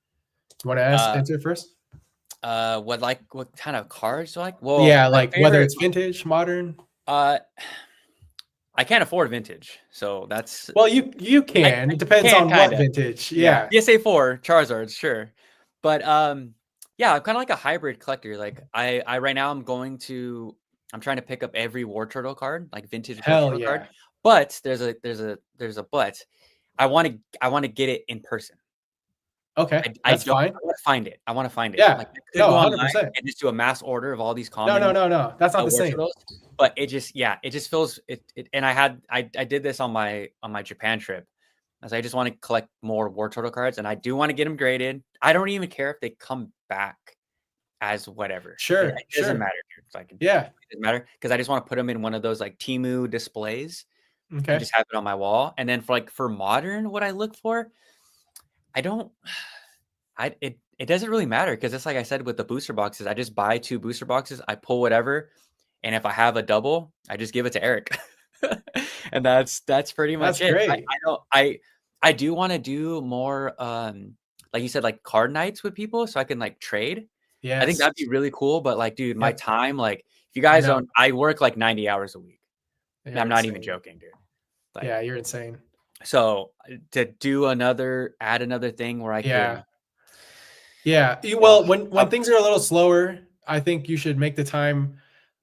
You want to Uh, answer first? what kind of cars do I like? Well, Yeah, my like whether favorite. it's vintage, modern. Uh, I can't afford vintage, so that's Well, you I can. It depends can on kind what of. vintage. Yeah, Yeah. PSA 4 Charizards, sure. But yeah, I'm kind of like a hybrid collector. Like I right now I'm trying to pick up every War Turtle card, like vintage War Hell Turtle card. yeah. But there's a but. I want to get it in person. Okay, I that's don't fine. I wanna find it. I wanna find it. Yeah. Like, I could No, go online 100%. and just do a mass order of all these No, no, common, no, no. That's not the War same. Turtles, but it just feels it and I did this on my Japan trip, as I just wanna collect more War Turtle cards, and I do wanna get them graded. I don't even care if they come back as whatever. It Sure, doesn't sure. matter, dude. It's like, it Yeah. doesn't matter because I just wanna put them in one of those, like, Temu displays and Okay. just have it on my wall, and then for modern, what I look for, I don't it doesn't really matter because it's like I said with the booster boxes, I just buy 2 booster boxes, I pull whatever, and if I have a double, I just give it to Eric. And that's pretty That's much it. great. I do wanna do more, like you said, like, card nights with people so I can, like, trade. I think Yes. that'd be really cool, but, like, dude, my Yep. time, like, if you I guys know. don't I work, like, 90 hours a week. You're I'm not even insane. joking, dude. Like, Yeah, you're insane. so, to do add another thing where I Yeah. could, Yeah. uh, Well, when things are a little slower, I think you should make the time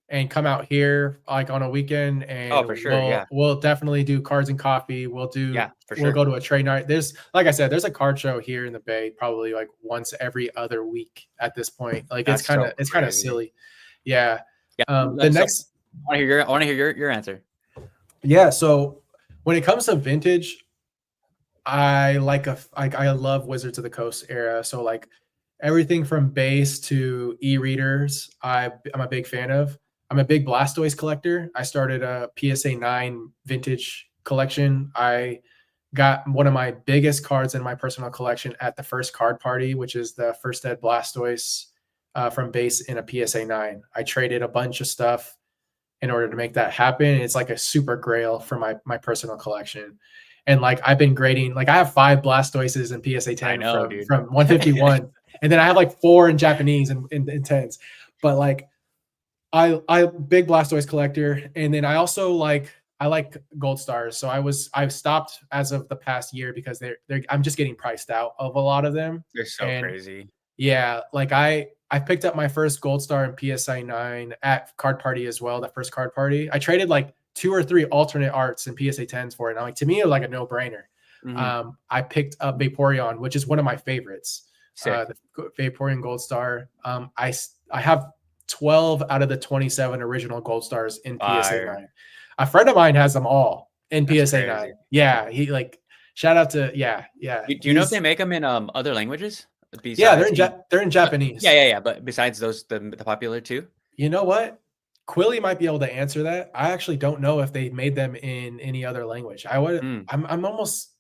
and come out here like on a weekend, oh, and for sure, yeah. we'll definitely do cards and coffee. Yeah, for We'll sure. go to a trade night. There's, like I said, there's a card show here in the Bay probably like once every other week at this point. Like That's so it's kind of crazy. silly. Yeah. Yeah, The so next I wanna hear your answer. Yeah, so when it comes to vintage, I love Wizards of the Coast era. So like everything from base to e-readers, I'm a big fan of. I'm a big Blastoise collector. I started a PSA 9 vintage collection. I got one of my biggest cards in my personal collection at the first card party, which is the first ed Blastoise from base in a PSA 9. I traded a bunch of stuff in order to make that happen. It's like a super grail for my personal collection. And like I've been grading, like I have 5 Blastoises in PSA I 10 know, dude. from 151, and then I have like 4 in Japanese and in tens. But like I big Blastoise collector, and then I like gold stars. So I've stopped as of the past year because they're I'm just getting priced out of a lot of them. They're so And crazy. yeah, like I picked up my first gold star in PSI 9 at card party as well, the first card party. I traded like 2 or 3 alternate arts in PSA 10s for it. And I'm like, to me, it was like a no-brainer. Mhm. I picked up Vaporeon, which is one of my favorites. Sick. The Vaporeon Gold Star. I have 12 out of the 27 original Gold Stars in PSA Fire. 9. A friend of mine has them all in That's PSA crazy. 9. Yeah, he like shout out to yeah. Do you know if they make them in, other languages Yeah, besides they're in yeah, Japanese. yeah, yeah, but besides those, the popular 2? You know what? Quilly might be able to answer that. I actually don't know if they made them in any other language. Mm. I'm almost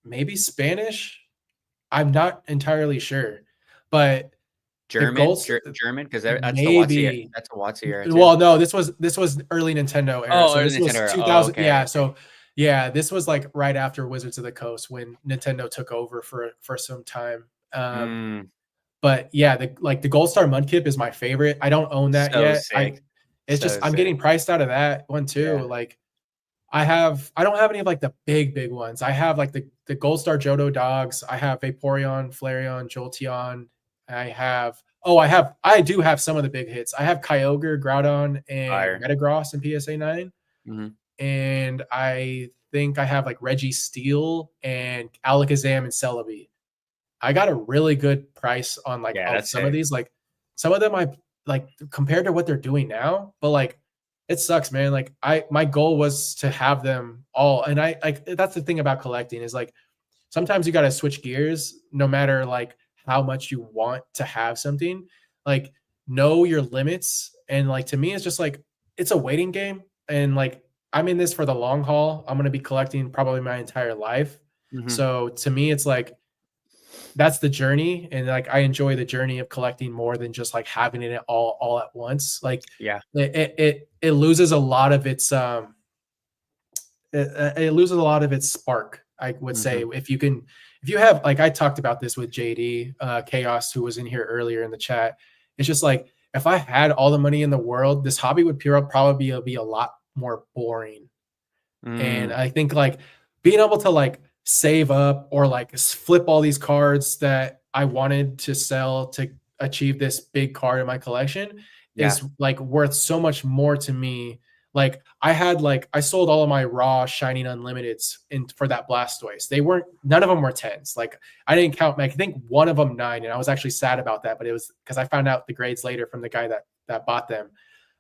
maybe Spanish. I'm not entirely sure, but the German? goals German? 'Cause maybe. that's the WotC era too. Well, no, this was early Nintendo era. Oh, So or this the Nintendo was era. Oh, 2000. okay, Yeah, okay. so yeah, this was like right after Wizards of the Coast when Nintendo took over for some time. Mm, But yeah, the Gold Star Mudkip is my favorite. I don't own that so yet. sick. It's just So I'm sick. getting priced out of that one too. Yeah. Like I don't have any of like the big ones. I have like the Gold Star Johto dogs. I have Vaporeon, Flareon, Jolteon. I do have some of the big hits. I have Kyogre, Groudon, and Fire. Metagross in PSA 9. Mhm. And I think I have like Reggie Steel and Alakazam and Celebi. I got a really good price on like Yeah, of that's some of sick. these. Like some of them I like compared to what they're doing now, but like it sucks, man. Like my goal was to have them all. And I like that's the thing about collecting is like sometimes you gotta switch gears no matter like how much you want to have something. Like know your limits. And like to me, it's just like it's a waiting game. And like I'm in this for the long haul. I'm gonna be collecting probably my entire life. Mhm. So to me, it's like that's the journey, and like I enjoy the journey of collecting more than just like having it all at once. Like Yeah. it loses a lot of its it loses a lot of its spark, I would say, Mhm. if you have, like, I talked about this with JD Chaos, who was in here earlier in the chat. It's just like, if I had all the money in the world, this hobby would probably be a lot more boring. And Mm, I think like being able to like save up or like flip all these cards that I wanted to sell to achieve this big card in my collection yeah. is like worth so much more to me. Like I sold all of my raw shining unlimiteds in for that Blastoise. None of them were tens. Like I didn't count. I think one of them 9, and I was actually sad about that. But it was because I found out the grades later from the guy that bought them,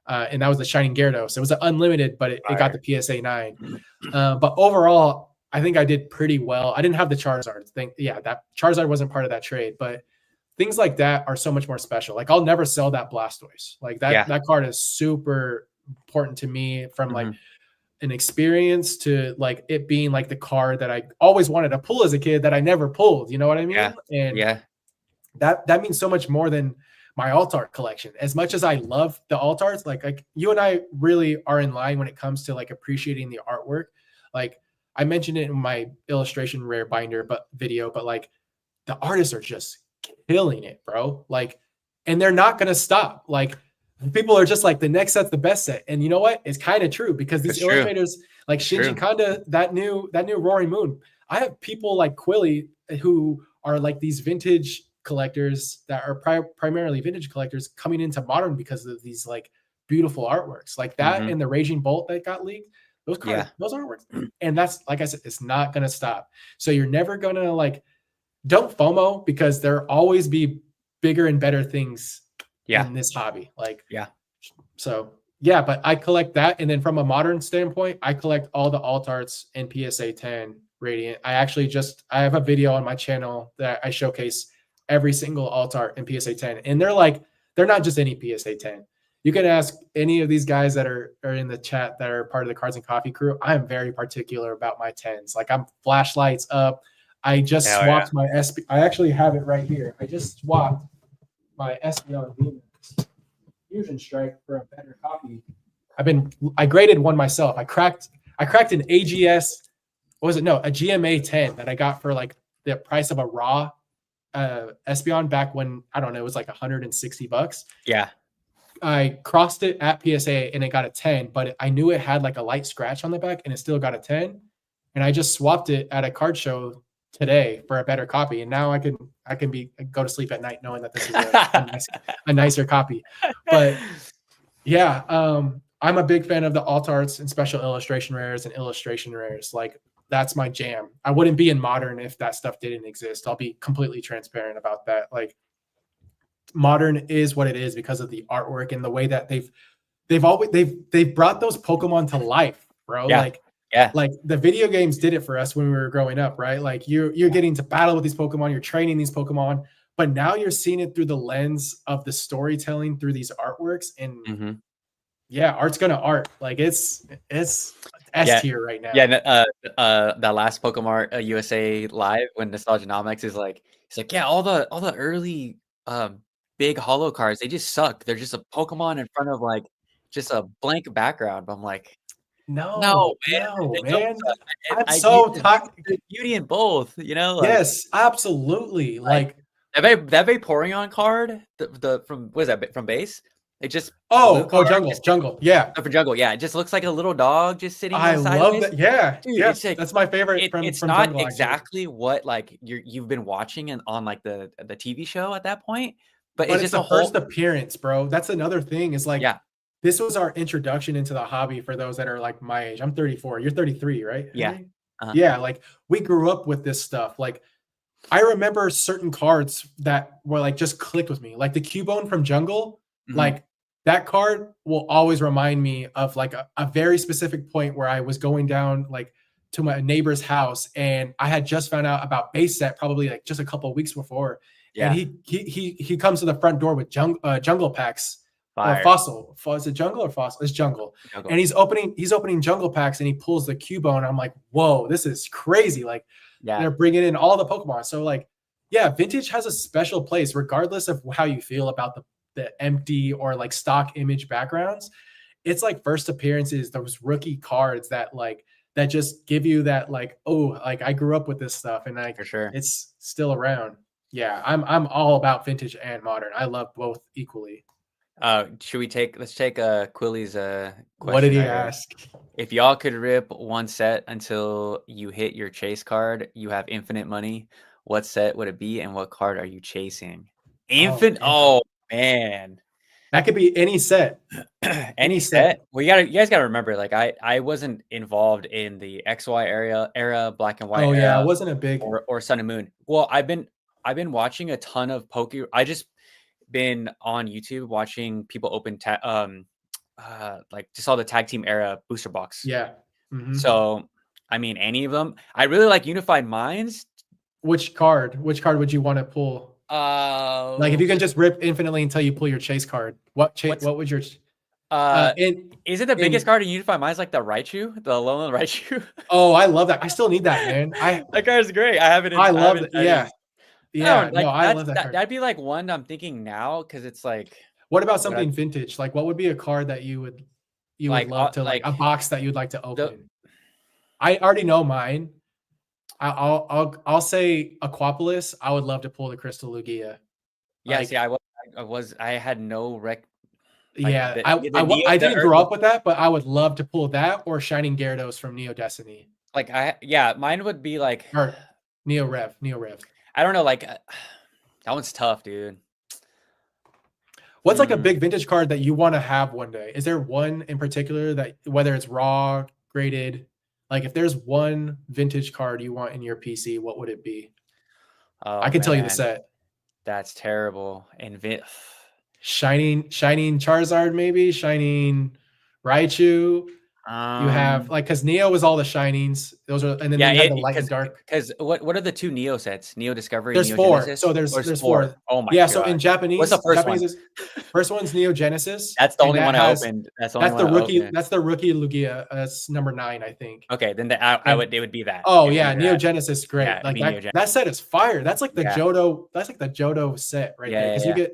and that was the Shining Gyarados. It was an unlimited, but it got Fire. the PSA 9. But overall, I think I did pretty well. I didn't have the Charizard thing. Yeah, that Charizard wasn't part of that trade, but things like that are so much more special. Like I'll never sell that Blastoise. Like Yeah. that card is super important to me from like Hmm. an experience to like it being like the card that I always wanted to pull as a kid that I never pulled. You know what I Yeah. mean? And Yeah. that means so much more than my alt art collection. As much as I love the alt arts, like you and I really are in line when it comes to like appreciating the artwork. Like I mentioned it in my illustration rare binder video, but like the artists are just killing it, bro. Like, and they're not gonna stop. Like people are just like the next set's the best set. And you know what? It's kind of true because these It's true. illustrators like It's Shinji true. Kanda, that new Roaring Moon. I have people like Quilly who are like these vintage collectors that are primarily vintage collectors coming into modern because of these like beautiful artworks like that Hmm. and the Raging Bolt that got leaked. Yeah. Those artworks, and that's like I said, it's not gonna stop. So you're never gonna like don't FOMO because there always be bigger and better things Yeah. in this hobby. Like Yeah. so yeah, but I collect that, and then from a modern standpoint, I collect all the alt arts in PSA 10 Radiant. I have a video on my channel that I showcase every single alt art in PSA 10, and they're not just any PSA 10. You can ask any of these guys that are in the chat that are part of the Cards and Coffee crew. I am very particular about my 10s. Like I'm flashlights up. I just Hell yeah. swapped my SP. I actually have it right here. I just swapped my Espeon Venus Fusion Strike for a better copy. I graded one myself. I cracked an AGS. What was it? No, a GMA 10 that I got for like the price of a raw Espeon back when I don't know, it was like $160. Yeah. I crossed it at PSA and it got a 10, but I knew it had like a light scratch on the back and it still got a 10. And I just swapped it at a card show today for a better copy. And now I can go to sleep at night knowing that this is a nicer copy. But yeah, I'm a big fan of the alt arts and special illustration rares and illustration rares. Like that's my jam. I wouldn't be in modern if that stuff didn't exist. I'll be completely transparent about that. Like modern is what it is because of the artwork and the way that they've brought those Pokemon to life, bro. Yeah. Yeah. Like the video games did it for us when we were growing up, right? Like you're getting to battle with these Pokemon, you're training these Pokemon, but now you're seeing it through the lens of the storytelling through these artworks. And Hmm. yeah, art's gonna art. Like it's S Yeah. tier right now. Yeah. That last Pokemon USA live when Nostalgianomics is like, he's like, yeah, all the early big holo cards, they just suck. They're just a Pokemon in front of like just a blank background. But I'm like, no, man, No, they don't man. suck. I'm I so tired. there's beauty in both, you know, Yes, absolutely. like Like, that Vaporeon card, the from what is that from base? It just blue oh, card, just jungle. Yeah. for jungle. Yeah, it just looks like a little dog just sitting I there love sideways. that. Yeah. Dude, Yeah. it's like That's my favorite it's from not jungle, actually. exactly what you've been watching and on like the TV show at that point, but But it's it's just the a first whole appearance, bro. That's another thing is like yeah, this was our introduction into the hobby for those that are like my age. I'm 34. You're 33, right, yeah. Henry? Uh-huh. Yeah, like we grew up with this stuff. Like I remember certain cards that were like just clicked with me. Like the Cubone from Jungle, Mhm. like that card will always remind me of like a very specific point where I was going down like to my neighbor's house and I had just found out about base set probably like just a couple of weeks before. And Yeah, he comes to the front door with jungle packs or fire. fossil. Is it jungle or fossil? It's jungle. And Jungle. he's opening jungle packs and he pulls the Cubone. I'm like, whoa, this is crazy. Like Yeah, they're bringing in all the Pokemon. So like, yeah, vintage has a special place regardless of how you feel about the empty or like stock image backgrounds. It's like first appearances, those rookie cards that like that just give you that like, oh, like I grew up with this stuff and like For sure. it's still around. Yeah, I'm all about vintage and modern. I love both equally. Let's take Quilly's What did question he right here. ask? If y'all could rip one set until you hit your chase card, you have infinite money. What set would it be, and what card are you chasing? Oh, Infinite. damn. Oh man, That could be any set. any Any set. set. Well, you guys gotta remember, like I wasn't involved in the XY era, black and white Oh yeah, I era, wasn't a big. or Sun and Moon. Well, I've been watching a ton of I just been on YouTube watching people open like just all the tag team era booster box. Yeah. Hmm. So, I mean, any of them. I really like Unified Minds. Which card? Which card would you want to pull? Like if Uh, you can just rip infinitely until you pull your chase card. what's What would your uh, in is it the biggest in card in Unified Minds like the Raichu, the Alolan Raichu? Oh, I love that. I still need that, man. That card's great. I haven't. I I love haven't. that. Yeah. I Yeah. don't No, like I love that card. that'd be like one I'm thinking now because it's like What about what I something vintage? Like what would be a card that you would love to like like a box that you'd like to the open? I already know mine. I'll say Aquapolis. I would love to pull the Crystal Lugia. yeah. See, Like I had no like yeah, the Neo I the didn't grow up with that, but I would love to pull that or Shining Gyarados from Neo Destiny like yeah, mine would be like or Neo Rev. I don't know, like that one's tough, dude. What's like a Hmm. big vintage card that you want to have one day? Is there one in particular that whether it's raw, graded, like if there's one vintage card you want in your PC, what would it be? I Oh can tell you the man, set. that's terrible. And Shining Charizard, maybe Shining Raichu. You have like because Neo was all the shinings. Those are and then yeah, you had the light and dark. because what are the two Neo sets? Neo Discovery, There's Neo four. Genesis. So Or there's four. four. Oh my Yeah. god. So in What's the first one? Is first one's Neo Genesis. That's the and only that one I has opened. That's the only one I rookie. opened. That's the rookie Lugia. That's number 9, I think. Okay, then it would be that. Oh It would yeah, be Neo that. Genesis, great. Yeah, Like Neo that set is fire. That's like the Yeah. Johto. That's like the Johto set right there. Yeah, Because yeah.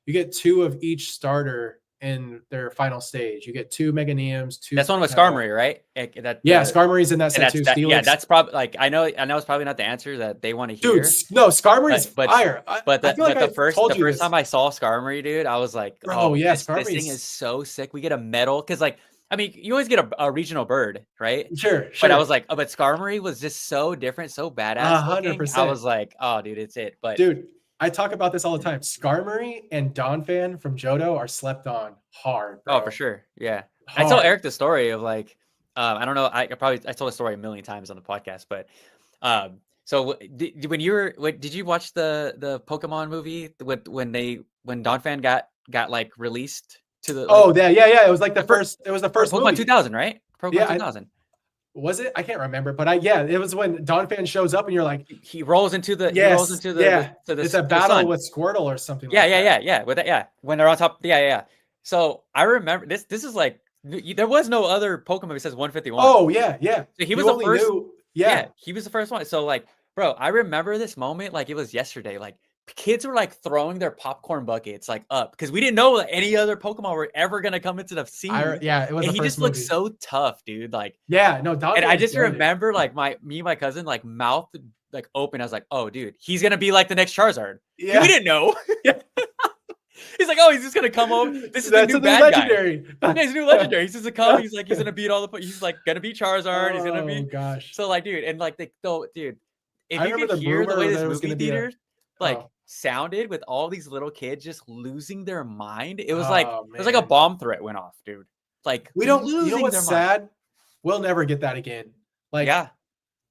you get 2 of each starter in their final stage. You get 2 Mega Neums, 2. That's one with Skarmory, right? Skarmory's in that set too. Yeah, that's probably like I know it's probably not the answer that they want to Dude, hear. no, Skarmory's But fire. the first time I saw Skarmory, dude, I was like, bro, oh, yeah, this thing is so sick. We get a medal because like I mean, you always get a regional bird, right? Sure. But I was like, oh, but Skarmory was just so different, so badass looking. 100%. I was like, oh, dude, it's it. But dude, I talk about this all the time. Skarmory and Donphan from Johto are slept on hard, bro. Oh, for sure. Yeah. Hard. I told Eric the story of like, I don't know. I told the story a million times on the podcast, but so when did you watch the Pokemon movie when Donphan got like released to the? Oh, yeah. It was like the first. It was the first Pokemon movie. 2000, right? Pokemon 2000. Was it? I can't remember, but it was when Donphan shows up and you're like, he rolls into the it's a battle with Squirtle or something. Yeah. With that, yeah. When they're on top, yeah. So I remember this. This is like there was no other Pokemon that says 151. Oh yeah. So he was the first. Yeah, he was the first one. So like, bro, I remember this moment like it was yesterday. Like kids were like throwing their popcorn buckets like up because we didn't know that any other Pokemon were ever gonna come into the scene. It was. And he just looked so tough, dude. Like, Donphan and I just remember like me and my cousin like mouth like open. I was like, oh, dude, he's gonna be like the next Charizard. Yeah, we didn't know. He's like, oh, he's just gonna come over. This is the new bad legendary guy. Yeah, he's a new legendary. He's just a come. He's like, he's gonna beat all the. He's like gonna beat Charizard. He's gonna be. Gosh. So like, dude, and like dude, if I you could hear the way this movie theater sounded with all these little kids just losing their mind, it was like a bomb threat went off, dude. Like we don't. You know what's sad? We'll never get that again. Like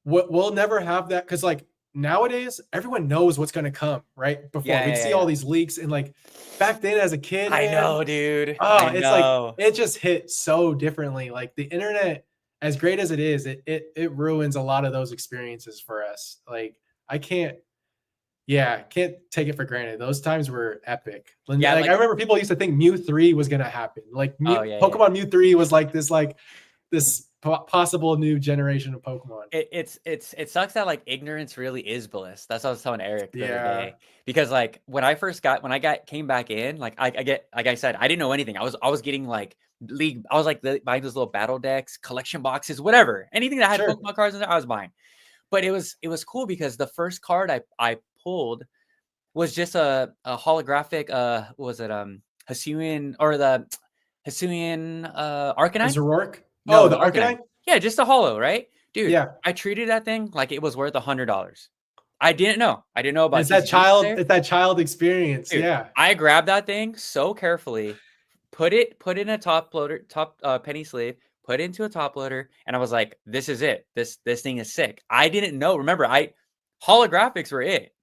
we'll never have that because like. Nowadays, everyone knows what's going to come, right? Before we'd see all these leaks and like back then as a kid. I know, dude. Oh, it's like it just hit so differently. Like the internet, as great as it is, it ruins a lot of those experiences for us. Like I can't take it for granted. Those times were epic. Yeah, like I remember people used to think Mew 3 was going to happen. Like Pokemon Mew 3 was like this possible new generation of Pokemon. It sucks that like ignorance really is bliss. That's what I was telling Eric the other day. Because like when I came back in, like I said, I didn't know anything. I was getting like league. I was like buying those little battle decks, collection boxes, whatever. Anything that had Sure. Pokemon cards in there, I was buying. But it was cool because the first card I pulled was just a holographic. What was it Hisuian or the Hisuian Arcanine? Zoroark? No, Oh, the the Arcanine. Arcanine? Yeah, just a holo, right? Dude, Yeah. I treated that thing like it was worth $100. I didn't know. I didn't know about It's that TCGs child, there. it's that child experience. Dude, Yeah. I grabbed that thing so carefully, put it in a top loader, penny sleeve, put it into a top loader, and I was like, this is it. This thing is sick. I didn't know. Remember, holographics were it.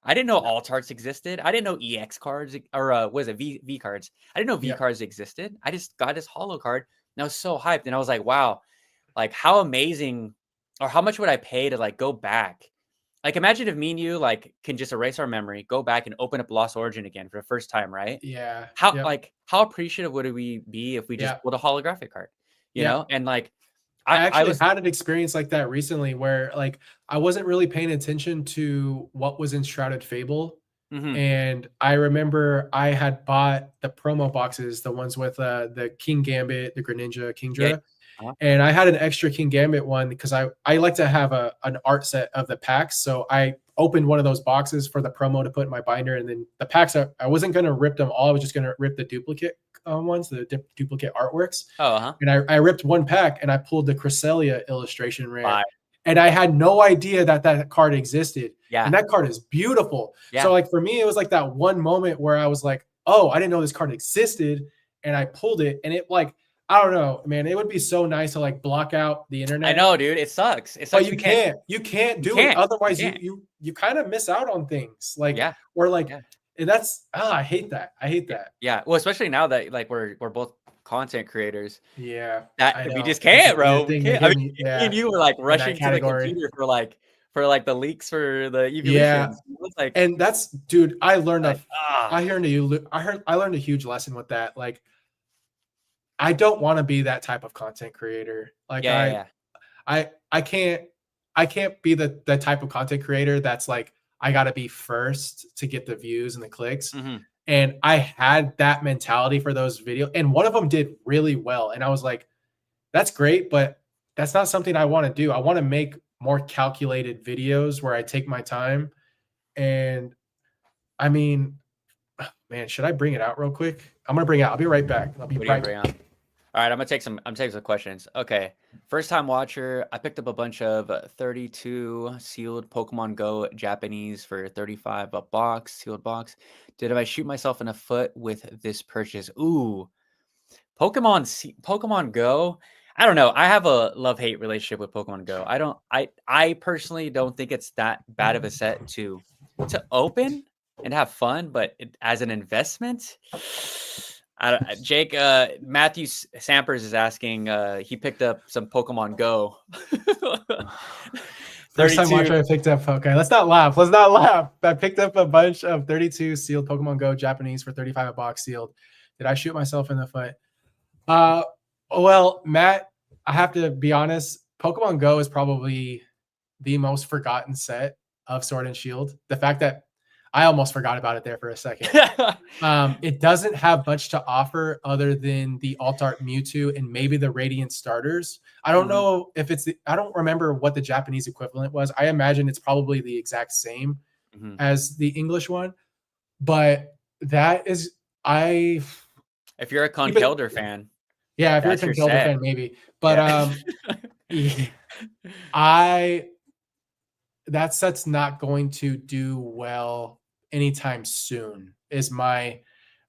I didn't know alt arts existed. I didn't know EX cards or was it V cards. I didn't know V cards existed. I just got this holo card and I was so hyped. And I was like, wow, like how amazing, or how much would I pay to like go back? Like imagine if me and you like can just erase our memory, go back and open up Lost Origin again for the first time, right? Yeah. How Yep. like how appreciative would we be if we just pulled a holographic card, you know? And like I actually was had an experience like that recently where like I wasn't really paying attention to what was in Shrouded Fable. And I remember I had bought the promo boxes, the ones with the King Gambit, the Greninja, Kingdra. And I had an extra King Gambit one because I like to have an art set of the packs. So I opened one of those boxes for the promo to put in my binder. And then the packs, I wasn't going to rip them all. I was just going to rip the duplicate ones, the duplicate artworks. And I ripped one pack and I pulled the Cresselia illustration rare. And I had no idea that card existed. And that card is beautiful. So like for me, it was like that one moment where I was like, oh, I didn't know this card existed. And I pulled it and it like, I don't know, man. It would be so nice to like block out the internet. I know, dude. It sucks. It sucks. But you can't do it. Otherwise, you kind of miss out on things. Like or like, and that's I hate that. I hate that. Yeah. Well, especially now that like we're both content creators. Yeah. That we just can't, bro. We can't. I mean, me and you were like rushing to the computer for like the leaks for the evolutions. Yeah. Like, and that's dude. I learned I learned a huge lesson with that. Like. I don't want to be that type of content creator. Like I can't be the type of content creator that's like, I got to be first to get the views and the clicks. And I had that mentality for those videos. And one of them did really well. And I was like, that's great, but that's not something I want to do. I want to make more calculated videos where I take my time. And I mean, man, should I bring it out real quick? I'm going to bring it out. I'll be right back. I'll be right back. All right, I'm taking some questions. Okay, first time watcher. I picked up a bunch of 32 sealed Pokemon Go Japanese for 35 a box, sealed box. Did I shoot myself in the foot with this purchase? Ooh, Pokemon Go. I don't know. I have a love-hate relationship with Pokemon Go. I personally don't think it's that bad of a set to open and have fun, but as an investment. Jake, Matthew Sampers is asking, he picked up some Pokemon Go. First time watcher I picked up. Okay, let's not laugh. I picked up a bunch of 32 sealed Pokemon Go Japanese for 35 a box sealed. Did I shoot myself in the foot? Well, Matt, I have to be honest. Pokemon Go is probably the most forgotten set of Sword and Shield. The fact that I almost forgot about it there for a second. It doesn't have much to offer other than the alt art Mewtwo and maybe the Radiant starters. I don't know if I don't remember what the Japanese equivalent was. I imagine it's probably the exact same as the English one. But that is, if you're a Conkeldurr fan. Yeah, if you're a Conkeldurr fan, maybe. But that set's not going to do well anytime soon is my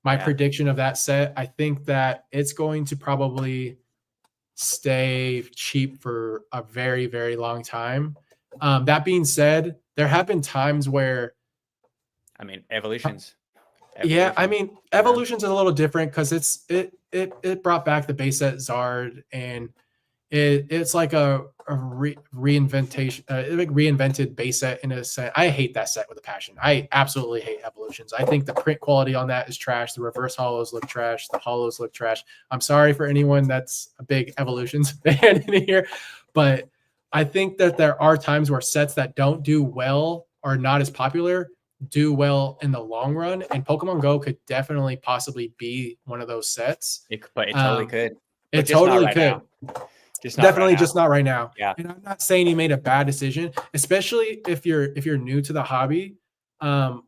prediction of that set. I think that it's going to probably stay cheap for a very, very long time. That being said, there have been times where evolutions. Yeah, I mean, evolutions is a little different because it brought back the base set Zard, and it's like a reinventation, like reinvented base set in a set. I hate that set with a passion. I absolutely hate evolutions. I think the print quality on that is trash. The reverse holos look trash. The holos look trash. I'm sorry for anyone that's a big evolutions fan in here, but I think that there are times where sets that don't do well or not as popular do well in the long run, and Pokemon Go could definitely possibly be one of those sets. But it totally could, but It just not totally right now. could. Just not right Definitely now. just not right now. Yeah. And I'm not saying he made a bad decision, especially if you're new to the hobby. I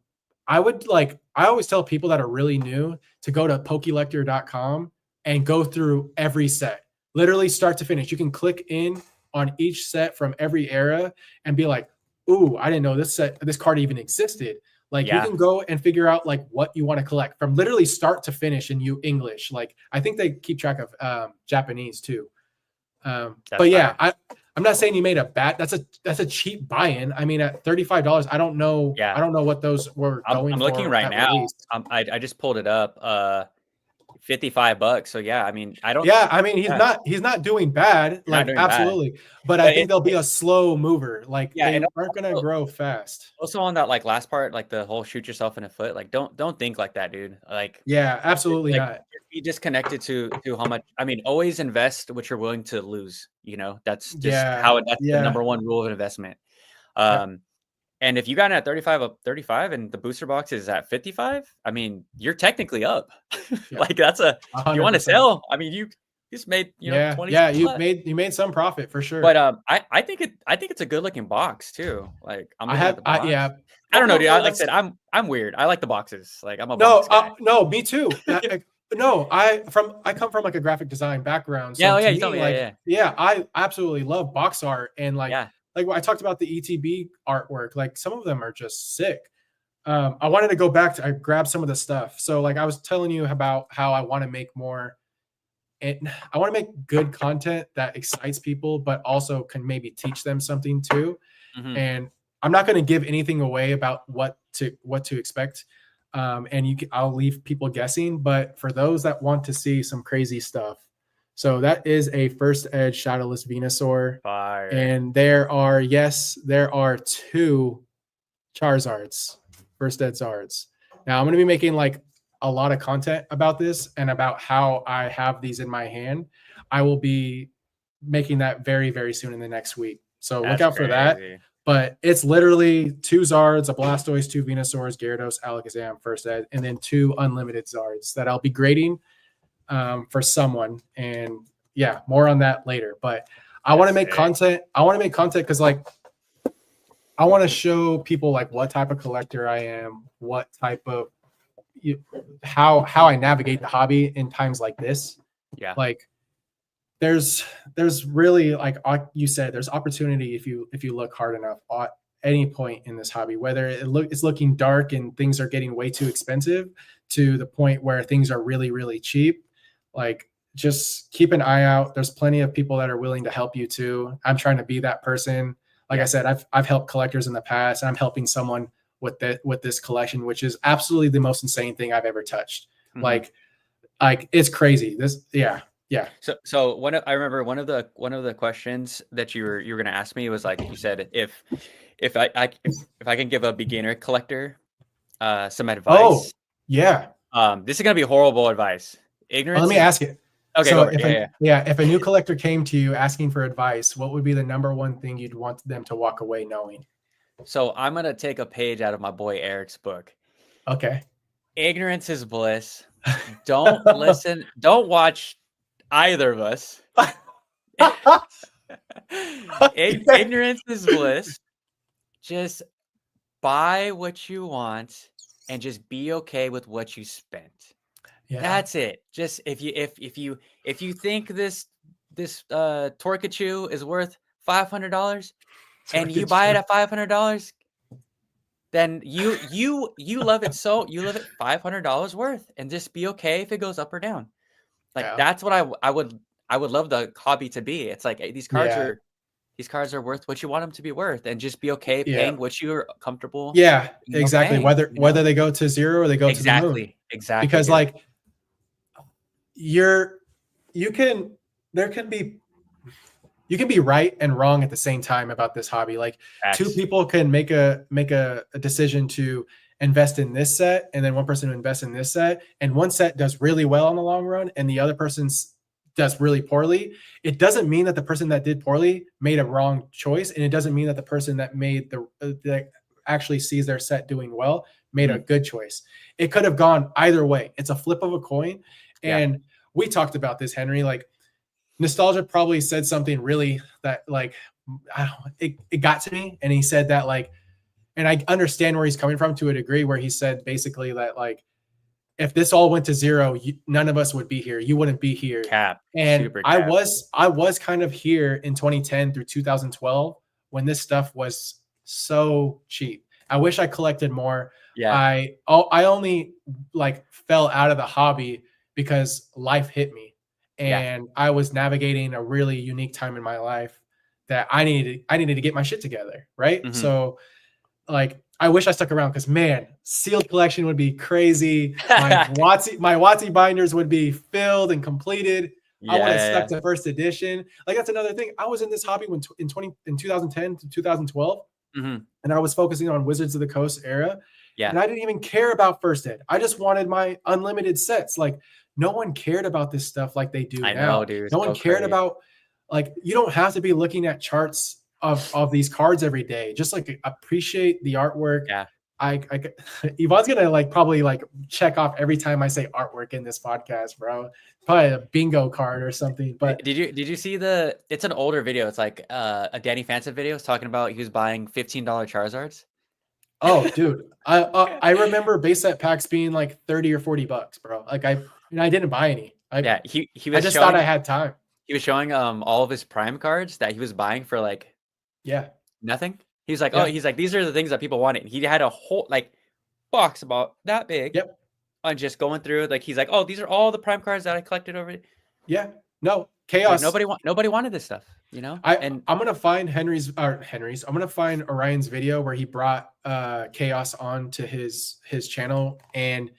always tell people that are really new to go to pokelector.com and go through every set, literally start to finish. You can click in on each set from every era and be like, ooh, I didn't know this card even existed. Like you Yeah. can go and figure out like what you want to collect from literally start to finish in English. Like I think they keep track of Japanese too. But yeah, I'm not saying you made a bad. That's a cheap buy-in. I mean, at $35, I don't know. Yeah. I don't know what those were going I'm for looking right at now. release. I just pulled it up. $55. So yeah, I mean, I don't. Yeah, I mean, he's not doing bad. You're not Like doing absolutely, bad. but I think they'll be a slow mover. Like Yeah, they and aren't gonna grow fast. also on that like last part, like the whole shoot yourself in the foot. Like don't think like that, dude. Like Yeah, absolutely like not. be disconnected to how much. I mean, always invest what you're willing to lose. You know, that's just Yeah, that's the yeah. number one rule of investment. Yep. And if you got it at 35 and the booster box is at 55, I mean, you're technically up. Yeah, Like that's if you want to 100%. sell, I mean, you just made, Yeah, 20 yeah. plus. You made some profit for sure. But I think it's a good looking box too. Like I'm looking at the box. Yeah. I don't know, Pokemon dude. Go, Like I said, I'm weird. I like the boxes. Like I'm a no, box guy. no, me too. No, I come from like a graphic design background. So Yeah, oh, yeah, to you told me, me. like, Yeah. I absolutely love box art and Yeah. like I talked about the ETB artwork. Like some of them are just sick. I wanted to go back to I grabbed some of the stuff. So like I was telling you about how I want to make more and I want to make good content that excites people, but also can maybe teach them something too. Mhm. And I'm not going to give anything away about what to expect. I'll leave people guessing, but for those that want to see some crazy stuff, so that is a First Edge Shadowless Venusaur. Fire. And there are two Charizards, First Ed Zards. Now I'm going to be making like a lot of content about this and about how I have these in my hand. I will be making that very, very soon in the next week. So look out for that. But it's literally two Zards, a Blastoise, two Venusaurs, Gyarados, Alakazam, First Ed, and then two unlimited Zards that I'll be grading for someone. And yeah, more on that later. But I want to make content. I want to make content because like I want to show people like what type of collector I am, what type of how I navigate the hobby in times like this. Yeah. Like there's really like you said, there's opportunity if you look hard enough at any point in this hobby, whether it's looking dark and things are getting way too expensive to the point where things are really, really cheap. Like just keep an eye out. There's plenty of people that are willing to help you too. I'm trying to be that person. Like I said, I've helped collectors in the past, and I'm helping someone with this collection, which is absolutely the most insane thing I've ever touched. Mm-hmm. Like it's crazy. Yeah. So I remember one of the questions that you were going to ask me was like, you said if I can give a beginner collector some advice. Oh, yeah. This is going to be horrible advice. Ignorance. Well, let me ask it. Okay. So if a new collector came to you asking for advice, what would be the number one thing you'd want them to walk away knowing? So I'm going to take a page out of my boy Eric's book. Okay. Ignorance is bliss. Don't listen. Don't watch either of us. Ignorance is bliss. Just buy what you want and just be okay with what you spent. Yeah. That's it. Just if you think this Torkachu is worth $500 and you buy it at $500, then you love it you love it $500 worth, and just be okay if it goes up or down. Like that's what I would love the hobby to be. It's like these cards are worth what you want them to be worth, and just be okay paying what you're comfortable. Yeah, exactly. Paying, whether they go to zero or they go to the moon. Exactly. Because like you can be right and wrong at the same time about this hobby. Like two people can make a decision to invest in this set, and then one person to invest in this set, and one set does really well in the long run and the other person's does really poorly. It doesn't mean that the person that did poorly made a wrong choice, and it doesn't mean that the person that made actually sees their set doing well made a good choice. It could have gone either way. It's a flip of a coin. And we talked about this, Henry. Like, Nostalgia probably said something really that, like, it got to me. And he said that, like, and I understand where he's coming from to a degree, where he said basically that, like, if this all went to zero, none of us would be here. You wouldn't be here. And Super I cap. was kind of here in 2010 through 2012 when this stuff was so cheap. I wish I collected more. Yeah. I only, like, fell out of the hobby because life hit me, and I was navigating a really unique time in my life that I needed to get my shit together. Right. So, like, I wish I stuck around, because, man, sealed collection would be crazy. My WotC binders would be filled and completed. I would have stuck to first edition. Like, that's another thing. I was in this hobby when in 2010 to 2012, and I was focusing on Wizards of the Coast era. And I didn't even care about first ed. I just wanted my unlimited sets. Like, no one cared about this stuff like they do now. Know, dude. No one cared about, like, you don't have to be looking at charts of these cards every day. Just, like, appreciate the artwork. Yvonne's gonna, like, probably, like, check off every time I say artwork in this podcast, bro. Probably a bingo card or something. But did you see it's an older video. It's like a Danny Phantom video. It's talking about he was buying $15 Charizards. Oh, dude, I remember base set packs being like $30 or $40, bro. Like, I didn't buy any. He was. I just thought I had time. He was showing all of his prime cards that he was buying for, like, nothing. He's like, he's like, these are the things that people wanted. He had a whole, like, box about that big. On just going through, like, he's like, oh, these are all the prime cards that I collected over. No chaos. Like, nobody wanted this stuff, you know. I'm gonna find I'm gonna find Orion's video where he brought chaos onto his channel, and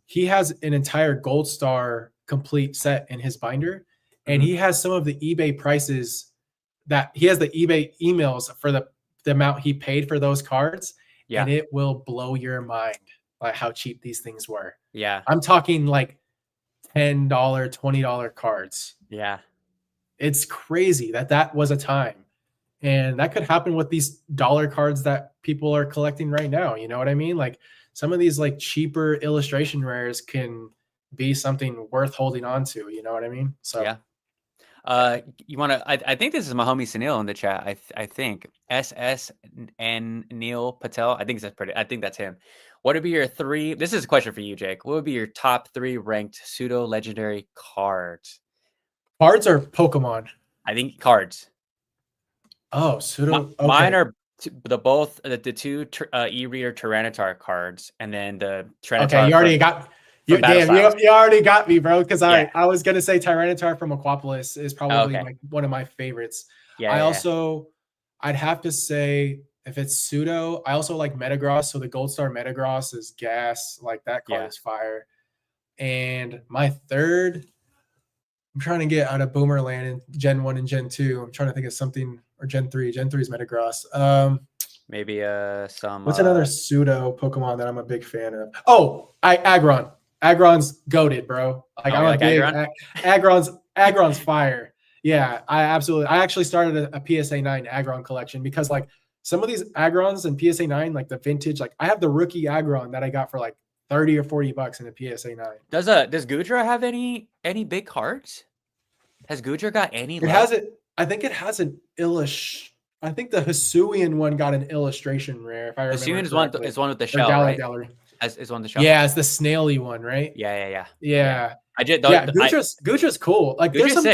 he has an entire Gold Star complete set in his binder, and he has some of the eBay prices that he has the eBay emails for the amount he paid for those cards, and it will blow your mind, like, how cheap these things were. I'm talking like $10, $20 cards. It's crazy that was a time, and that could happen with these dollar cards that people are collecting right now. You know what I mean? Like, some of these, like, cheaper illustration rares can be something worth holding on to. You know what I mean? So you want to? I think this is my homie Sunil in the chat. I think SSN Neil Patel. I think that's him. What would be your three? This is a question for you, Jake. What would be your top 3 ranked pseudo legendary cards? Cards or Pokemon? I think cards. Oh, pseudo. Mine are the two e-reader Tyranitar cards, and then the Tyranitar. Okay, you already got. You already got me, bro. Because I was gonna say Tyranitar from Aquapolis is probably like one of my favorites. I'd have to say, if it's pseudo, I also like Metagross. So the Gold Star Metagross is gas. Like, that card is fire. And my third, I'm trying to get out of Boomerland in Gen 1 and Gen 2. I'm trying to think of something, or Gen 3. Gen 3 is Metagross. Maybe some. What's another pseudo Pokemon that I'm a big fan of? Oh, Aggron. Aggron's goated, bro. Like, I'm a big Aggron's fire. Yeah, I actually started a PSA 9 Aggron collection because, like, some of these Aggrons in PSA 9, like the vintage, like, I have the rookie Aggron that I got for like $30 or $40 in a PSA 9. Does Gudra have any big cards? Has Gudra got any? It has it. I think it has an I think the Hisuian one got an illustration rare. If I remember, Hisuian is one with the shell, right? Gallery. Is one with the shell. Yeah, it's the snaily one, right? Yeah. I did. Gudra's cool. Like, there's some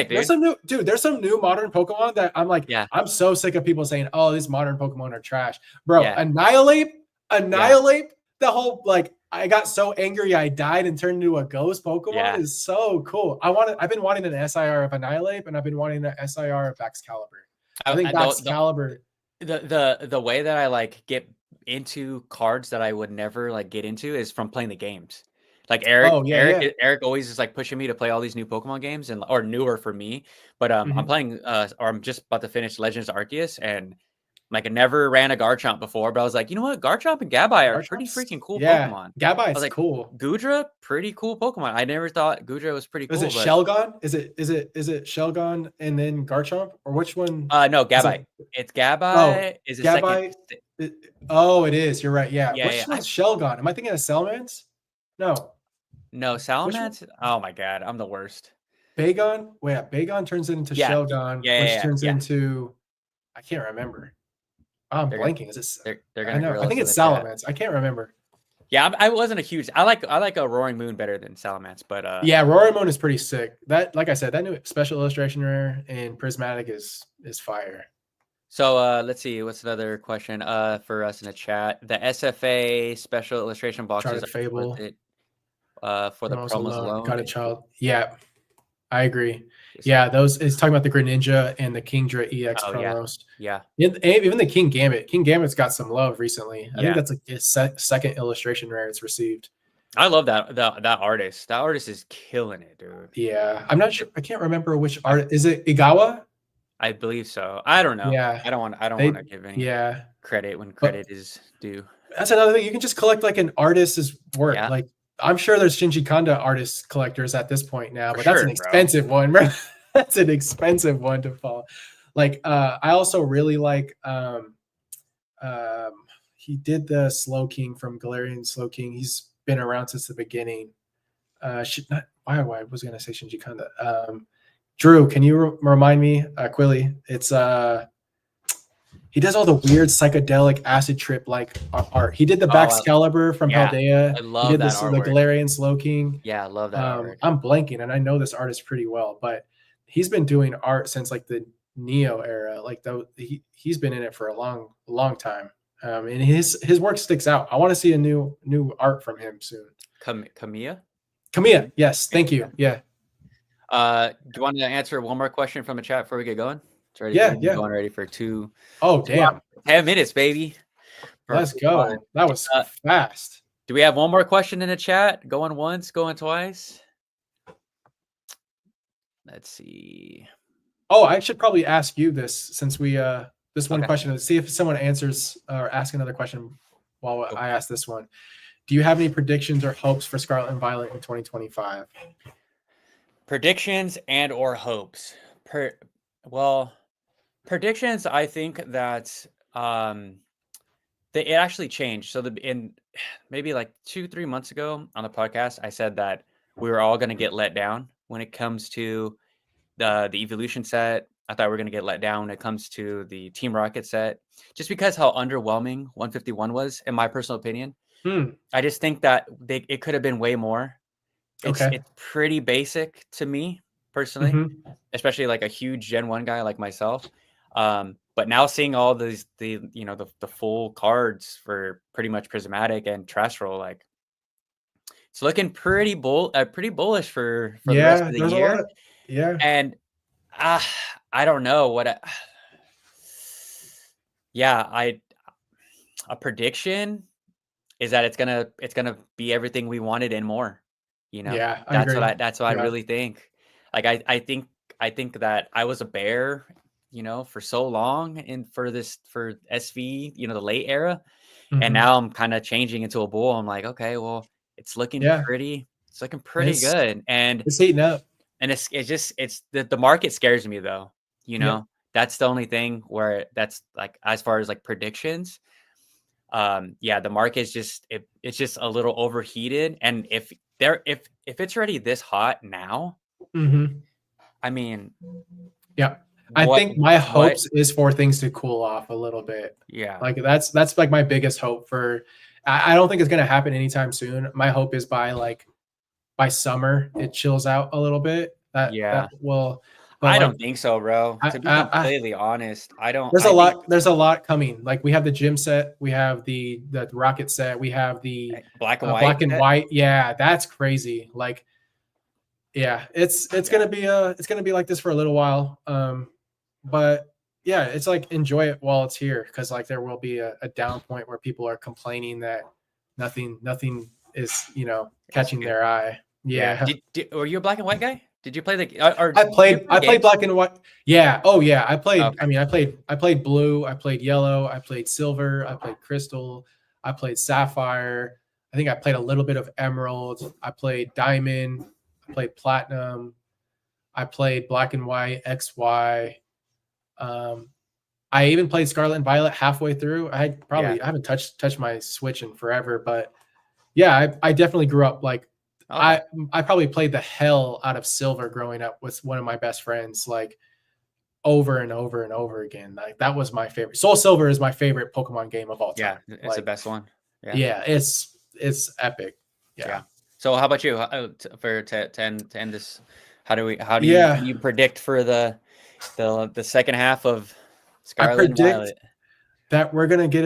new modern Pokemon that I'm like, I'm so sick of people saying, oh, these modern Pokemon are trash, bro. Annihilate the whole, like, I got so angry I died and turned into a ghost Pokemon is so cool. I've been wanting an SIR of Annihilate, and I've been wanting an SIR of Excalibur. I think Excalibur. The way that I, like, get into cards that I would never, like, get into is from playing the games. Like, Eric always is, like, pushing me to play all these new Pokemon games, or newer for me. But I'm playing or I'm just about to finish Legends Arceus, and, like, I never ran a Garchomp before, but I was like, you know what? Garchomp and Gabai are pretty freaking cool Pokemon. Gabai is, like, cool. Gudra, pretty cool Pokemon. I never thought Gudra was pretty cool. Is it Shelgon? Is it Shelgon and then Garchomp, or which one? No, Gabai. It's Gabai. Gabai. Oh, it is. You're right. Yeah. Yeah, Which yeah. one's Shelgon? Am I thinking of Salamence? No. No, Which one? Salamence. Oh my god, I'm the worst. Bagon? Wait, yeah, Bagon turns into Yeah, Shelgon, yeah, which yeah, turns yeah. into I can't remember. Oh, I'm They're gonna blanking. Is this? they're I gonna know. grill I think us in it's the chat. Salamence. I can't remember. Yeah, I wasn't a huge. I like a Roaring Moon better than Salamence, but Yeah, Roaring Moon is pretty sick. That, like I said, that new special illustration rare and prismatic is fire. So let's see. What's another question? For us in the chat, the SFA special illustration boxes Charted are worth Fable, it. For the Promos promos alone, alone. Got a Child. Yeah, I agree. Just, Yeah, those is talking about the Greninja and the Kingdra EX oh yeah, promos. yeah, Even the King Gambit. King Gambit's got some love recently. I think yeah. that's like his second illustration rare it's received. I love that artist. That artist is killing it, dude. Yeah, I'm not sure. I can't remember which art. Is it Igawa? I believe so. I don't know. Yeah, I don't want they. to give any Yeah, credit when but credit is due. that's another thing. You can just collect like an artist's work. Yeah, Like I'm sure there's Shinji Kanda artist collectors at this point now, for but that's an sure, bro. expensive one. That's an expensive one to follow. Like I also really like um, he did the Slow King from Galarian Slow King. He's been around since the beginning. Not why I was gonna say Shinji Kanda. Drew, can you remind me, Quilly? It's he does all the weird psychedelic acid trip like art. He did the Oh, Baxcalibur from yeah. Paldea. I He love did that this the artwork. Galarian Slow King. Yeah, I love that artwork. I'm blanking, and I know this artist pretty well, but he's been doing art since like the Neo era. Like he's been in it for a long time. And his work sticks out. I want to see a new art from him soon. Kamiya? Kamiya, yes, thank you. Yeah. Do you want to answer one more question from the chat before we get going? It's ready. Yeah, We've been yeah. going ready for two. Oh, damn. 10 minutes, baby. Let's go. That was fast. Do we have one more question in the chat? Going once, going twice. Let's see. Oh, I should probably ask you this since we this one Okay. question. Let's see if someone answers or ask another question while I ask this one. Do you have any predictions or hopes for Scarlet and Violet in 2025? Predictions and or hopes. Well, predictions, I think that it actually changed. So in maybe like 2-3 months ago on the podcast, I said that we were all going to get let down when it comes to the evolution set. I thought we were going to get let down when it comes to the Team Rocket set, just because how underwhelming 151 was, in my personal opinion. I just think that it could have been way more. It's pretty basic to me personally, especially like a huge Gen 1 guy like myself. But now seeing all the full cards for pretty much Prismatic and Terrestrial, like it's looking pretty bullish for the rest of the year. And I don't know what a prediction is that it's gonna be everything we wanted and more. Yeah, that's what I really think. Like I think that I was a bear, for so long and for SV, the late era. And now I'm kind of changing into a bull. I'm like, okay, well, it's looking pretty good. And it's heating up. And it's the market scares me though. That's the only thing where that's like, as far as like predictions. The market is it's just a little overheated. And if it's already this hot now, I mean, yeah, I think my hopes is for things to cool off a little bit. Yeah, like that's like my biggest hope for. I don't think it's gonna happen anytime soon. My hope is by summer it chills out a little bit. That will. But I don't think so, bro. To be completely honest, I don't. There's a lot coming. Like we have the gym set, we have the rocket set, we have the black and white. Yeah, that's crazy. Like, yeah, it's gonna be like this for a little while. But yeah, it's like enjoy it while it's here, because like there will be a down point where people are complaining that nothing is catching their eye. Yeah. Were you a black and white guy? Did you play I played black and white. Yeah. Oh yeah. I played. Okay. I mean, I played blue. I played yellow. I played silver. I played crystal. I played sapphire. I think I played a little bit of emerald. I played diamond. I played platinum. I played black and white XY. I even played Scarlet and Violet halfway through. I Yeah. haven't touched my Switch in forever, but yeah, I definitely grew up like Okay. I probably played the hell out of Silver growing up with one of my best friends, like over and over and over again. Like that was my favorite. Soul Silver is my favorite Pokemon game of all Yeah, time. it's the Like, best one. Yeah. yeah, it's epic. Yeah. Yeah. So how about you? To end this, how do Yeah. you predict for the second half of I Scarlet and predict Violet? that we're gonna get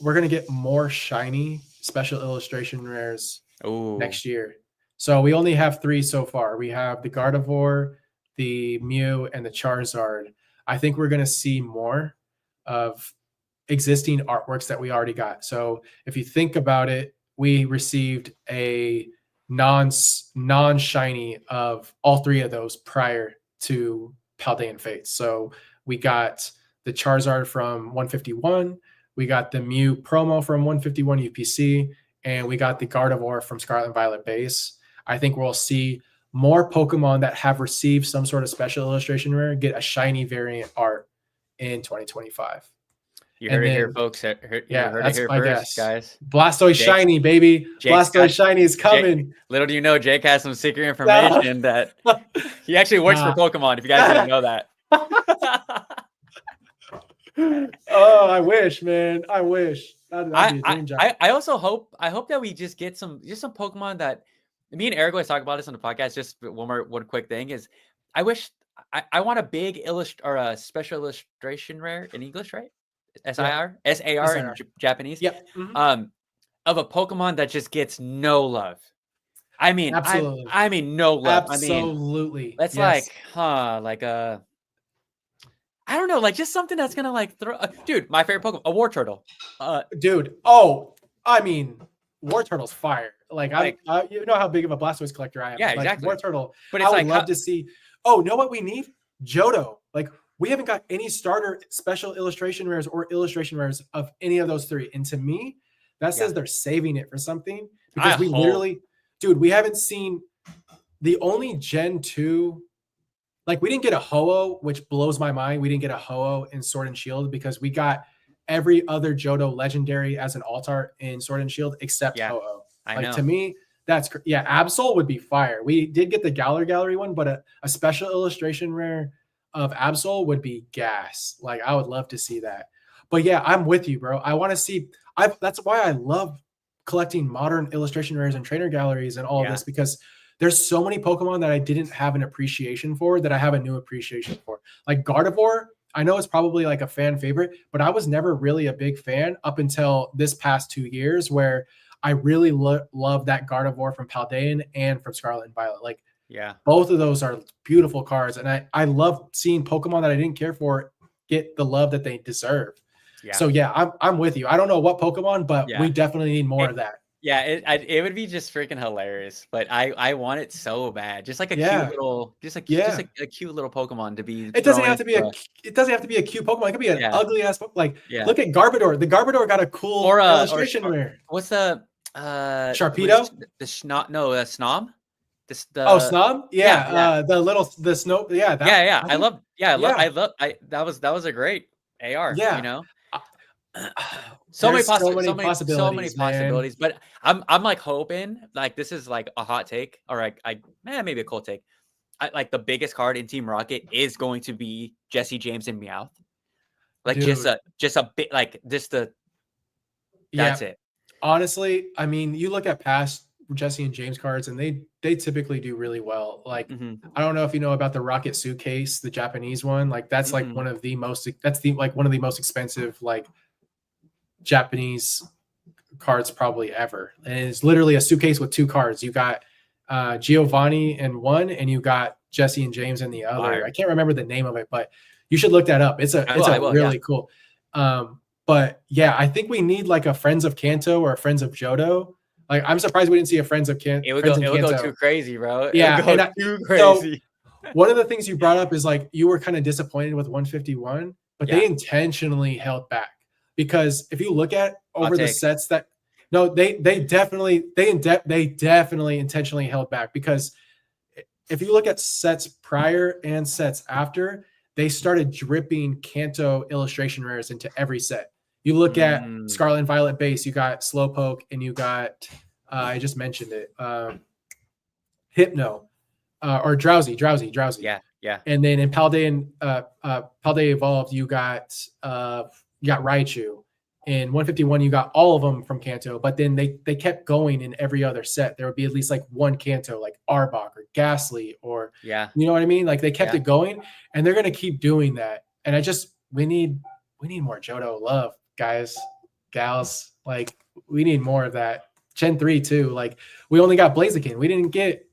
we're gonna get more shiny special illustration rares Oh, next year. So we only have 3 so far. We have the Gardevoir, the Mew, and the Charizard. I think we're gonna see more of existing artworks that we already got. So if you think about it, we received a non shiny of all 3 of those prior to Paldean Fates. So we got the Charizard from 151, we got the Mew promo from 151 UPC, and we got the Gardevoir from Scarlet and Violet base. I think we'll see more Pokemon that have received some sort of special illustration rare get a shiny variant art in 2025. you heard And it here, then, folks. You yeah, heard it that's here my first, guess. guys. Blastoise Jake's shiny, baby. Jake's got Blastoise shiny is Jake. coming. Little do you know, Jake has some secret Nah. information that he actually works for Pokemon. If you guys didn't know that. Oh, I wish, man. I wish. That'd be a dream job. I also hope that we just get some Pokemon that me and Eric always talk about this on the podcast. Just one quick thing is I wish I want a big or a special illustration rare in English, right? SIR? SAR in Japanese. Yep. Of a Pokemon that just gets no love. I mean, absolutely. I mean no love. Absolutely. I mean, that's like I don't know, like just something that's gonna like throw. Dude, my favorite Pokemon, a War Turtle. Dude, oh, I mean, War Turtle's fire. Like you know how big of a Blastoise collector I am. Yeah, like, exactly. War Turtle. But it's I would love to see. Oh, know what we need? Johto. Like we haven't got any starter special illustration rares or illustration rares of any of those 3. And to me, that says they're saving it for something because we literally, dude, we haven't seen the only Gen 2. Like we didn't get a Ho-Oh, which blows my mind. We didn't get a Ho-Oh in Sword and Shield because we got every other Johto legendary as an alt art in Sword and Shield except Ho-Oh. Like to me, that's Absol would be fire. We did get the Gallery one, but a special illustration rare of Absol would be gas. Like I would love to see that. But yeah, I'm with you, bro. I want to see. That's why I love collecting modern illustration rares and trainer galleries and all of this because there's so many Pokemon that I didn't have an appreciation for that I have a new appreciation for. Like Gardevoir, I know it's probably like a fan favorite, but I was never really a big fan up until this past 2 years where I really love that Gardevoir from Paldean and from Scarlet and Violet. Like, both of those are beautiful cards. And I love seeing Pokemon that I didn't care for get the love that they deserve. Yeah. So yeah, I'm with you. I don't know what Pokemon, but we definitely need more of that. Yeah, it would be just freaking hilarious, but I want it so bad. Just like a cute little, just a cute little Pokemon to be. It doesn't have to be a cute Pokemon. It could be an ugly ass. Like look at Garbodor. The Garbodor got a cool illustration rare. What's the Sharpedo? The Snom. Snom? Yeah. The snow. Yeah. That was a great AR. Yeah. You know. So many possibilities, but I'm like hoping like this is like a hot take or like maybe a cold take. Like the biggest card in Team Rocket is going to be Jesse James and Meowth. Like just a bit like just the that's it. Honestly, I mean, you look at past Jesse and James cards and they typically do really well. Like I don't know if you know about the Rocket Suitcase, the Japanese one. Like that's like one of the most expensive like Japanese cards probably ever. And it's literally a suitcase with 2 cards. You got Giovanni in one and you got Jesse and James in the other. Fire. I can't remember the name of it, but you should look that up. It's really cool. But yeah, I think we need like a Friends of Kanto or a Friends of Johto. Like I'm surprised we didn't see a Friends of Kanto. It would go too crazy, bro. Too crazy. So one of the things you brought up is like you were kind of disappointed with 151, but they intentionally held back. Because if you look at over the sets that they definitely intentionally held back because if you look at sets prior and sets after, they started dripping Kanto illustration rares into every set. You look at Scarlet and Violet base, you got Slowpoke, and you got I just mentioned it, Hypno, or Drowsy. Yeah. And then in Paldea Evolved, you got Raichu. In 151, you got all of them from Kanto, but then they kept going in every other set. There would be at least like one Kanto, like Arbok or Ghastly, or you know what I mean? Like they kept it going, and they're gonna keep doing that. And we need more Johto love, guys, gals. Like we need more of that. Gen 3 too. Like we only got Blaziken. We didn't get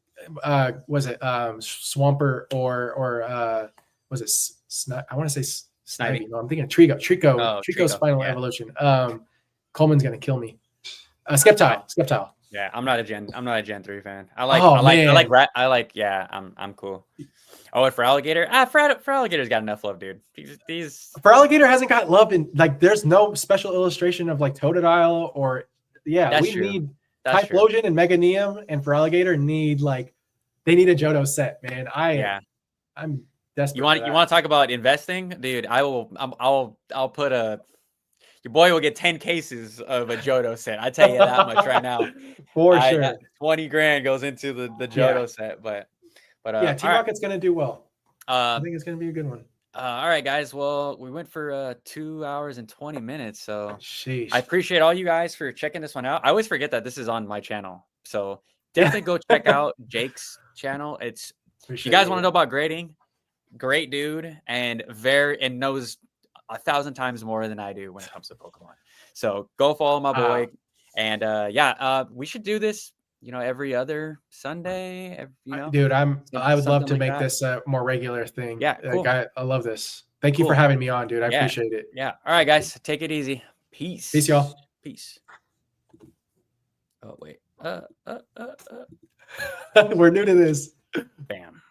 was it Swampert or was it I want to say Snivy. No, I'm thinking Trico's final evolution. Coleman's gonna kill me. Skeptile. Yeah, I'm not a Gen 3 fan. I'm cool. Oh, and for Alligator, for Alligator's got enough love, dude. These for Alligator hasn't got love in like there's no special illustration of like Totodile or need Typhlosion and Meganium, and for Alligator they need a Johto set, man. I'm desperate. You want to talk about investing, dude? I'll put your boy will get 10 cases of a Johto set. I tell you that much right now. For sure. 20 grand goes into the Johto set, but T-Rocket's gonna do well. I think it's gonna be a good one. All right, guys. Well, we went for 2 hours and 20 minutes. So sheesh. I appreciate all you guys for checking this one out. I always forget that this is on my channel. So definitely go check out Jake's channel. If you guys want to know about grading, great dude, and knows 1,000 times more than I do when it comes to Pokemon. So go follow my boy. And we should do this, every other Sunday. Dude, I would love to make this a more regular thing. Yeah, cool. I love this. Thank you for having me on, dude. I appreciate it. Yeah. All right, guys, take it easy. Peace. Peace, y'all. Peace. Oh wait. We're new to this. Bam.